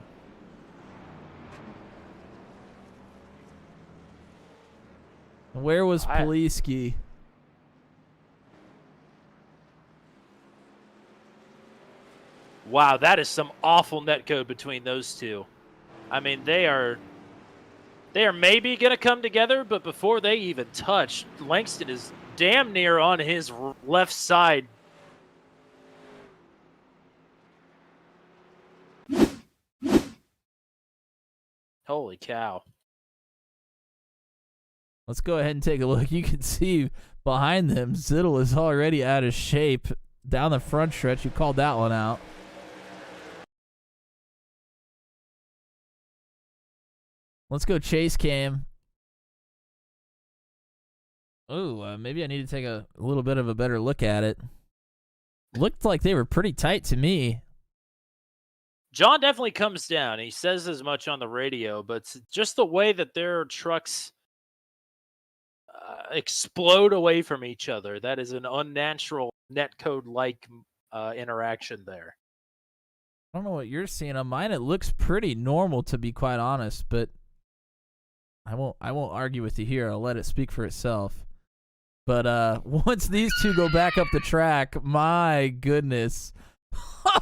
Where was Poliski? Wow, that is some awful netcode between those two. I mean, they are maybe going to come together, but before they even touch, Langston is damn near on his left side. Holy cow. Let's go ahead and take a look. You can see behind them, Zittel is already out of shape down the front stretch. You called that one out. Let's go chase cam. Oh, maybe I need to take a little bit of a better look at it. Looked like they were pretty tight to me. John definitely comes down. He says as much on the radio, but just the way that their trucks explode away from each other, that is an unnatural netcode-like interaction there. I don't know what you're seeing on mine. It looks pretty normal, to be quite honest, but I won't argue with you here. I'll let it speak for itself. But once these two go back up the track, my goodness.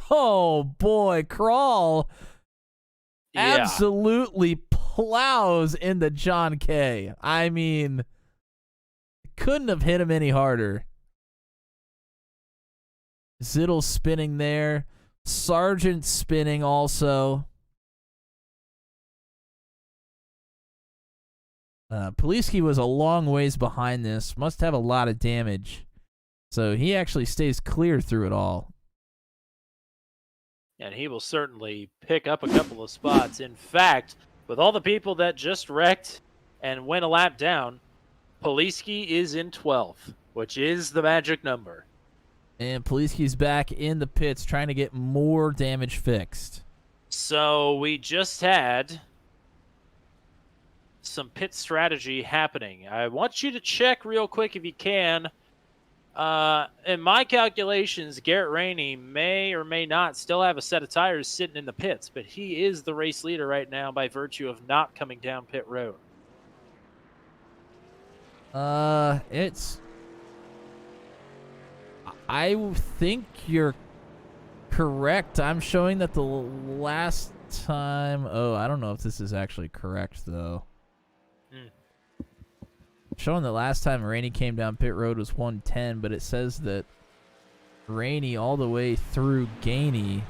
Oh, boy. Crawl absolutely plows into John Kay. I mean, couldn't have hit him any harder. Zittel spinning there. Sargent spinning also. Poliski was a long ways behind this. Must have a lot of damage. So he actually stays clear through it all. And he will certainly pick up a couple of spots. In fact, with all the people that just wrecked and went a lap down, Poliski is in 12th, which is the magic number. And Poliski's back in the pits trying to get more damage fixed. So we just had some pit strategy happening. I want you to check real quick if you can. In my calculations, Garrett Rainey may or may not still have a set of tires sitting in the pits, but he is the race leader right now by virtue of not coming down pit road. It's... I think you're correct. I'm showing that the last time... Oh, I don't know if this is actually correct, though. Showing that last time Rainey came down pit road was 110, but it says that Rainey all the way through Gainey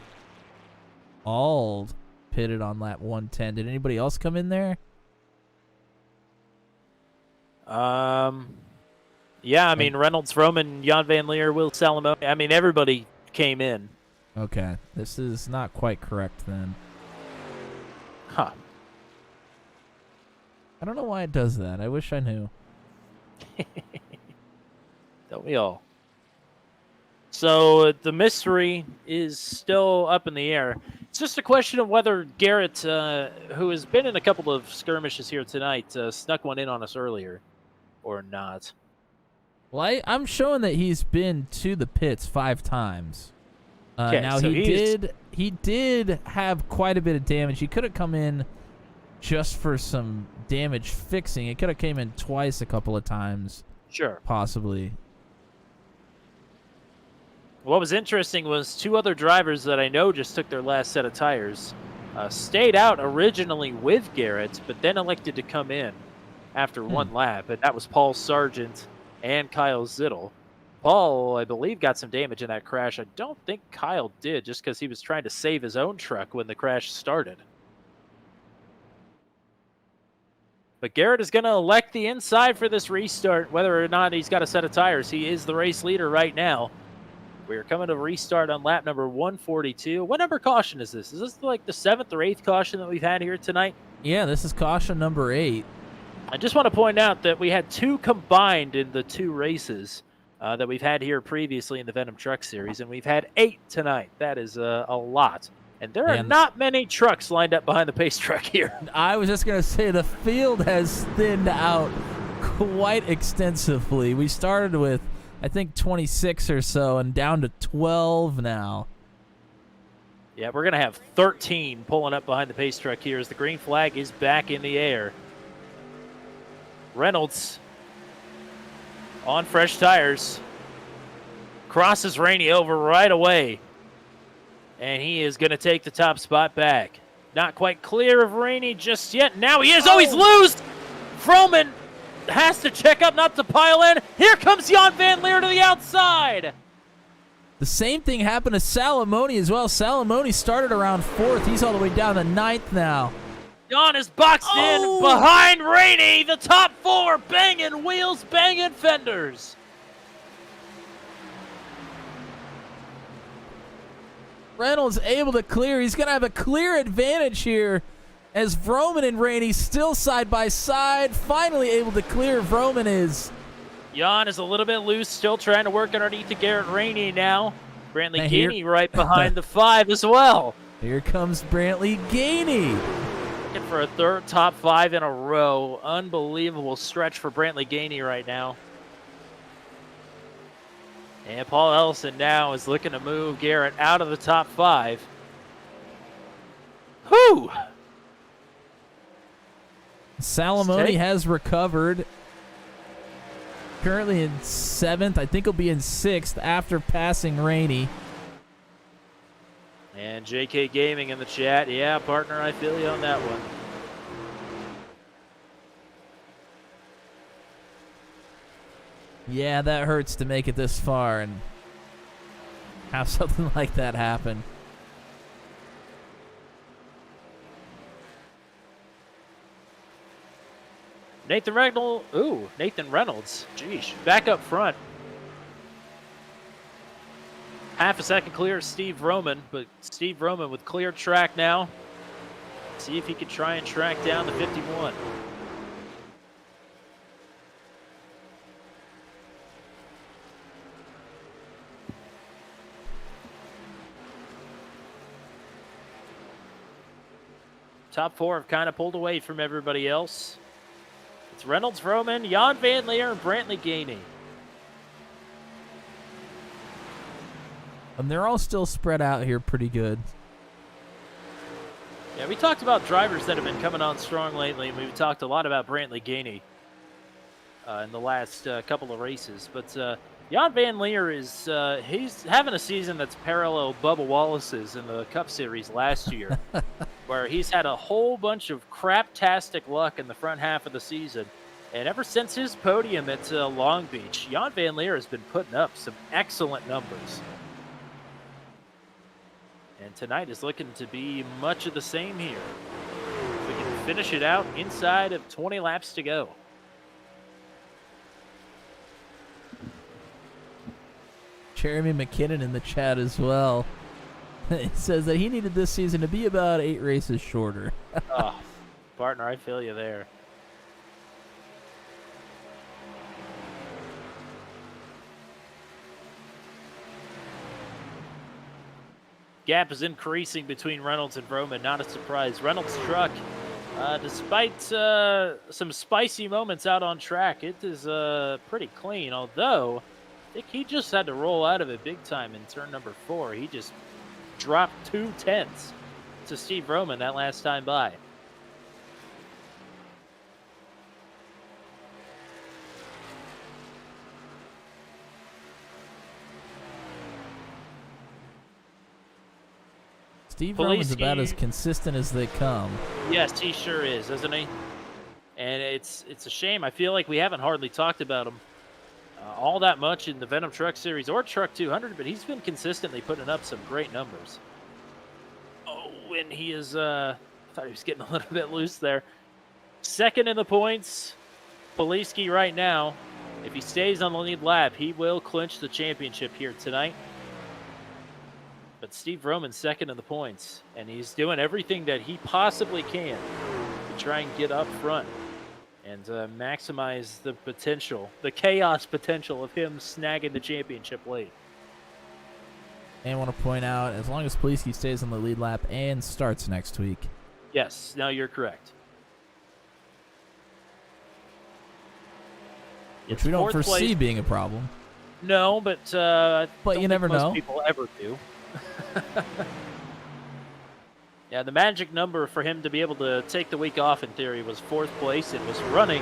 all pitted on lap 110. Did anybody else come in there? Yeah, I mean, Reynolds, Roman, Jan Van Leer, Will Salamone. I mean, everybody came in. Okay, this is not quite correct then. Huh. I don't know why it does that. I wish I knew. Don't we all? So the mystery is still up in the air. It's just a question of whether Garrett, who has been in a couple of skirmishes here tonight, snuck one in on us earlier or not. Well, I'm showing that he's been to the pits 5 times. Now so he did have quite a bit of damage. He could have come in just for some damage fixing. It could have came in twice a couple of times. Sure. Possibly. What was interesting was 2 other drivers that I know just took their last set of tires. Stayed out originally with Garrett, but then elected to come in after 1 lap. And that was Paul Sargent and Kyle Zittel. Paul, I believe, got some damage in that crash. I don't think Kyle did, just because he was trying to save his own truck when the crash started. But Garrett is going to elect the inside for this restart, whether or not he's got a set of tires. He is the race leader right now. We are coming to restart on lap number 142. What number caution is this? Is this like the 7th or 8th caution that we've had here tonight? Yeah, this is caution number 8. I just want to point out that we had 2 combined in the 2 races that we've had here previously in the Venom Truck Series, and we've had 8 tonight. That is a lot. And there are not many trucks lined up behind the pace truck here. I was just going to say the field has thinned out quite extensively. We started with, I think, 26 or so and down to 12 now. Yeah, we're going to have 13 pulling up behind the pace truck here as the green flag is back in the air. Reynolds on fresh tires. Crosses Rainey over right away. And he is going to take the top spot back. Not quite clear of Rainey just yet. Now he is. Oh, he's loose! Froman has to check up not to pile in. Here comes Jan Van Leer to the outside. The same thing happened to Salamone as well. Salamone started around 4th. He's all the way down to 9th now. Jan is boxed in behind Rainey. The top 4 banging wheels, banging fenders. Reynolds able to clear. He's going to have a clear advantage here as Vroman and Rainey still side by side. Finally able to clear. Vroman is. Jan is a little bit loose, still trying to work underneath to Garrett Rainey now. Brantley Gainey right behind the 5 as well. Here comes Brantley Gainey. Looking for a 3rd top 5 in a row. Unbelievable stretch for Brantley Gainey right now. And Paul Ellison now is looking to move Garrett out of the top 5. Whew! Salamone has recovered. Currently in 7th. I think he'll be in 6th after passing Rainey. And JK Gaming in the chat. Yeah, partner, I feel you on that one. Yeah, that hurts to make it this far and have something like that happen. Nathan Reynolds. Geesh. Back up front. Half a second clear of Steve Roman, but Steve Roman with clear track now. See if he can try and track down the 51. Top 4 have kind of pulled away from everybody else. It's Reynolds, Roman, Jan Van Leer, and Brantley Gainey. And they're all still spread out here pretty good. Yeah, we talked about drivers that have been coming on strong lately, and we've talked a lot about Brantley Gainey. in the last couple of races. But Jan Van Leer is he's having a season that's parallel Bubba Wallace's in the Cup Series last year, where he's had a whole bunch of craptastic luck in the front half of the season. And ever since his podium at Long Beach, Jan Van Leer has been putting up some excellent numbers. And tonight is looking to be much of the same here. We can finish it out inside of 20 laps to go. Jeremy McKinnon in the chat as well. He says that he needed this season to be about 8 races shorter. Oh, partner, I feel you there. Gap is increasing between Reynolds and Vroman. Not a surprise. Reynolds' truck, despite some spicy moments out on track, it is pretty clean. Although, I think he just had to roll out of it big time in turn number 4. He just dropped 2 tenths to Steve Vroman that last time by. Steve Vroman's about as consistent as they come. Yes, he sure is, isn't he? And it's a shame. I feel like we haven't hardly talked about him all that much in the Venom Truck Series or Truck 200, but he's been consistently putting up some great numbers. Oh, and he is, I thought he was getting a little bit loose there. Second in the points, Poliski right now. If he stays on the lead lap, he will clinch the championship here tonight. But Steve Vroman's second in the points, and he's doing everything that he possibly can to try and get up front and maximize the potential, the chaos potential of him snagging the championship late. And I want to point out, as long as Poliski stays on the lead lap and starts next week. Yes, no, you're correct. Which we don't foresee being a problem. No, but you never know. Most people ever do. Yeah, the magic number for him to be able to take the week off, in theory, was 4th place. It was running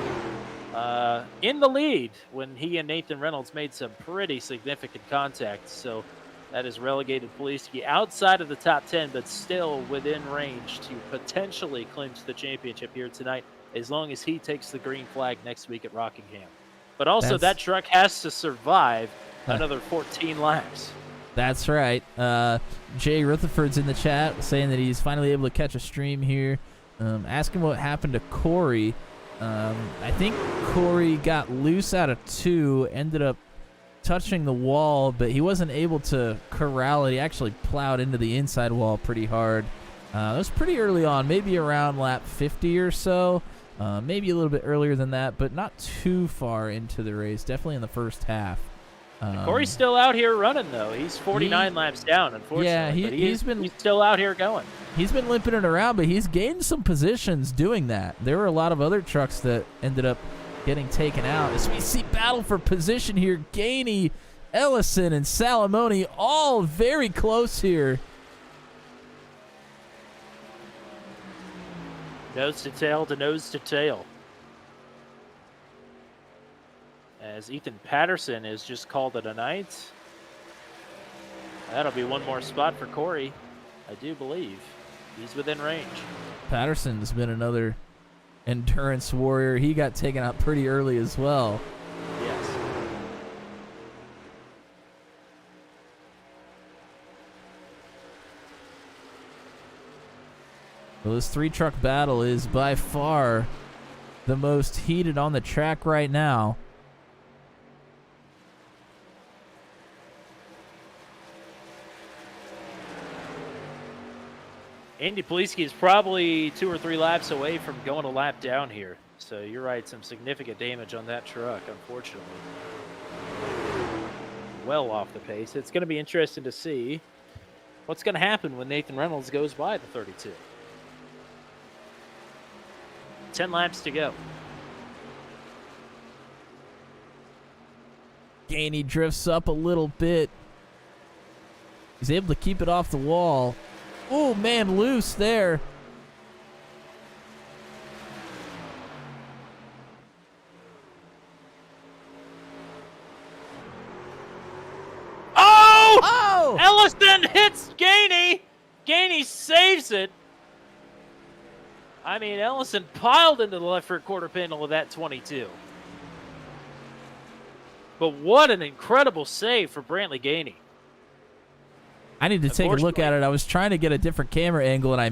in the lead when he and Nathan Reynolds made some pretty significant contact. So that has relegated Poliski outside of the top 10, but still within range to potentially clinch the championship here tonight, as long as he takes the green flag next week at Rockingham. But also, that truck has to survive another 14 laps. That's right. Jay Rutherford's in the chat saying that he's finally able to catch a stream here. Asking what happened to Corey. I think Corey got loose out of 2, ended up touching the wall, but he wasn't able to corral it. He actually plowed into the inside wall pretty hard. It was pretty early on, maybe around lap 50 or so. Maybe a little bit earlier than that, but not too far into the race. Definitely in the first half. Corey's still out here running, though. He's 49 laps down, unfortunately. Yeah, he's still out here going. He's been limping it around, but he's gained some positions doing that. There were a lot of other trucks that ended up getting taken out. As we see battle for position here, Gainey, Ellison, and Salamone all very close here. Nose to tail to nose to tail. As Ethan Patterson has just called it a night. That'll be one more spot for Corey, I do believe. He's within range. Patterson's been another endurance warrior. He got taken out pretty early as well. Yes. Well, this 3-truck battle is by far the most heated on the track right now. Andy Poliski is probably 2 or 3 laps away from going a lap down here. So you're right, some significant damage on that truck, unfortunately. Well off the pace. It's going to be interesting to see what's going to happen when Nathan Reynolds goes by the 32. 10 laps to go. Gainey drifts up a little bit. He's able to keep it off the wall. Oh, man, loose there. Ellison hits Gainey. Gainey saves it. I mean, Ellison piled into the left rear quarter panel of that 22. But what an incredible save for Brantley Gainey. I need to take a look at it. I was trying to get a different camera angle, and I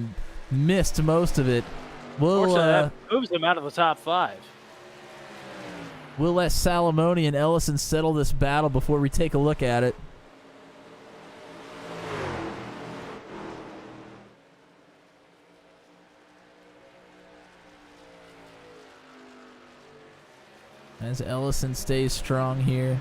missed most of it. That moves him out of the top 5. We'll let Salamone and Ellison settle this battle before we take a look at it. As Ellison stays strong here.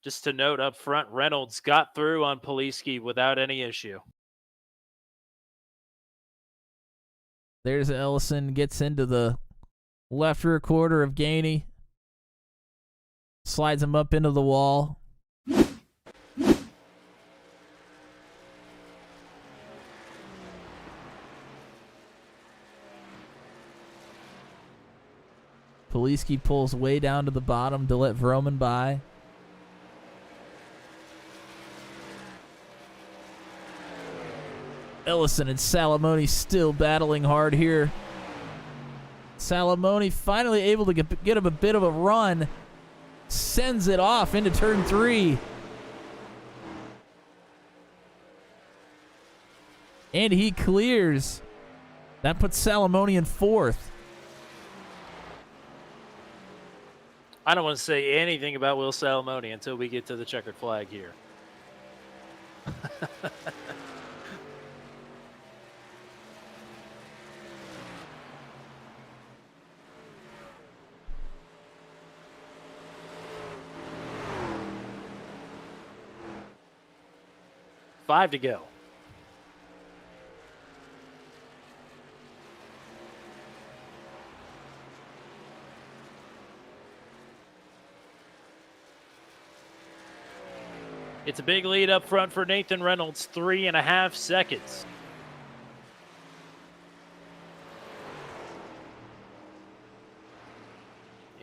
Just to note up front, Reynolds got through on Poliski without any issue. There's Ellison, gets into the left rear quarter of Gainey. Slides him up into the wall. Poliski pulls way down to the bottom to let Vroman by. Ellison and Salamone still battling hard here. Salamone finally able to get him a bit of a run. Sends it off into turn 3. And he clears. That puts Salamone in 4th. I don't want to say anything about Will Salamone until we get to the checkered flag here. 5 to go. It's a big lead up front for Nathan Reynolds, 3.5 seconds.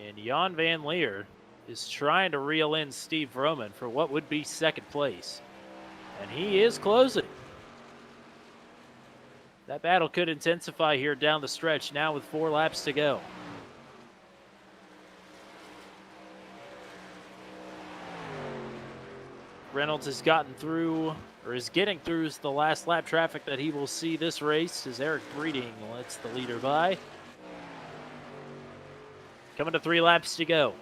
And Jan Van Leer is trying to reel in Steve Vroman for what would be second place. And he is closing. That battle could intensify here down the stretch now with 4 laps to go. Reynolds has gotten through, or is getting through the last lap traffic that he will see this race as Eric Breeding lets the leader by. Coming to 3 laps to go.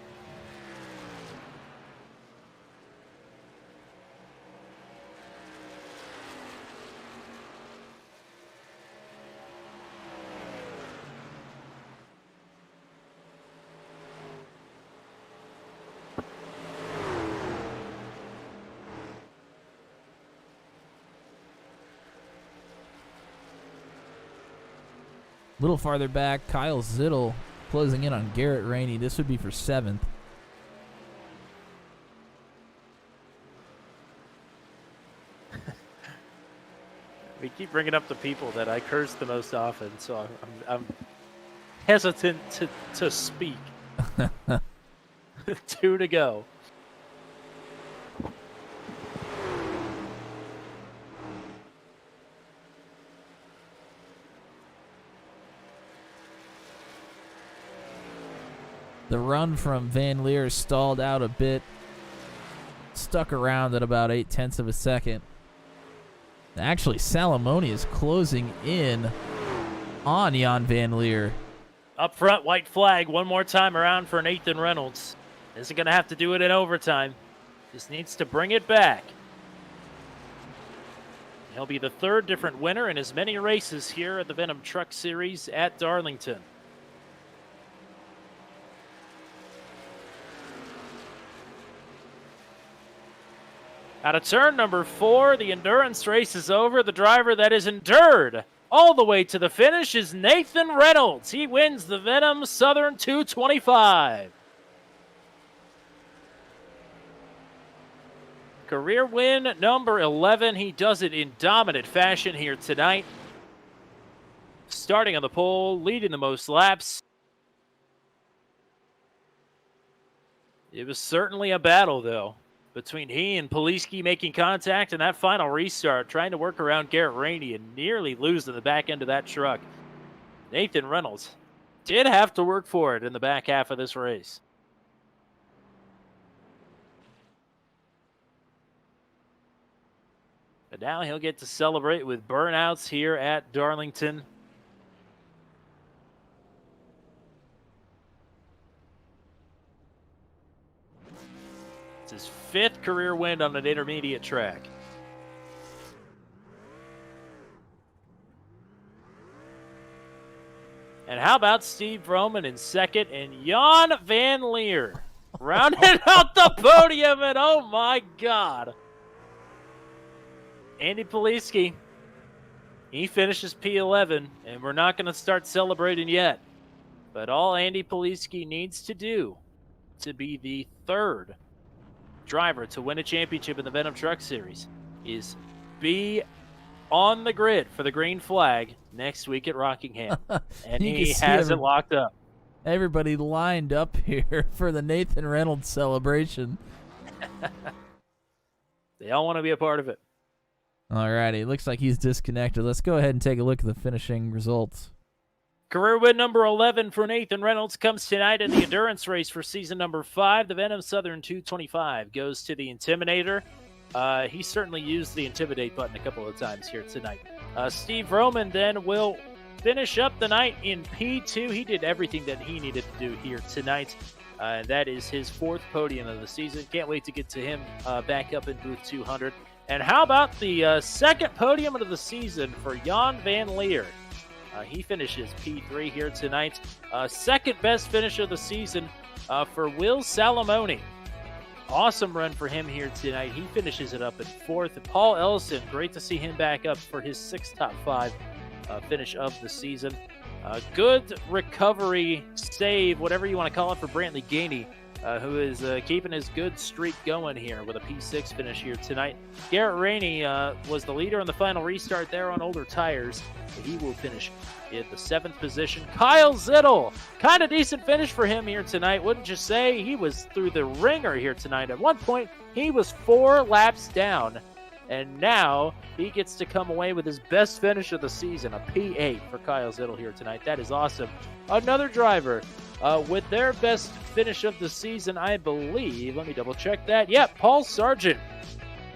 A little farther back, Kyle Zittel closing in on Garrett Rainey. This would be for 7th. We keep bringing up the people that I curse the most often, so I'm hesitant to speak. 2 to go. The run from Van Leer stalled out a bit. Stuck around at about 0.8 of a second. Actually, Salamone is closing in on Jan Van Leer. Up front, white flag one more time around for Nathan Reynolds. Isn't going to have to do it in overtime. Just needs to bring it back. He'll be the 3rd different winner in as many races here at the Venom Truck Series at Darlington. Out of turn number 4, the endurance race is over. The driver that has endured all the way to the finish is Nathan Reynolds. He wins the Venom Southern 225. Career win number 11. He does it in dominant fashion here tonight. Starting on the pole, leading the most laps. It was certainly a battle, though, between he and Poliski making contact and that final restart, trying to work around Garrett Rainey and nearly losing the back end of that truck. Nathan Reynolds did have to work for it in the back half of this race. But now he'll get to celebrate with burnouts here at Darlington. It's his 5th career win on an intermediate track. And how about Steve Roman in 2nd and Jan Van Leer rounding out the podium, and oh my God. Andy Poliski, he finishes P11, and we're not going to start celebrating yet. But all Andy Poliski needs to do to be the 3rd driver to win a championship in the Venom Truck Series is be on the grid for the green flag next week at Rockingham. And he has it locked up. Everybody lined up here for the Nathan Reynolds celebration. They all want to be a part of it. Alrighty, looks like he's disconnected. Let's go ahead and take a look at the finishing results. Career win number 11 for Nathan Reynolds comes tonight in the endurance race for season number 5. The Venom Southern 225 goes to the Intimidator. He certainly used the Intimidate button a couple of times here tonight. Steve Roman then will finish up the night in P2. He did everything that he needed to do here tonight. That is his 4th podium of the season. Can't wait to get to him back up in booth 200. And how about the 2nd podium of the season for Jan Van Leer? He finishes P3 here tonight. 2nd best finish of the season for Will Salamone. Awesome run for him here tonight. He finishes it up in 4th. And Paul Ellison, great to see him back up for his 6th top 5 finish of the season. Good recovery save, whatever you want to call it, for Brantley Gainey, who is keeping his good streak going here with a P6 finish here tonight. Garrett Rainey was the leader in the final restart there on older tires. He will finish in the 7th position. Kyle Zittel, kind of decent finish for him here tonight, wouldn't you say? He was through the ringer here tonight. At one point, he was 4 laps down, and now he gets to come away with his best finish of the season, a P8 for Kyle Zittel here tonight. That is awesome. Another driver with their best finish of the season, I believe. Let me double check that. Yep, Paul Sargent.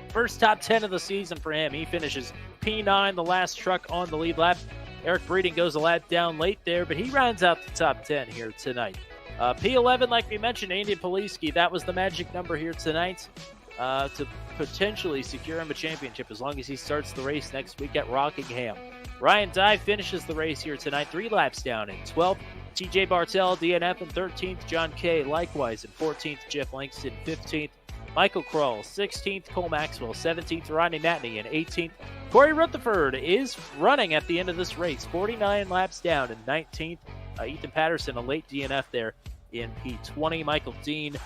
First top 10 of the season for him. He finishes P9, the last truck on the lead lap. Eric Breeding goes a lap down late there, but he rounds out the top 10 here tonight. P11, like we mentioned, Andy Poliski, that was the magic number here tonight to potentially secure him a championship as long as he starts the race next week at Rockingham. Ryan Dye finishes the race here tonight, 3 laps down in 12th. TJ Bartell, DNF in 13th. John Kay, likewise in 14th. Jeff Langston, 15th. Michael Kroll, 16th. Cole Maxwell, 17th. Rodney Matney in 18th. Corey Rutherford is running at the end of this race, 49 laps down in 19th. Ethan Patterson, a late DNF there in P20. Michael Dean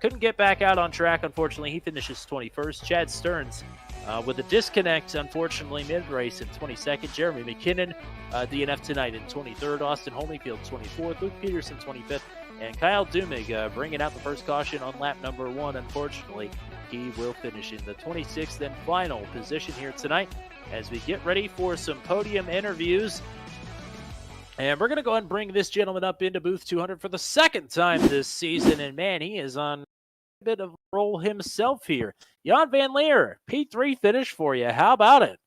couldn't get back out on track, unfortunately. He finishes 21st. Chad Stearns with a disconnect, unfortunately, mid-race in 22nd. Jeremy McKinnon, DNF tonight in 23rd. Austin Holyfield, 24th. Luke Peterson, 25th. And Kyle Dumig bringing out the first caution on lap number 1. Unfortunately, he will finish in the 26th and final position here tonight as we get ready for some podium interviews. And we're going to go ahead and bring this gentleman up into booth 200 for the 2nd time this season. And man, he is on a bit of a roll himself here. Jan Van Leer, P3 finish for you. How about it?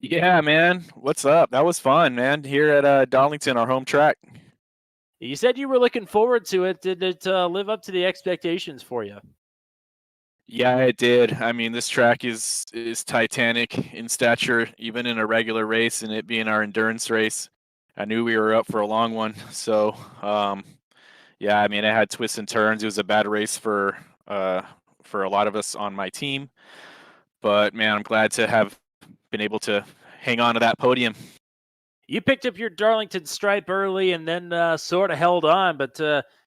Yeah, man. What's up? That was fun, man. Here at Darlington, our home track. You said you were looking forward to it. Did it live up to the expectations for you? Yeah, it did. I mean, this track is titanic in stature, even in a regular race, and it being our endurance race. I knew we were up for a long one. So, yeah, I mean, it had twists and turns. It was a bad race for a lot of us on my team. But, man, I'm glad to have been able to hang on to that podium. You picked up your Darlington stripe early and then sort of held on. But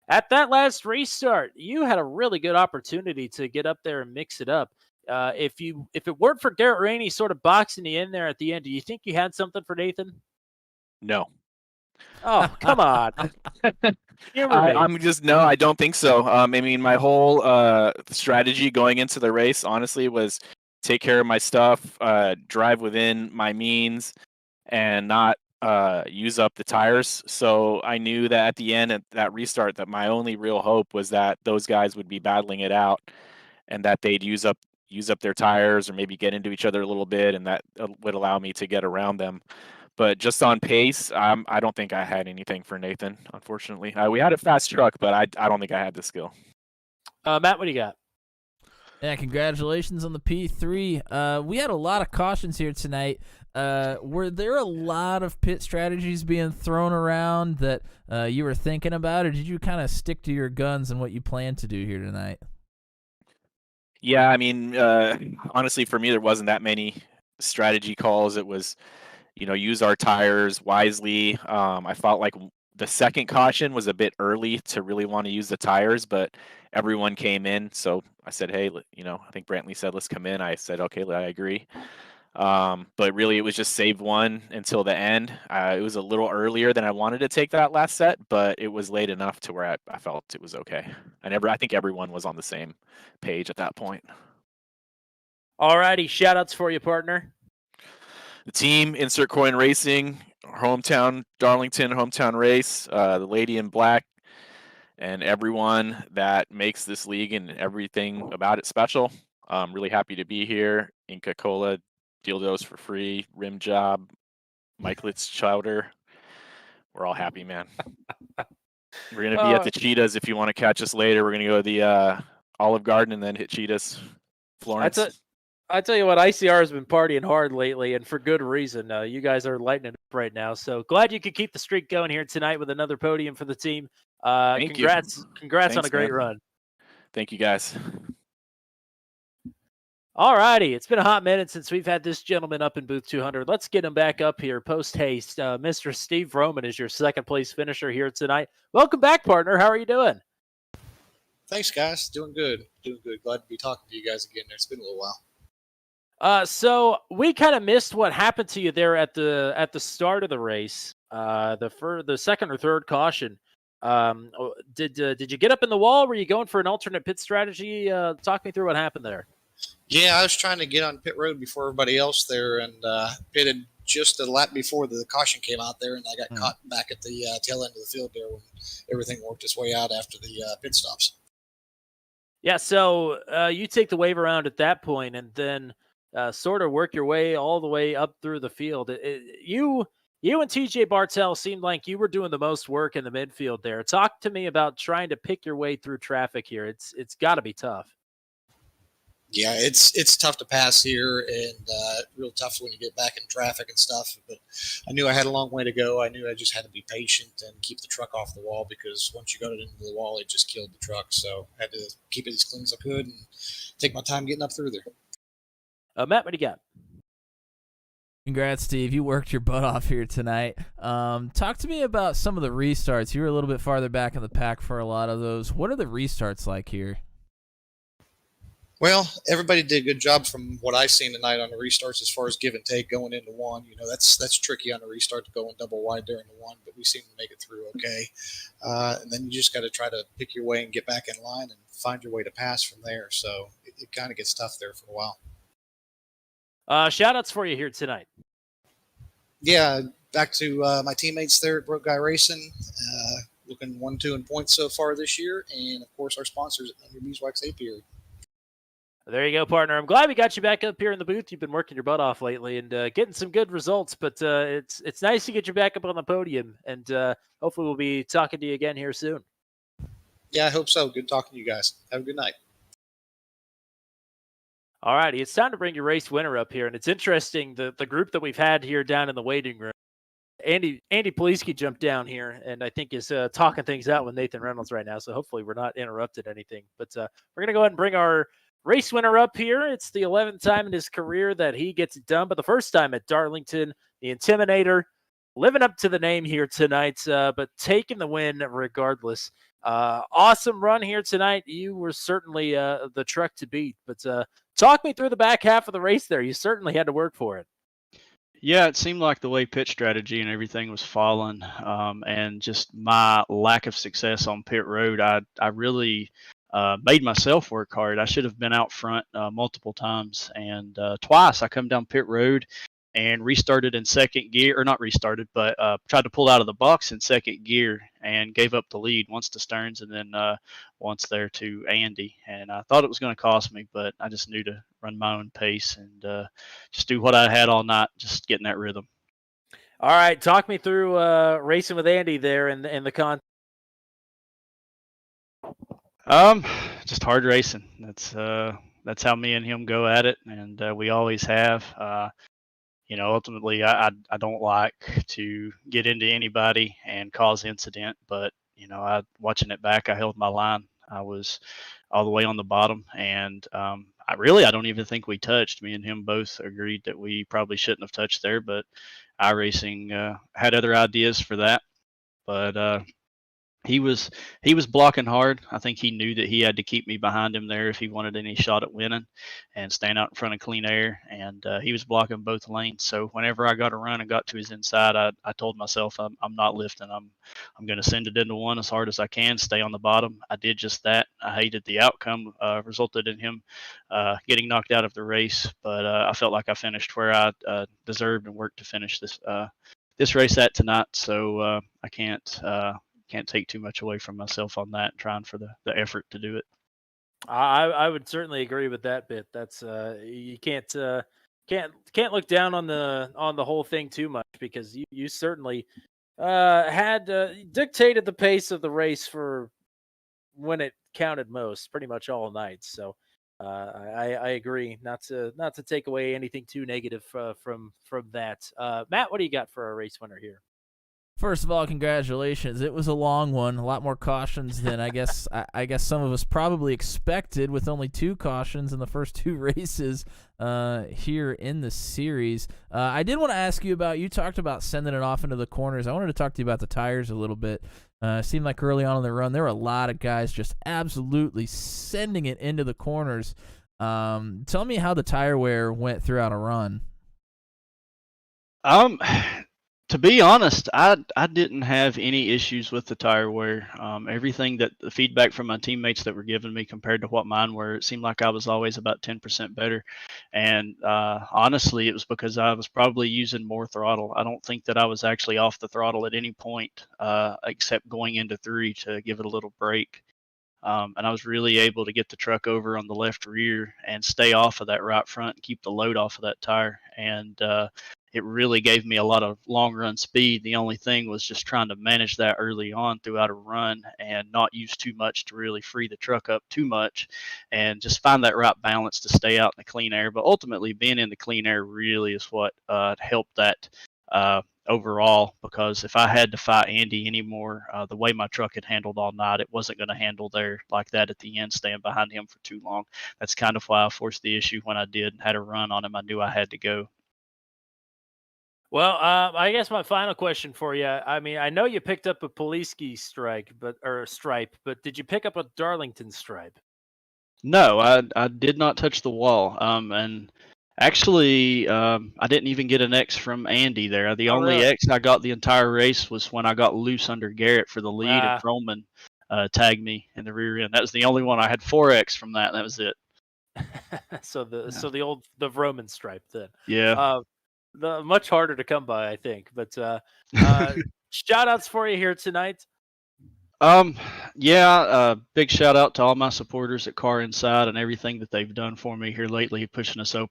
at that last restart, you had a really good opportunity to get up there and mix it up. If it weren't for Garrett Rainey sort of boxing you in there at the end, do you think you had something for Nathan? No. Oh, come on. Humor me. I'm just no, I don't think so. I mean, my whole strategy going into the race, honestly, was take care of my stuff, drive within my means, and not use up the tires. So I knew that at the end at that restart, that my only real hope was that those guys would be battling it out, and that they'd use up their tires or maybe get into each other a little bit, and that would allow me to get around them. But just on pace, I don't think I had anything for Nathan, unfortunately. We had a fast truck, but I don't think I had the skill. Matt, what do you got? Yeah, congratulations on the P3. We had a lot of cautions here tonight. Were there a lot of pit strategies being thrown around that you were thinking about, or did you kind of stick to your guns and what you plan to do here tonight? Yeah, I mean, honestly, for me, there wasn't that many strategy calls. It was, use our tires wisely. I felt like the second caution was a bit early to really want to use the tires, but everyone came in. So I said, hey, I think Brantley said, let's come in. I said, okay, I agree. But really, it was just save one until the end. It was a little earlier than I wanted to take that last set, but it was late enough to where I felt it was okay. I think everyone was on the same page at that point. All righty, shout outs for you, partner. The team, Insert Coin Racing, our hometown, Darlington hometown race, the lady in black, and everyone that makes this league and everything about it special. I'm really happy to be here. Inca Cola, dildos for free, rim job, Michaelitz chowder. We're all happy, man. We're going to be at the Cheetahs if you want to catch us later. We're going to go to the Olive Garden and then hit Cheetahs. Florence. I tell you what, ICR has been partying hard lately, and for good reason. You guys are lighting it up right now. So glad you could keep the streak going here tonight with another podium for the team. Congrats Thanks, on a great man. run. Thank you, guys. All righty, it's been a hot minute since we've had this gentleman up in booth 200. Let's get him back up here post haste. Mr. Steve Roman is your second place finisher here tonight. Welcome back, partner. How are you doing? Thanks, guys. Doing good. Glad to be talking to you guys again. It's been a little while. So we kind of missed what happened to you there at the start of the race. The second or third caution. Did you get up in the wall? Were you going for an alternate pit strategy? Talk me through what happened there. Yeah, I was trying to get on pit road before everybody else there, and pitted just a lap before the caution came out there, and I got caught back at the tail end of the field there when everything worked its way out after the pit stops. Yeah, so you take the wave around at that point, and then sort of work your way all the way up through the field. You and TJ Bartell seemed like you were doing the most work in the midfield there. Talk to me about trying to pick your way through traffic here. It's got to be tough. Yeah, it's tough to pass here, and real tough when you get back in traffic and stuff. But I knew I had a long way to go. I knew I just had to be patient and keep the truck off the wall, because once you got it into the wall, it just killed the truck. So I had to keep it as clean as I could and take my time getting up through there. Matt, what do you got? Congrats, Steve. You worked your butt off here tonight. Talk to me about some of the restarts. You were a little bit farther back in the pack for a lot of those. What are the restarts like here? Well, everybody did a good job from what I've seen tonight on the restarts as far as give and take going into one. That's tricky on the restart to go in double wide during the one, but we seem to make it through okay. And then you just got to try to pick your way and get back in line and find your way to pass from there. So it kind of gets tough there for a while. Shout outs for you here tonight. Yeah, back to my teammates there at Broke Guy Racing. Looking 1-2 in points so far this year. And, of course, our sponsors at Under Beeswax Apiary. There you go, partner. I'm glad we got you back up here in the booth. You've been working your butt off lately and getting some good results, but it's nice to get you back up on the podium, and hopefully we'll be talking to you again here soon. Yeah, I hope so. Good talking to you guys. Have a good night. All righty, it's time to bring your race winner up here, and it's interesting, the group that we've had here down in the waiting room. Andy Poliski jumped down here, and I think is talking things out with Nathan Reynolds right now, so hopefully we're not interrupted anything. But we're going to go ahead and bring our race winner up here. It's the 11th time in his career that he gets it done, but the first time at Darlington, the Intimidator, living up to the name here tonight, but taking the win regardless. Awesome run here tonight. You were certainly the truck to beat, but talk me through the back half of the race there. You certainly had to work for it. Yeah, it seemed like the way pit strategy and everything was falling, and just my lack of success on pit road, I really made myself work hard. I should have been out front multiple times, and twice I come down pit road and restarted in second gear, or not restarted, but tried to pull out of the box in second gear and gave up the lead once to Stearns and then once there to Andy. And I thought it was going to cost me, but I just knew to run my own pace and just do what I had all night, just getting that rhythm. All right, talk me through racing with Andy there in the con. Just hard racing. That's how me and him go at it, and we always have. Ultimately, I don't like to get into anybody and cause incident, but watching it back, I held my line. I was all the way on the bottom, and I don't even think we touched. Me and him both agreed that we probably shouldn't have touched there, but iRacing had other ideas for that. But he was blocking hard. I think he knew that he had to keep me behind him there if he wanted any shot at winning and staying out in front of clean air. And he was blocking both lanes. So whenever I got a run and got to his inside, I told myself I'm not lifting. I'm going to send it into one as hard as I can, stay on the bottom. I did just that. I hated the outcome. Resulted in him getting knocked out of the race, but I felt like I finished where I deserved and worked to finish this race at tonight. So I can't take too much away from myself on that, trying for the effort to do it. I would certainly agree with that bit. That's you can't look down on the whole thing too much, because you certainly had dictated the pace of the race for when it counted most, pretty much all night. So I agree not to take away anything too negative from that. Matt, what do you got for our race winner here? First of all, congratulations. It was a long one, a lot more cautions than I guess some of us probably expected, with only 2 cautions in the first 2 races here in the series. I did want to ask you about, you talked about sending it off into the corners. I wanted to talk to you about the tires a little bit. It seemed like early on in the run, there were a lot of guys just absolutely sending it into the corners. Tell me how the tire wear went throughout a run. To be honest, I didn't have any issues with the tire wear. Everything that the feedback from my teammates that were giving me compared to what mine were, it seemed like I was always about 10% better. And honestly, it was because I was probably using more throttle. I don't think that I was actually off the throttle at any point, except going into 3 to give it a little break. And I was really able to get the truck over on the left rear and stay off of that right front and keep the load off of that tire. And it really gave me a lot of long run speed. The only thing was just trying to manage that early on throughout a run and not use too much to really free the truck up too much, and just find that right balance to stay out in the clean air. But ultimately, being in the clean air really is what helped that overall, because if I had to fight Andy anymore, the way my truck had handled all night, it wasn't going to handle there like that at the end, staying behind him for too long. That's kind of why I forced the issue when I did, had a run on him. I knew I had to go. Well, I guess my final question for you. I mean, I know you picked up a Poliski stripe, but did you pick up a Darlington stripe? No, I did not touch the wall. And actually, I didn't even get an X from Andy there. The only really? X I got the entire race was when I got loose under Garrett for the lead, and Froman tagged me in the rear end. That was the only one. I had 4 X from that, and that was it. So the Roman stripe then. Yeah. The much harder to come by, I think. But shout outs for you here tonight. Big shout out to all my supporters at Car Inside and everything that they've done for me here lately, pushing us up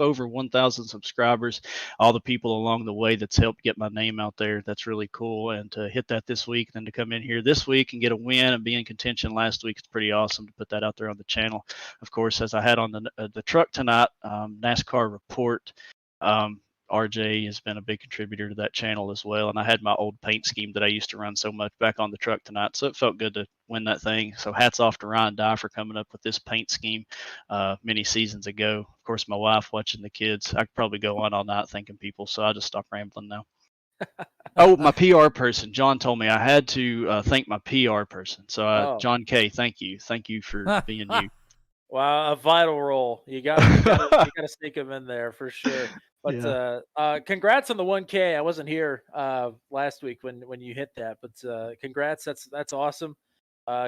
over 1,000 subscribers. All the people along the way that's helped get my name out there. That's really cool. And to hit that this week, then to come in here this week and get a win and be in contention last week, it's pretty awesome to put that out there on the channel. Of course, as I had on the truck tonight, NASCAR Report. RJ has been a big contributor to that channel as well. And I had my old paint scheme that I used to run so much back on the truck tonight. So it felt good to win that thing. So hats off to Ryan Dye for coming up with this paint scheme many seasons ago. Of course, my wife watching the kids. I could probably go on all night thanking people. So I'll just stop rambling now. Oh, my PR person. John told me I had to thank my PR person. So John K., thank you. Thank you for being you. Wow, a vital role. You gotta sneak him in there for sure. But congrats on the 1K. I wasn't here last week when you hit that, but congrats. That's awesome.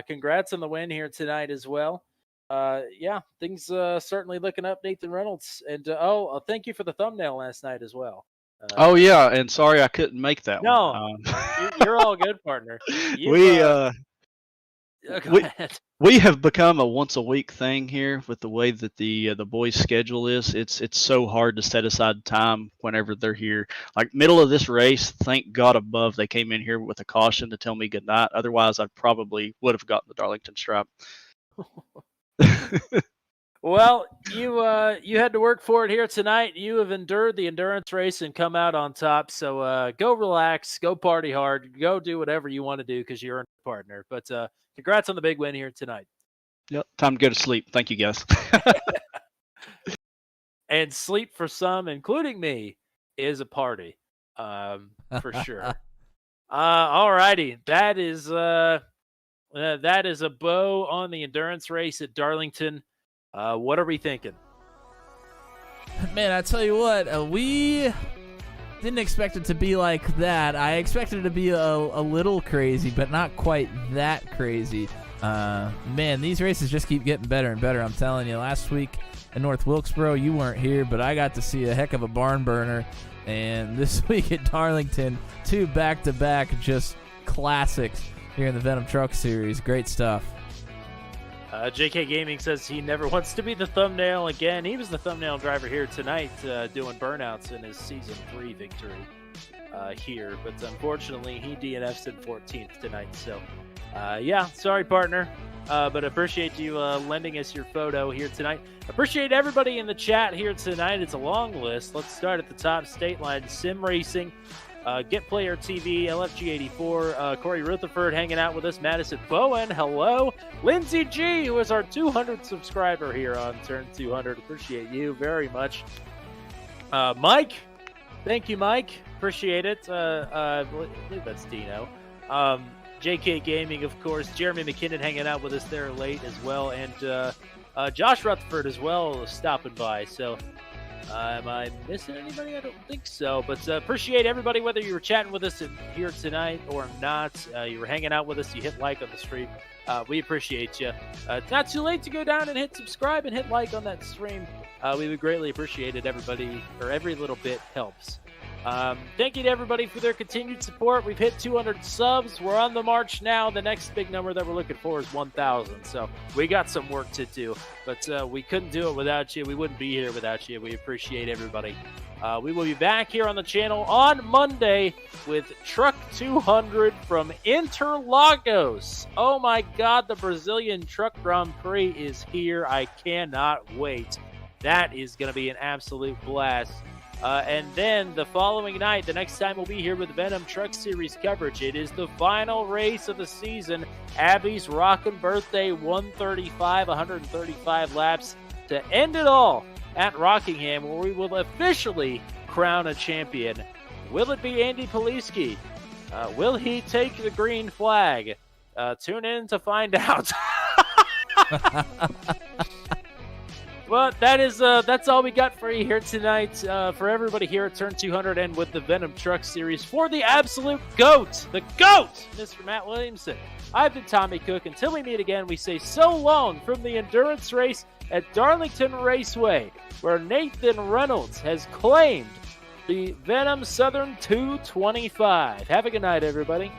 Congrats on the win here tonight as well. Yeah, things certainly looking up, Nathan Reynolds. And thank you for the thumbnail last night as well. Oh yeah, and sorry I couldn't make that No, one. you're all good, partner. Go ahead. We have become a once a week thing here with the way that the boys' schedule is. It's so hard to set aside time whenever they're here. Like middle of this race, thank God above they came in here with a caution to tell me goodnight. Otherwise, I probably would have gotten the Darlington stripe. Well, you had to work for it here tonight. You have endured the endurance race and come out on top. So go relax, go party hard, go do whatever you want to do because you're a partner. But congrats on the big win here tonight. Yep, time to go to sleep. Thank you, guys. And sleep for some, including me, is a party, for sure. All righty, that is a bow on the endurance race at Darlington. What are we thinking? Man, I tell you what, we didn't expect it to be like that. I expected it to be a little crazy, but not quite that crazy. Man, these races just keep getting better and better. I'm telling you, last week in North Wilkesboro, you weren't here, but I got to see a heck of a barn burner. And this week at Darlington, 2 back-to-back just classics here in the Venom Truck Series. Great stuff. JK Gaming says he never wants to be the thumbnail again. He was the thumbnail driver here tonight doing burnouts in his Season 3 victory here. But unfortunately, he DNF'd in 14th tonight. So, yeah, sorry, partner. But appreciate you lending us your photo here tonight. Appreciate everybody in the chat here tonight. It's a long list. Let's start at the top. State Line Sim Racing. Get Player TV, LFG84, Corey Rutherford hanging out with us, Madison Bowen, hello, Lindsay G, who is our 200th subscriber here on Turn 200, appreciate you very much. Mike, thank you, Mike, appreciate it. I believe that's Dino. JK Gaming, of course, Jeremy McKinnon hanging out with us there late as well, and Josh Rutherford as well stopping by, so... am I missing anybody? I don't think so. But appreciate everybody, whether you were chatting with us here tonight or not. You were hanging out with us. You hit like on the stream. We appreciate you. It's not too late to go down and hit subscribe and hit like on that stream. We would greatly appreciate it. Everybody, or every little bit helps. Thank you to everybody for their continued support. We've hit 200 subs. We're on the march now. The next big number that we're looking for is 1,000. So we got some work to do, but we couldn't do it without you. We wouldn't be here without you. We appreciate everybody. We will be back here on the channel on Monday with Truck 200 from Interlagos. Oh my God, the Brazilian Truck Grand Prix is here. I cannot wait. That is going to be an absolute blast. And then the following night, the next time we'll be here with Venom Truck Series coverage. It is the final race of the season. Abby's Rockin' Birthday 135 laps to end it all at Rockingham, where we will officially crown a champion. Will it be Andy Poliski? Will he take the green flag? Tune in to find out. Well, that's all we got for you here tonight. For everybody here at Turn 200 and with the Venom Truck Series, for the absolute GOAT, the GOAT, Mr. Matt Williamson. I've been Tommy Cook. Until we meet again, we say so long from the endurance race at Darlington Raceway, where Nathan Reynolds has claimed the Venom Southern 225. Have a good night, everybody.